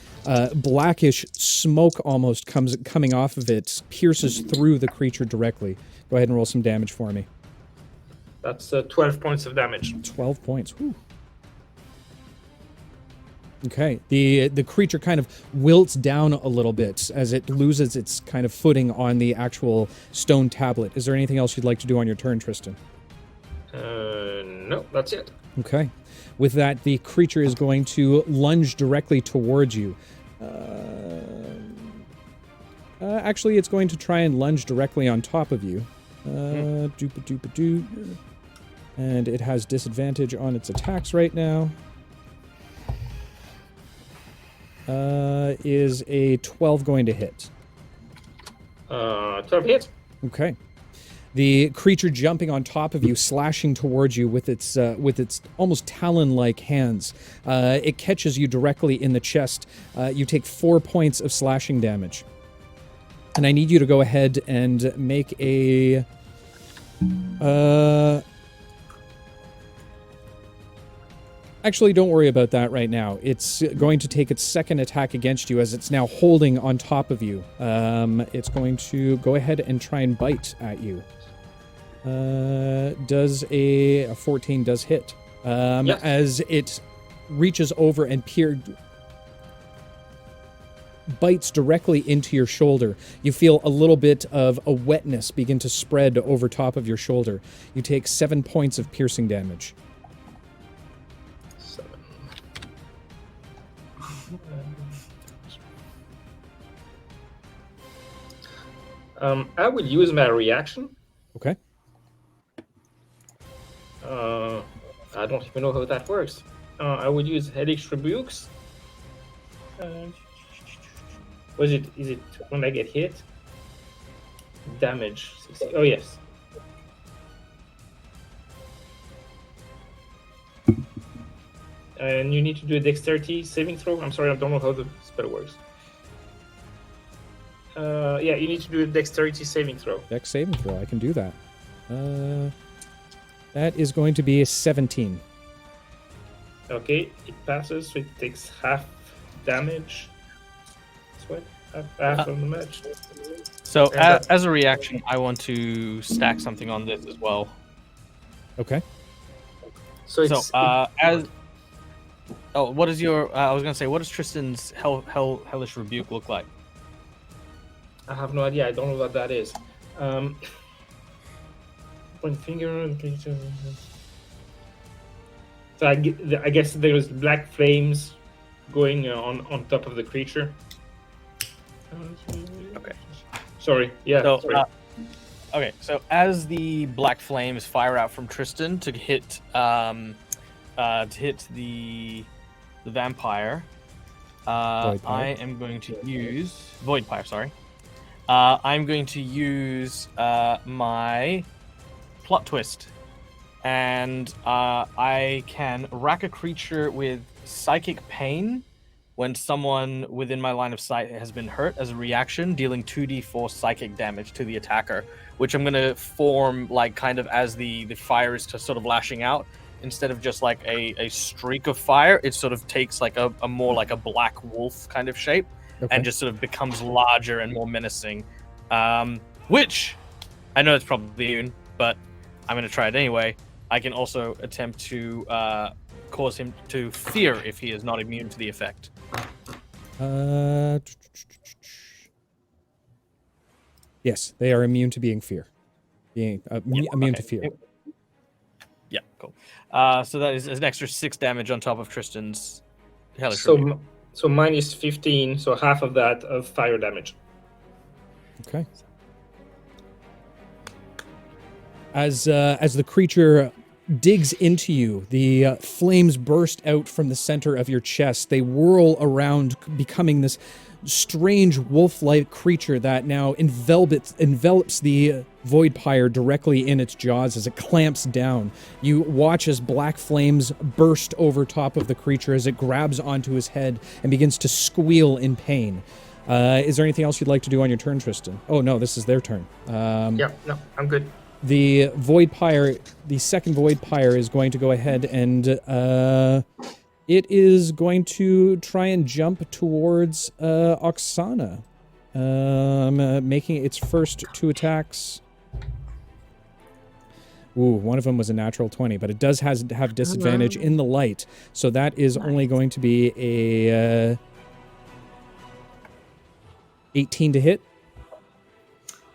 blackish smoke almost coming off of it pierces through the creature directly. Go ahead and roll some damage for me. That's 12 points of damage. 12 points. Whew. Okay. The creature kind of wilts down a little bit as it loses its kind of footing on the actual stone tablet. Is there anything else you'd like to do on your turn, Tristan? No, that's it. Okay. With that, the creature is going to lunge directly towards you. Actually, it's going to try and lunge directly on top of you. Doop-a-doop-a-doo. And it has disadvantage on its attacks right now. Is a 12 going to hit? 12 hits. Okay. The creature jumping on top of you, slashing towards you with its almost talon-like hands. It catches you directly in the chest. You take 4 points of slashing damage. And I need you to go ahead and make a... Actually, don't worry about that right now. It's going to take its second attack against you as it's now holding on top of you. It's going to go ahead and try and bite at you. Does a 14 does hit. Yes. As it reaches over and bites directly into your shoulder. You feel a little bit of a wetness begin to spread over top of your shoulder. You take 7 points of piercing damage. 7. I will use my reaction. Okay. I don't even know how that works. I would use Helix Rebukes. Is it when I get hit? Damage. 60. Oh, yes. And you need to do a dexterity saving throw. I'm sorry, I don't know how the spell works. Yeah, you need to do a dexterity saving throw. Dex saving throw. I can do that. That is going to be a 17. Okay, it passes, so it takes half damage. That's what? Half of the match. So And as a reaction, I want to stack something on this as well. Okay. So So it's what is your? I was gonna say, what does Tristan's hellish rebuke look like? I have no idea. I don't know what that is. Point finger. So I guess there's black flames going on top of the creature. Okay. Sorry. Yeah. So, sorry. okay, so as the black flames fire out from Tristan to hit the vampire, I am going to use voidpire. Sorry, I'm going to use my plot twist, and I can rack a creature with psychic pain when someone within my line of sight has been hurt as a reaction, dealing 2d4 psychic damage to the attacker, which I'm going to form like kind of as the fire is sort of lashing out. Instead of just like a streak of fire, it sort of takes like a more like a black wolf kind of shape, and just sort of becomes larger and more menacing. Which I know it's probably immune, but I'm going to try it anyway. I can also attempt to cause him to fear if he is not immune to the effect. Yes, they are immune to being fear. Immune to fear. Yeah, cool. So that is an extra 6 damage on top of Tristan's hellish. So mine is 15, so half of that of fire damage. Okay. As the creature digs into you, the flames burst out from the center of your chest. They whirl around, becoming this strange wolf-like creature that now envelops the voidpire directly in its jaws as it clamps down. You watch as black flames burst over top of the creature as it grabs onto his head and begins to squeal in pain. Is there anything else you'd like to do on your turn, Tristan? Oh no, this is their turn. Yeah, no, I'm good. The voidpire, the second voidpire, is going to go ahead and it is going to try and jump towards Oksana, making its first 2 attacks. Ooh, one of them was a natural 20, but it does have disadvantage in the light, so that is only going to be a 18 to hit.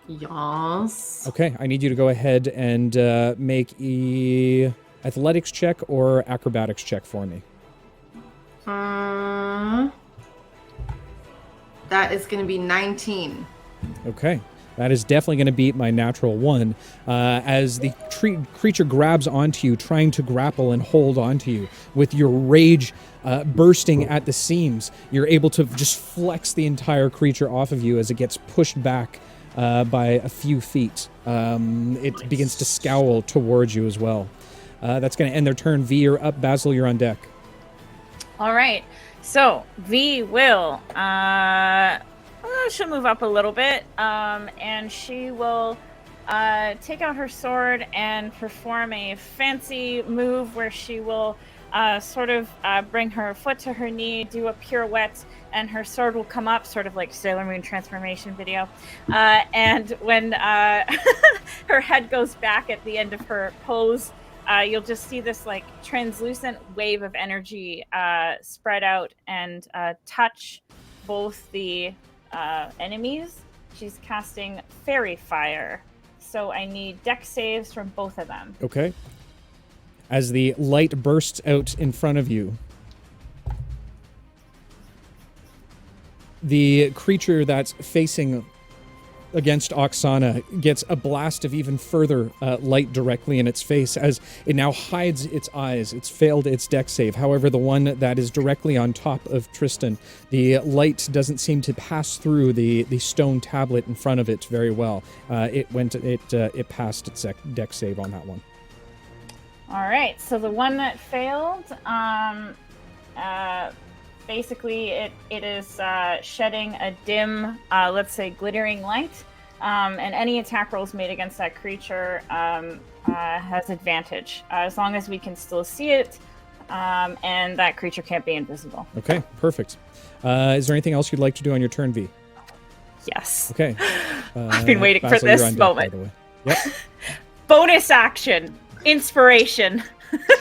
Yes. Okay, I need you to go ahead and make a athletics check or acrobatics check for me. That is going to be 19. Okay, that is definitely going to beat my natural 1. As the creature grabs onto you, trying to grapple and hold onto you, with your rage bursting at the seams, you're able to just flex the entire creature off of you as it gets pushed back by a few feet. It begins to scowl towards you as well. That's going to end their turn. V, you're up. Basil, you're on deck. All right. So V will she'll move up a little bit, and she will take out her sword and perform a fancy move where she will sort of bring her foot to her knee, do a pirouette, and her sword will come up, sort of like Sailor Moon transformation video. And when her head goes back at the end of her pose, you'll just see this like translucent wave of energy spread out and touch both the enemies, she's casting fairy fire. So I need dex saves from both of them. Okay. As the light bursts out in front of you, the creature that's facing against Oksana gets a blast of even further light directly in its face as it now hides its eyes. It's failed its dex save. However, the one that is directly on top of Tristan, the light doesn't seem to pass through the stone tablet in front of it very well. It passed its dex save on that one. All right, so the one that failed, basically it is shedding a dim, let's say, glittering light, and any attack rolls made against that creature has advantage, as long as we can still see it, and that creature can't be invisible. Okay, perfect. Is there anything else you'd like to do on your turn, V? Yes. Okay. I've been waiting for Basil, you're this on deck, moment. by the way. Yep. Bonus action. Inspiration.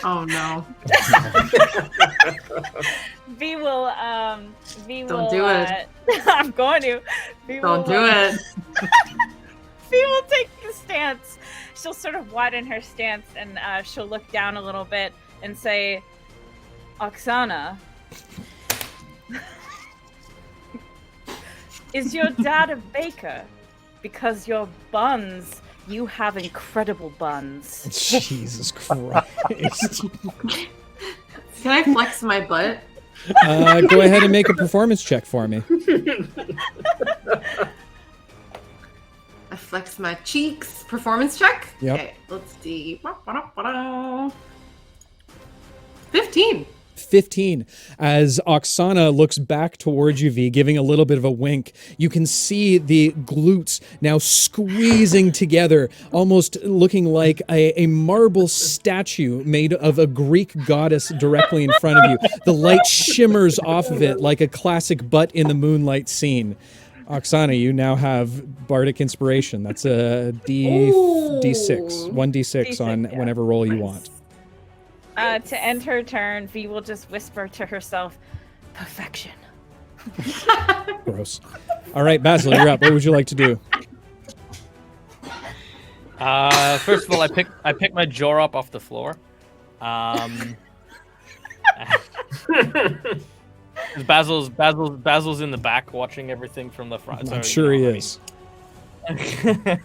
Oh no. V will Don't do it. I'm going to. Don't do it. V will take the stance. She'll sort of widen her stance and she'll look down a little bit and say, Oksana, is your dad a baker? Because your buns, you have incredible buns. Jesus Christ. Can I flex my butt? Go ahead and make a performance check for me. I flex my cheeks. Performance check? Yep. Okay, let's see. 15. 15. As Oksana looks back towards you, V, giving a little bit of a wink, you can see the glutes now squeezing together, almost looking like a marble statue made of a Greek goddess directly in front of you. The light shimmers off of it like a classic butt in the moonlight scene. Oksana, you now have bardic inspiration. That's a D6. 1d6 on whenever roll you want. To end her turn, V will just whisper to herself, perfection. Gross. All right, Basil, you're up. What would you like to do? First of all, I pick my jaw up off the floor. Basil's in the back watching everything from the front. I'm sure he is. They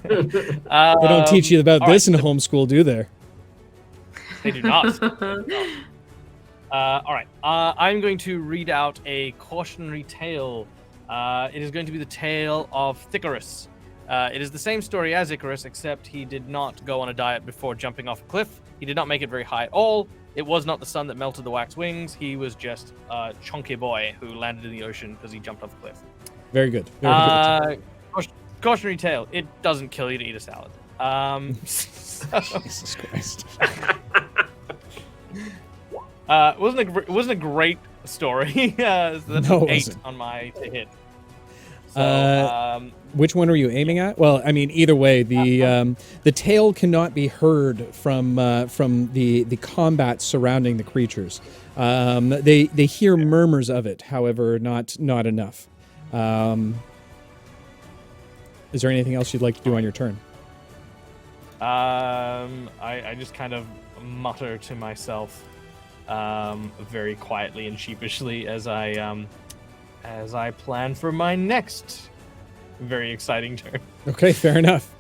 don't teach you about this in homeschool, do they? They do not. All right. I'm going to read out a cautionary tale. It is going to be the tale of Icarus. It is the same story as Icarus, except he did not go on a diet before jumping off a cliff. He did not make it very high at all. It was not the sun that melted the wax wings. He was just a chunky boy who landed in the ocean because he jumped off a cliff. Very good. Very good. Cautionary tale. It doesn't kill you to eat a salad. Jesus Christ. It wasn't a great story. That's No, an 8 wasn't. on my to hit. So, Which one are you aiming at? Well, I mean, either way, the tale cannot be heard from the combat surrounding the creatures. They hear murmurs of it, however, not enough. Is there anything else you'd like to do on your turn? I just kind of mutter to myself, very quietly and sheepishly as I plan for my next very exciting turn. Okay, fair enough.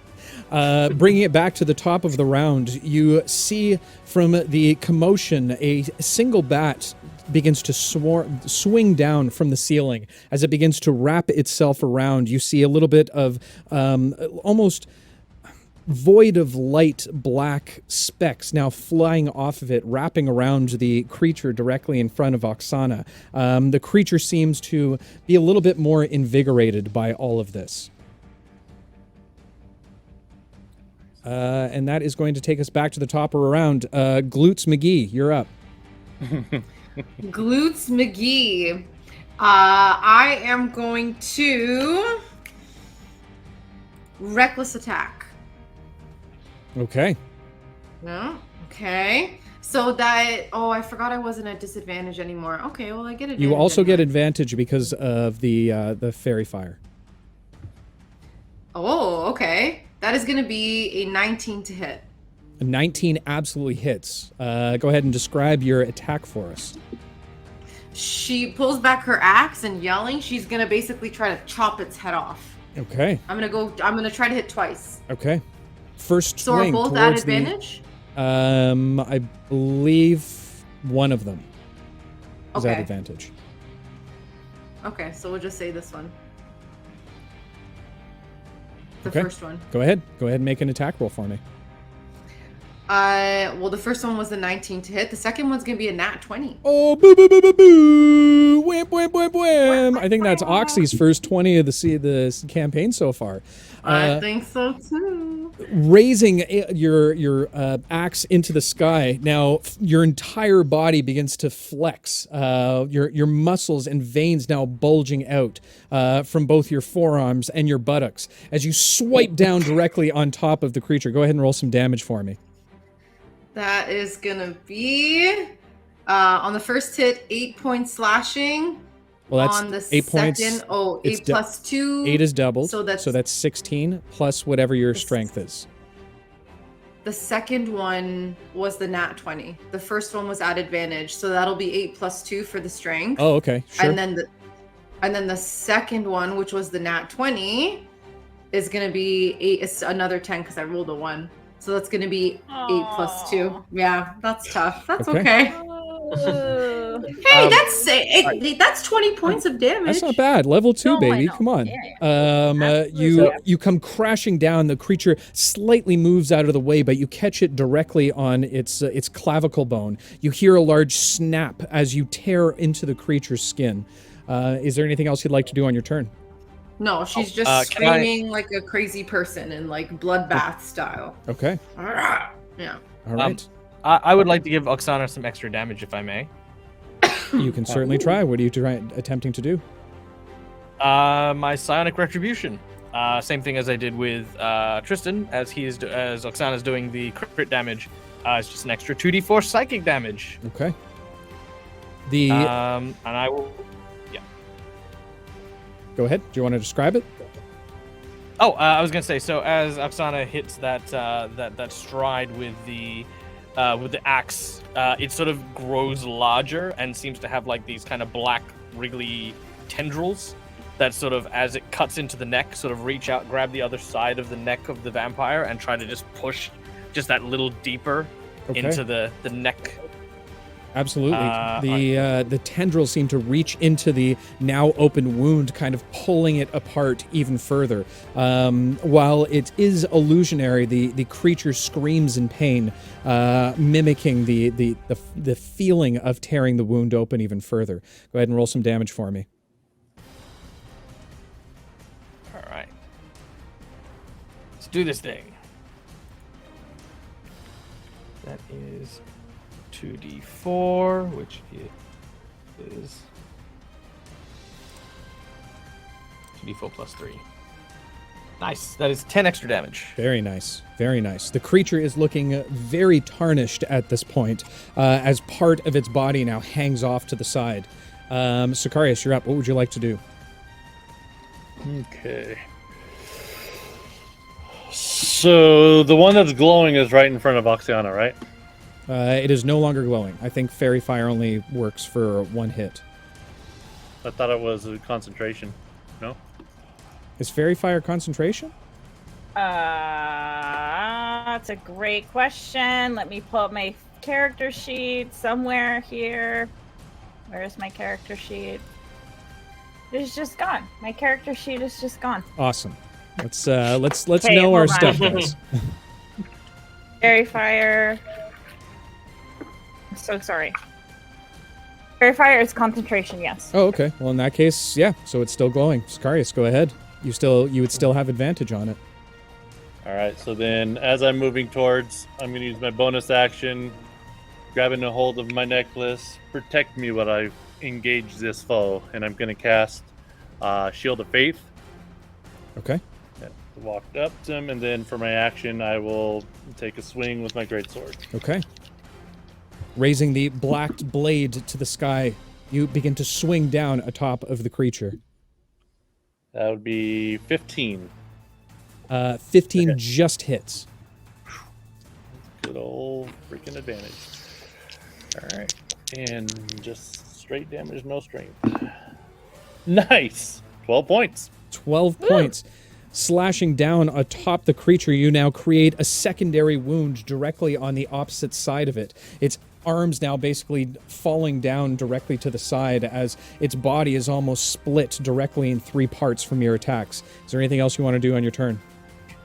Bringing it back to the top of the round, you see from the commotion a single bat begins to swing down from the ceiling. As it begins to wrap itself around, you see a little bit of almost void of light black specks now flying off of it, wrapping around the creature directly in front of Oksana. The creature seems to be a little bit more invigorated by all of this. And that is going to take us back to the top of the round. Glutes McGee, you're up. Glutes McGee. I am going to reckless attack. Okay. No? Okay. So that, oh, I forgot I wasn't at disadvantage anymore. Okay, well, I get advantage. You also get anyway. advantage because of the fairy fire. Oh, okay. That is going to be a 19 to hit. A 19 absolutely hits. Go ahead and describe your attack for us. She pulls back her axe and yelling, she's going to basically try to chop its head off. Okay. I'm going to try to hit twice. Okay. First So are swing both at towards the... advantage? I believe one of them is at Okay. advantage. Okay, so we'll just say this one. The Okay. first one. Go ahead. Go ahead and make an attack roll for me. Well, the first one was the 19 to hit. The second one's going to be a nat 20. Oh, boo, boo, boo, boo, boo. Wham, wham, wham, wham. I think that's Oxy's first 20 of the campaign so far. I think so too. Raising your axe into the sky, now your entire body begins to flex. Your muscles and veins now bulging out from both your forearms and your buttocks as you swipe down directly on top of the creature. Go ahead and roll some damage for me. That is going to be, on the first hit, 8 points slashing. Well, that's on the 8 second, points. oh, 8 plus 2. 8 is doubled, So that's, 16 plus whatever your strength is. the second one was the nat 20. The first one was at advantage, so that'll be 8 plus 2 for the strength. Oh, okay, sure. And then the second one, which was the nat 20, is going to be 8. It's another 10 because I rolled a 1. So that's going to be 8 plus 2. Yeah, that's tough. That's okay. Hey, that's 20 points of damage. That's not bad. Level 2, No, I baby. know. Come on. Yeah. You come crashing down. The creature slightly moves out of the way, but you catch it directly on its clavicle bone. You hear a large snap as you tear into the creature's skin. Is there anything else you'd like to do on your turn? No, she's just can I- screaming like a crazy person in like bloodbath style. Okay. Yeah. All right. I would like to give Oksana some extra damage, if I may. You can certainly try. What are you attempting to do? My psionic retribution. Same thing as I did with Tristan, as Oksana's doing the crit damage. It's just an extra 2d4 psychic damage. Okay. And I will. Go ahead. Do you want to describe it? Oh, I was gonna say. So as Oksana hits that stride with the axe, it sort of grows larger and seems to have like these kind of black wriggly tendrils that sort of, as it cuts into the neck, sort of reach out, grab the other side of the neck of the vampire and try to just push just that little deeper into the neck. Absolutely. The tendrils seem to reach into the now open wound, kind of pulling it apart even further. While it is illusionary, the creature screams in pain, mimicking the feeling of tearing the wound open even further. Go ahead and roll some damage for me. All right. Let's do this thing. That is 2d4, which is 2d4 plus 3. Nice. That is 10 extra damage. Very nice. Very nice. The creature is looking very tarnished at this point, as part of its body now hangs off to the side. Sicarius, you're up. What would you like to do? Okay. So the one that's glowing is right in front of Oxiana, right? It is no longer glowing. I think fairy fire only works for one hit. I thought it was a concentration. No? Is fairy fire concentration? That's a great question. Let me pull up my character sheet somewhere here. Where's my character sheet? It's just gone. My character sheet is just gone. Awesome. Let's Okay, know our hold stuff, on. guys. Fairy fire. I'm so sorry. Fairy fire is concentration, yes. Oh, okay. Well, in that case, yeah. So it's still glowing. Sicarius, go ahead. You would still have advantage on it. All right. So then, as I'm moving towards, I'm going to use my bonus action, grabbing a hold of my necklace, protect me while I engage this foe, and I'm going to cast Shield of Faith. Okay. Walked up to him, and then for my action, I will take a swing with my greatsword. Okay. Raising the blacked blade to the sky, you begin to swing down atop of the creature. That would be 15. 15 just hits. Good old freaking advantage. All right. And just straight damage, no strength. Nice. 12 points. 12 points. Slashing down atop the creature, you now create a secondary wound directly on the opposite side of it. Its arms now basically falling down directly to the side as its body is almost split directly in 3 parts from your attacks. Is there anything else you want to do on your turn?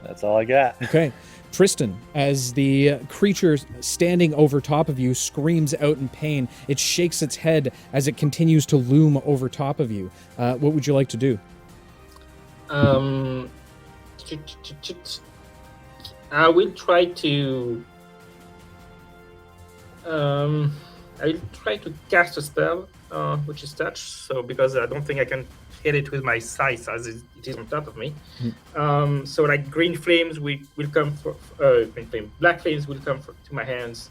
That's all I got. Okay. Tristan, as the creature standing over top of you screams out in pain, it shakes its head as it continues to loom over top of you. What would you like to do? I will try to. I'll try to cast a spell, which is touch. So because I don't think I can hit it with my scythe as it is on top of me. So like green flames will come for black flames will come to my hands,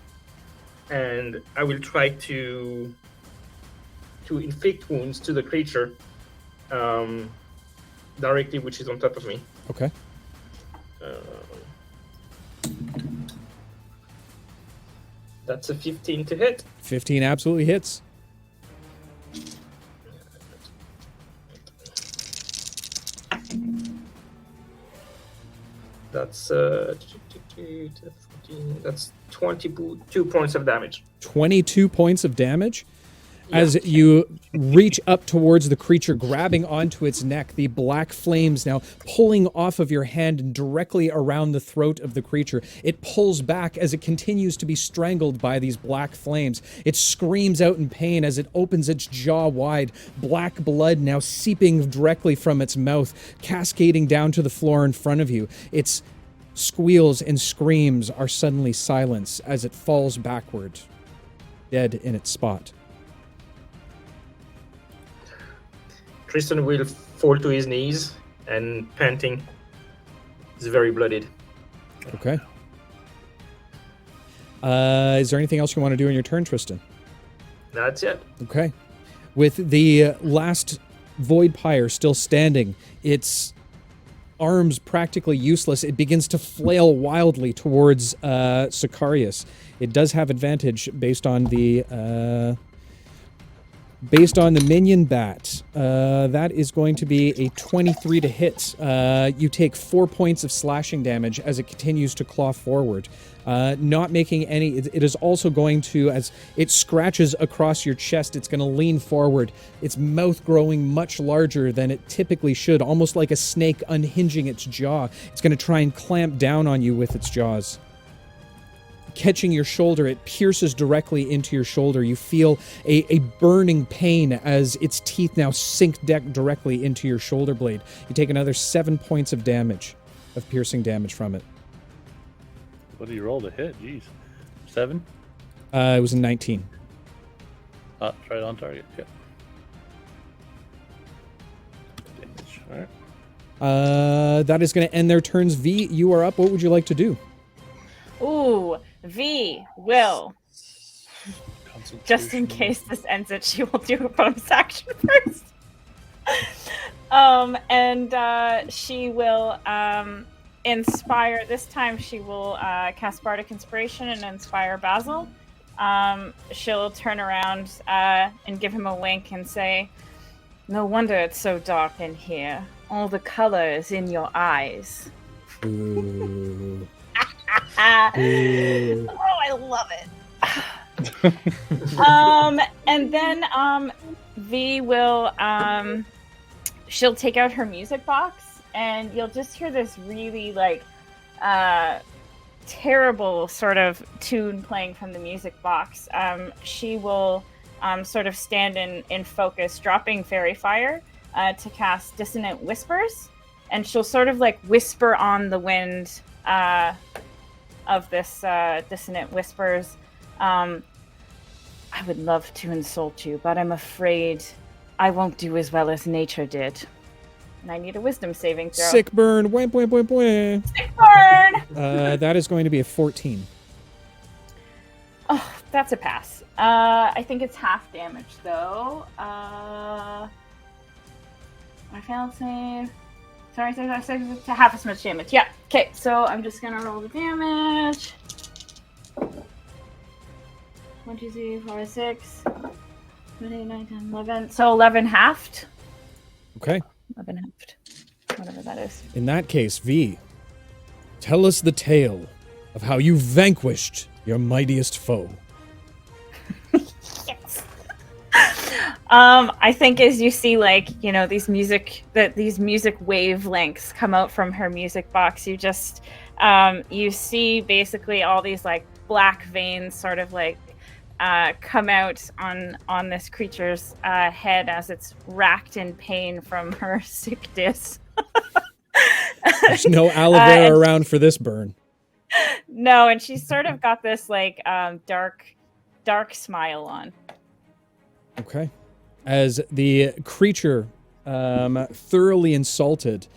and I will try to inflict wounds to the creature directly, which is on top of me. Okay. That's a 15 to hit. 15 absolutely hits. That's 22 points of damage. 22 points of damage. As you reach up towards the creature, grabbing onto its neck, the black flames now pulling off of your hand and directly around the throat of the creature. It pulls back as it continues to be strangled by these black flames. It screams out in pain as it opens its jaw wide, black blood now seeping directly from its mouth, cascading down to the floor in front of you. Its squeals and screams are suddenly silenced as it falls backward, dead in its spot. Tristan will fall to his knees and panting. He's very bloodied. Okay. Is there anything else you want to do in your turn, Tristan? That's it. Okay. With the last void pyre still standing, its arms practically useless, it begins to flail wildly towards Sicarius. It does have advantage based on the minion bat. That is going to be a 23 to hit. You take 4 points of slashing damage as it continues to claw forward. Not making any... It is also going to, as it scratches across your chest, it's going to lean forward, its mouth growing much larger than it typically should, almost like a snake unhinging its jaw. It's going to try and clamp down on you with its jaws. Catching your shoulder, it pierces directly into your shoulder. You feel a burning pain as its teeth now sink directly into your shoulder blade. You take another 7 points of damage, of piercing damage from it. What did you roll to hit? Jeez. 7? It was a 19. Right on target. Yep. Damage. All right. That is going to end their turns. V, you are up. What would you like to do? Ooh, V will. Just in case this ends it, she will do a bonus action first. And she will inspire. This time she will cast Bardic Inspiration and inspire Basil. She'll turn around and give him a wink and say, "No wonder it's so dark in here. All the colors in your eyes." Ooh. Oh, I love it. And then V will she'll take out her music box, and you'll just hear this really terrible sort of tune playing from the music box. She will sort of stand in focus, dropping Fairy Fire to cast Dissonant Whispers, and she'll sort of whisper on the wind of this Dissonant Whispers. I would love to insult you, but I'm afraid I won't do as well as nature did. And I need a wisdom saving throw. Sick burn. Wham, wham, wham, wham. Sick burn! That is going to be a 14. Oh, That's a pass. I think it's half damage though. I failed save. Sorry, to half as much damage. Yeah. Okay, so I'm just gonna roll the damage. 1, 2, 3, 4, 6, 7, 8, 9, 10, 11. So 11 halved. Okay. 11 halved. Whatever that is. In that case, V, tell us the tale of how you vanquished your mightiest foe. Yes. I think as you see, like, you know, these music wavelengths come out from her music box, you just you see basically all these like black veins sort of like come out on this creature's head as it's racked in pain from her sickness. There's no aloe vera around for this burn. No, and she's sort of got this like dark smile on. Okay. As the creature, thoroughly insulted,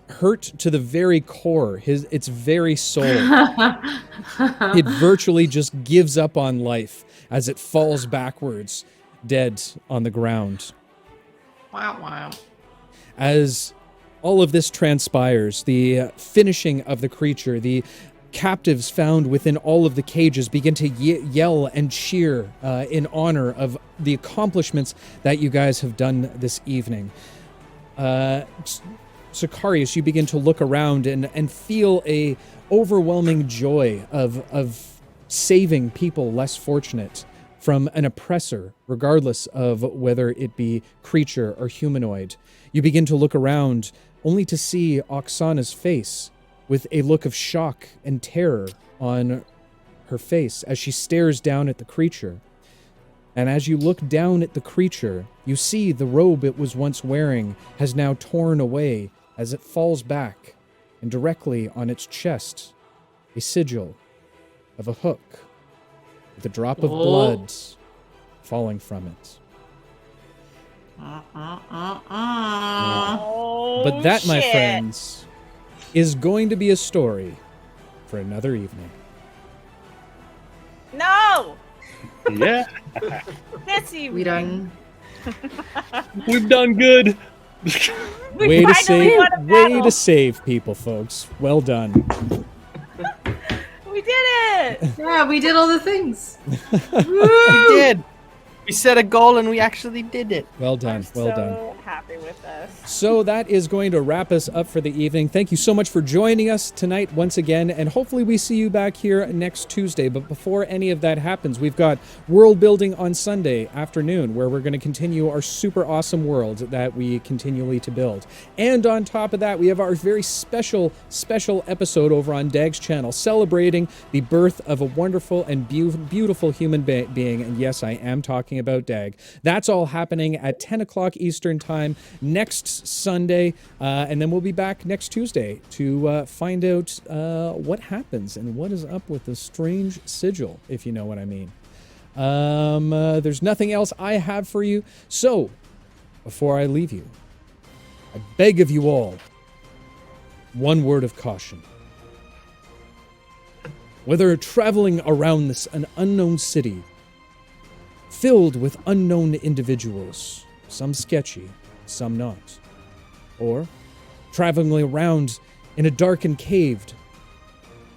hurt to the very core, its very soul, it virtually just gives up on life as it falls backwards, dead on the ground. Wow. As all of this transpires, the finishing of the creature, the captives found within all of the cages begin to yell and cheer in honor of the accomplishments that you guys have done this evening. Sicarius, you begin to look around and feel a overwhelming joy of saving people less fortunate from an oppressor, regardless of whether it be creature or humanoid. You begin to look around only to see Oksana's face with a look of shock and terror on her face as she stares down at the creature. And as you look down at the creature, you see the robe it was once wearing has now torn away as it falls back, and directly on its chest, a sigil of a hook with a drop of blood falling from it. But that, my friends, is going to be a story for another evening. No! Yeah. This evening. We done. We've done good. Way to save people, folks. Well done. We did it! Yeah, we did all the things. We did. We set a goal and we actually did it. Well done. Well done. So happy with us. So that is going to wrap us up for the evening. Thank you so much for joining us tonight once again, and hopefully we see you back here next Tuesday. But before any of that happens, we've got world building on Sunday afternoon, where we're going to continue our super awesome world that we continually to build. And on top of that, we have our very special episode over on Dag's channel, celebrating the birth of a wonderful and beautiful human being. And yes, I am talking about Dag. That's all happening at 10 o'clock Eastern Time next Sunday, and then we'll be back next Tuesday to find out what happens and what is up with the strange sigil, if you know what I mean. There's nothing else I have for you, so before I leave you, I beg of you all, one word of caution. Whether traveling around an unknown city filled with unknown individuals, some sketchy, some not, or traveling around in a darkened cave,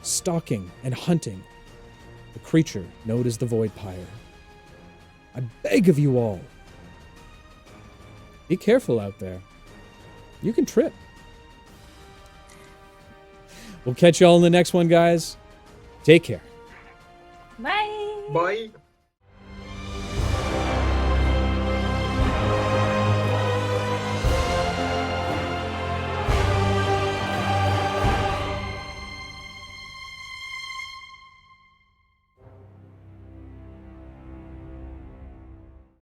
stalking and hunting the creature known as the voidpire, I beg of you all, be careful out there. You can trip. We'll catch y'all in the next one, guys. Take care. Bye. Bye.